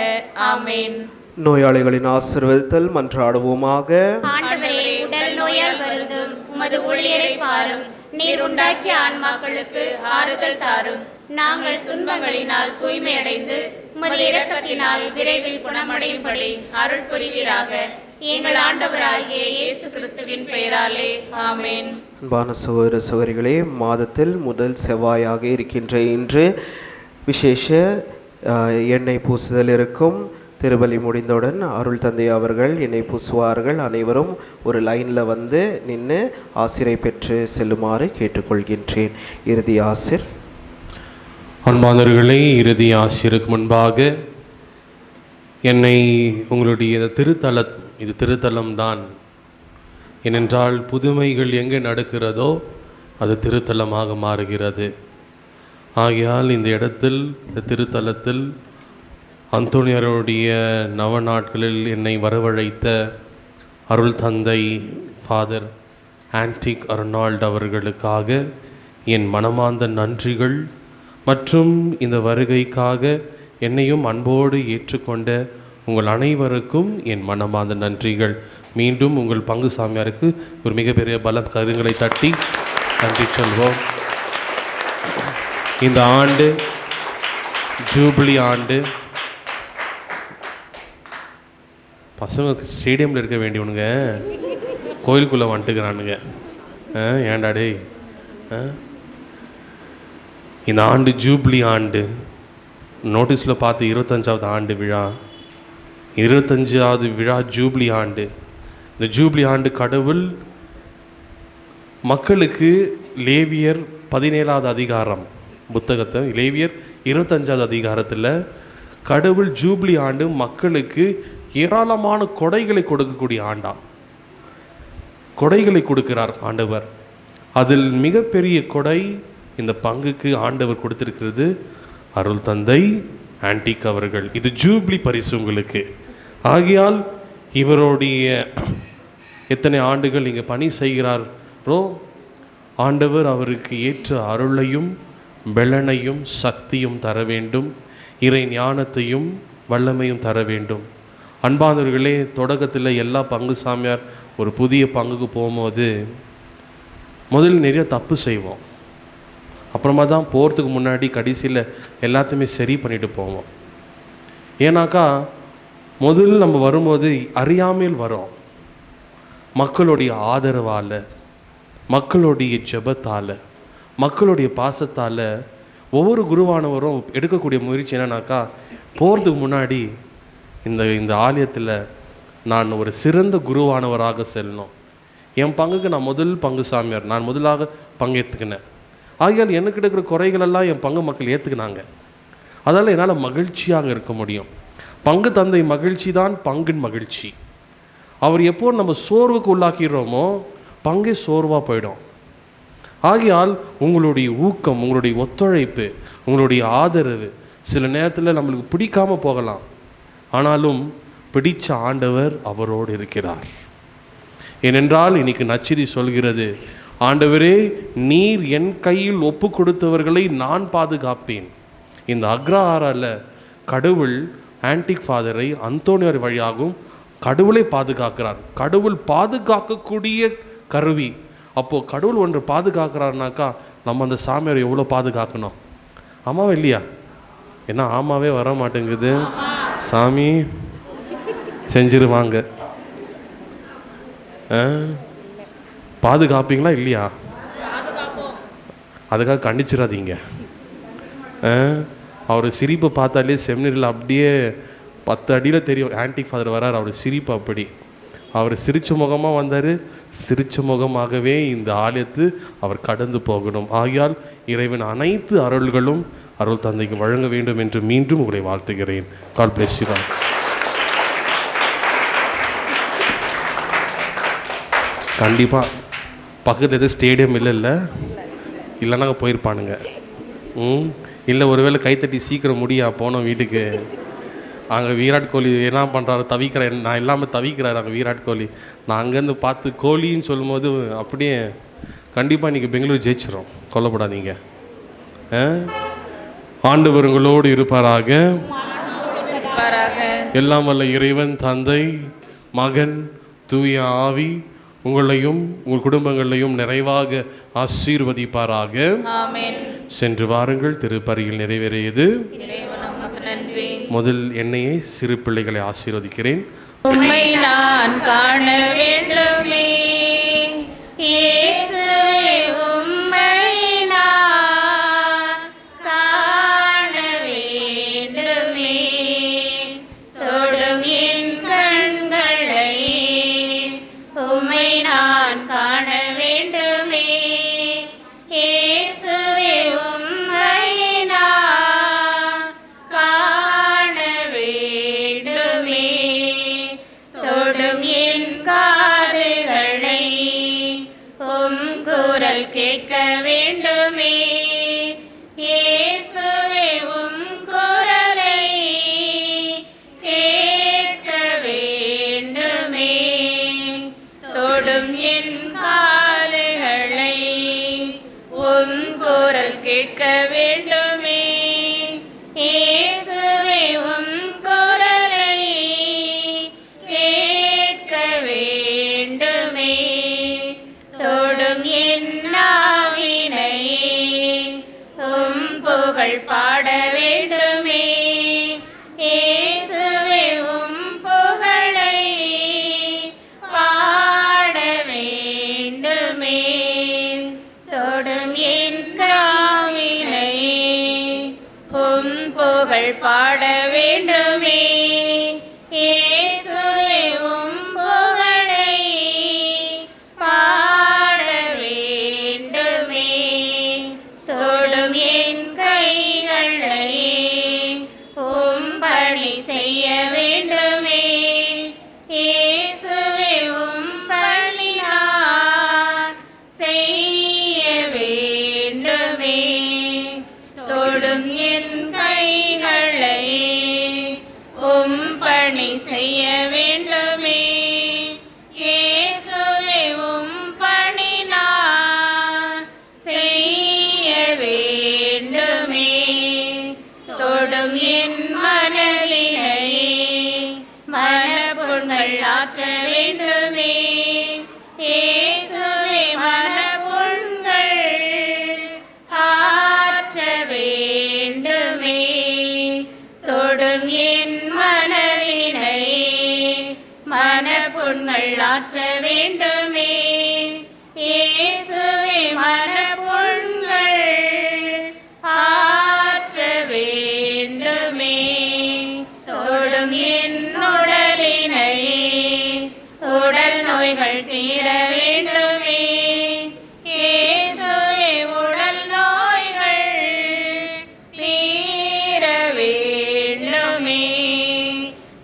ஆமேன். நோயாளிகளின் ஆசீர்வதித்தல் மன்றாடுவோமாக. ஆண்டவரே, உடல் நோயால் வருந்தும் உமது ஊழியரை பாரும். நீர் உண்டாக்கிய ஆன்மாக்களுக்கு ஆறுதல் தாரும். நாங்கள் துன்பங்களினால் தூய்மையடைந்து உமது இரக்கத்தினால் விரைவில் குணமடையும்படி அருள் புரிவீராக. எங்கள் ஆண்டவராகிய இயேசு கிறிஸ்துவின் பெயராலே ஆமேன். அன்பான சகோதர சகோதரிகளே, மாதத்தில் முதல் செவ்வாயாக இருக்கின்ற இன்று விசேஷ எண்ணெய் பூசுதல் இருக்கும். திருபலி முடிந்தவுடன் அருள் தந்தை அவர்கள் எண்ணெய் பூசுவார்கள். அனைவரும் ஒரு லைனில் வந்து நின்று ஆசிரை பெற்று செல்லுமாறு கேட்டுக்கொள்கின்றேன். இறுதி ஆசிர். அன்பானவர்களே, இறுதி ஆசிருக்கு முன்பாக என்னை உங்களுடைய இது திருத்தலம்தான். ஏனென்றால் புதுமைகள் எங்கே நடக்கிறதோ அது திருத்தலமாக மாறுகிறது. ஆகையால் இந்த இடத்தில், இந்த திருத்தலத்தில் அந்தோணியாருடைய நவநாட்களில் என்னை வரவழைத்த அருள் தந்தை ஃபாதர் ஆன்டிக் அர்னால்ட் அவர்களுக்காக என் மனமார்ந்த நன்றிகள் மற்றும் இந்த வருகைக்காக என்னையும் அன்போடு ஏற்றுக்கொண்ட உங்கள் அனைவருக்கும் என் மனமார்ந்த நன்றிகள். மீண்டும் உங்கள் பங்கு சாமியாருக்கு ஒரு மிகப்பெரிய பல கருங்களை தட்டி நன்றி சொல்வோம். இந்த ஆண்டு ஜூபிலி ஆண்டு. பசங்க ஸ்டேடியமில் இருக்க வேண்டியவனுங்க கோயிலுக்குள்ளே வந்துட்டுக்கிறானுங்க. ஏண்டாடே, இந்த ஆண்டு ஜூப்ளி ஆண்டு. நோட்டீஸில் பார்த்து 25வது ஆண்டு விழா, 25வது விழா ஜூப்ளி ஆண்டு. இந்த ஜூப்ளி ஆண்டு கடவுள் மக்களுக்கு லேவியர் 17வது அதிகாரம் புத்தகத்தை, லேவியர் 25வது அதிகாரத்தில் கடவுள் ஜூப்ளி ஆண்டு மக்களுக்கு ஏராளமான கொடைகளை கொடுக்கக்கூடிய ஆண்டா. கொடைகளை கொடுக்கிறார் ஆண்டவர். அதில் மிகப்பெரிய கொடை இந்த பங்குக்கு ஆண்டவர் கொடுத்திருக்கிறது அருள் தந்தை ஆன்டிக் அவர்கள். இது ஜூப்ளி பரிசு உங்களுக்கு. ஆகையால் இவருடைய எத்தனை ஆண்டுகள் இங்கே பணி செய்கிறாரோ ஆண்டவர் அவருக்கு ஏற்ற அருளையும் பெலனையும் சக்தியும் தர வேண்டும், இறை ஞானத்தையும் வல்லமையும் தர வேண்டும். அன்பானவர்களே, தொடக்கத்தில் எல்லா பங்கு சாமியார் ஒரு புதிய பங்குக்கு போகும்போது முதல்ல நிறைய தப்பு செய்வோம். அப்புறமா தான் போகிறதுக்கு முன்னாடி கடைசியில் எல்லாத்தையுமே சரி பண்ணிட்டு போவோம். ஏன்னாக்கா முதல்ல நம்ம வரும்போது அறியாமையில் வரோம். மக்களுடைய ஆதரவால், மக்களுடைய ஜெபத்தால், மக்களுடைய பாசத்தால் ஒவ்வொரு குருவானவரும் எடுக்கக்கூடிய முயற்சி என்னன்னாக்கா, போகிறதுக்கு முன்னாடி இந்த ஆலயத்தில் நான் ஒரு சிறந்த குருவானவராக செல்லணும். என் பங்குக்கு நான் முதல் பங்கு சாமியார், நான் முதலாக பங்கேற்றுக்கினேன். ஆகையால் எனக்கு இருக்கிற குறைகளெல்லாம் என் பங்கு மக்கள் ஏற்றுக்கினாங்க. அதனால் என்னால் மகிழ்ச்சியாக இருக்க முடியும். பங்கு தந்தை மகிழ்ச்சி தான் பங்கின் மகிழ்ச்சி. அவர் எப்போ நம்ம சோர்வுக்கு உள்ளாக்கிறோமோ பங்கே சோர்வாக போயிடும். ஆகையால் உங்களுடைய ஊக்கம், உங்களுடைய ஒத்துழைப்பு, உங்களுடைய ஆதரவு சில நேரத்தில் நம்மளுக்கு பிடிக்காமல் போகலாம். ஆனாலும் பிடிச்ச ஆண்டவர் அவரோடு இருக்கிறார். ஏனென்றால் இன்னைக்கு நற்செய்தி சொல்கிறது, ஆண்டவரே நீர் என் கையில் ஒப்பு கொடுத்தவர்களை நான் பாதுகாப்பேன். இந்த அக்ரஹாரால கடவுள் ஆன்டிக் ஃபாதரை அந்தோனியார் வழியாகவும் கடவுளை பாதுகாக்கிறார். கடவுள் பாதுகாக்கக்கூடிய கருவி. அப்போது கடவுள் ஒன்று பாதுகாக்கிறாருனாக்கா நம்ம அந்த சாமியாரை எவ்வளோ பாதுகாக்கணும்? ஆமாவா இல்லையா? ஏன்னா ஆமாவே வர மாட்டேங்குது. சாமி செஞ்சிருவாங்க. பாதுகாப்பீங்களா இல்லையா? அதுக்காக கண்டிச்சிடாதீங்க. அவர் சிரிப்பை பார்த்தாலே செமினரியில் அப்படியே 10 அடியில் தெரியும் ஆன்டிக் ஃபாதர் வரார். அவர் சிரிப்பு அப்படி. அவர் சிரிச்ச முகமாக வந்தார். சிரிச்ச முகமாகவே இந்த ஆலயத்து அவர் கடந்து போகணும். ஆகையால் இறைவன் அனைத்து அருள்களும் அருள் தந்தைக்கு வழங்க வேண்டும் என்று மீண்டும் உங்களை வாழ்த்துகிறேன். God bless you. கண்டிப்பாக பக்கத்தில் எதுவும் ஸ்டேடியம் இல்லைன்னா போயிருப்பானுங்க. இல்லை ஒருவேளை கைத்தட்டி சீக்கிரம் முடியா போனோம் வீட்டுக்கு. அங்கே விராட் கோலி என்ன பண்ணுறாரு, தவிக்கிறேன் நான் இல்லாமல் தவிக்கிறாரு அங்கே விராட் கோலி. நான் அங்கேருந்து பார்த்து கோலின்னு சொல்லும்போது அப்படியே கண்டிப்பாக இன்றைக்கி பெங்களூர் ஜெயிச்சிடும், கொல்லப்படாதீங்க. ஆண்டவர் உங்களோடு இருப்பாராக. எல்லாம் வல்ல இறைவன் தந்தை, மகன், தூய ஆவி உங்களையும் உங்கள் குடும்பங்களையும் நிறைவாக ஆசீர்வதிப்பாராக. சென்று வாருங்கள், திருப்பலியில் நிறைவேறியது. முதல் என்னையே சிறு பிள்ளைகளை ஆசீர்வதிக்கிறேன். உம்மை நான் காண வேண்டுமே இயேசுவே, உம்மை நான் காண வேண்டுமே. தொடும் என் கண்களை உம்மை நான் காண வேண்டுமே இயேசுவே, உம்மை நான் காண வேண்டுமே. தொடும் என் காதுகளை பாட வேண்டுமே. இயேசுவே உம் புகழை பாட வேண்டுமே. தொடும் என் காவினை உம் புகழ் பாட வேண்டுமே. இயேசுவே உம் புகழை பாட வேண்டுமே. தொடும் என் கைகளை உம் பணி செய்ய வேண்டுமே. இயேசுவே உம் பணி நான் செய்ய வேண்டுமே. தொடும் என் கைகளை உம் பணி செய்ய வேண்டுமே. இயேசுவே உம் பணி நான் செய்ய வேண்டுமே. தொடும் என் மனதினை மனப்புண்கள் ஆற்ற வேண்டுமே. இயேசுவே மனப்புண்கள் ஆற்ற வேண்டுமே. தொடும் என் மனதினை மனப்புண்கள் ஆற்ற வேண்டுமே. இயேசுவே மனப்புண்கள் ஆற்ற வேண்டுமே. தொடும் என் உடலினை உடல் நோய்கள் தீர வேண்டுமே. இயேசுவே உடல் நோய்கள் தீர வேண்டுமே.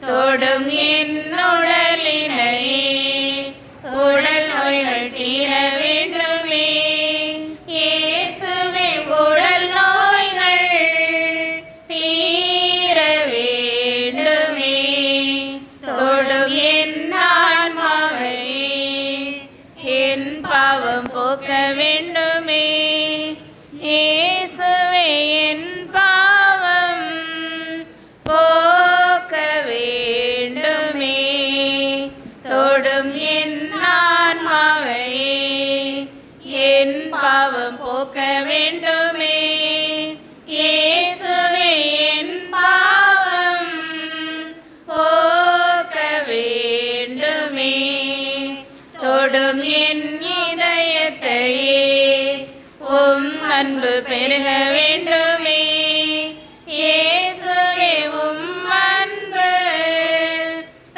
தொடும் என் உடலினை உடல் நோய்கள் தீர வேண்டுமே. இயேசுவே உடல் நோய்கள் தீர வேண்டுமே. தொடும் என் ஆன்மாவை என் பாவம் போக்க வேண்டுமே. இயேசுவே என் பாவம் போக்க வேண்டுமே. தொடும் என் ஆன்மாவை என் பாவம் போக்க வேண்டுமே. இயேசுவே என் பாவம் போக்க வேண்டுமே. தொடும் என் இதயத்தை உம் அன்பு பெருக வேண்டுமே. இயேசுவே உம் அன்பு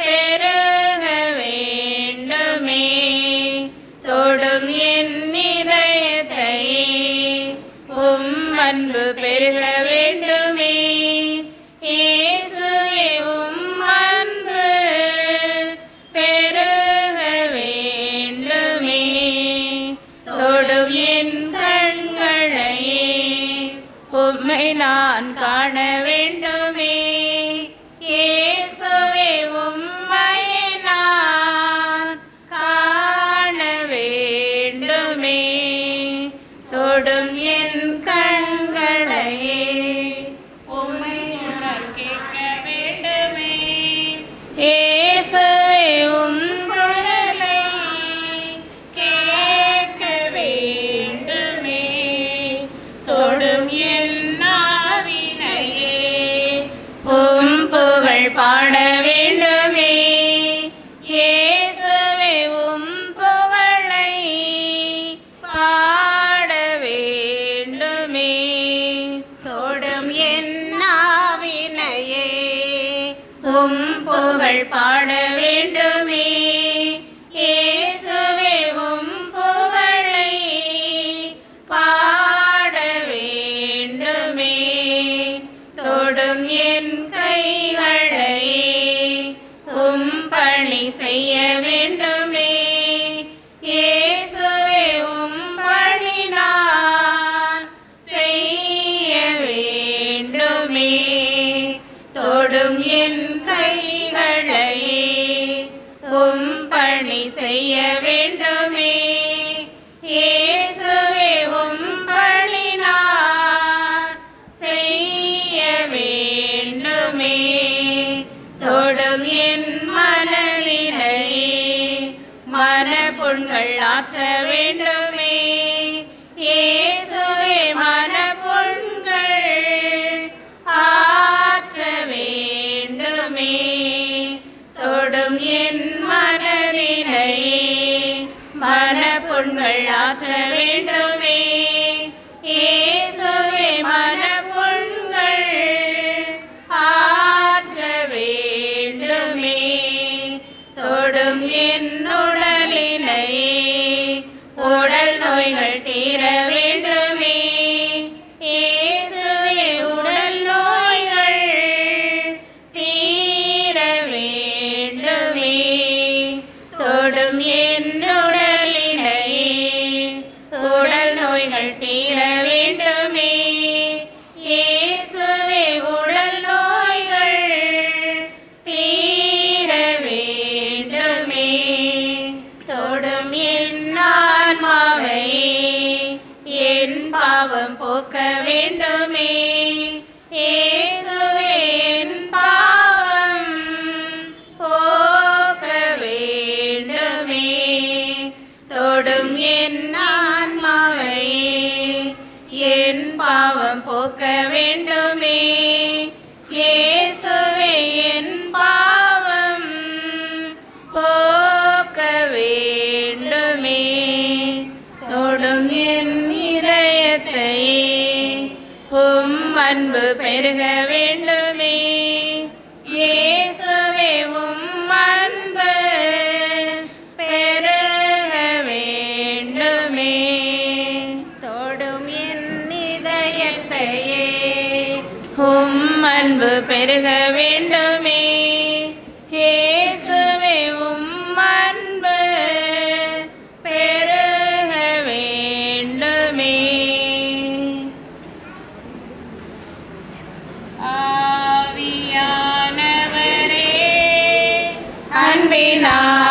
பெருக வேண்டுமே. தொடும் என் இதயத்தை உம் அன்பு பெருக வேண்டுமே. இயேசுவே உம் அன்பு பெருக வேண்டுமே. தொடும் என் கண்களை உம்மை நான் காண வேண்டுமே. இயேசுவே உம்மை நான் காண வேண்டுமே. தொடும் என் கண்களை உம்மை நான் கேட்க வேண்டுமே. இயேசுவே உம் குரலை கேட்க வேண்டுமே. தொடும் என் ஆவினையே உம் புகழ் பாட வேண்டுமே. இயேசுவே உம் புகழை பாட வேண்டுமே. தொடும் என் ஆவினையே உம் புகழ் பாட வேண்டுமே. இயேசுவே உம் புகழை பாட வேண்டுமே. தொடும் என் கைகளை உம் பணி செய்ய வேண்டுமே. இயேசுவே உம் பணி நான் செய்ய வேண்டுமே. தொடும் என் கைகளை உம் பணி செய்ய வேண்டுமே. இயேசுவே உம் பணி நான் செய்ய வேண்டுமே. தொடும் என் மனதினை மனப்புண்கள் ஆற்ற வேண்டுமே. இயேசுவே மனப்புண்கள் பெருக வேண்டுமே. இயேசுவே உம் அன்பு பெருக வேண்டுமே. தொடும் என் இதயத்தையே உம் அன்பு பெருக வேண்டுமே. இயேசுவே உம் அன்பு பெருக வேண்டுமே. ஆவியானவரே அன்பினால்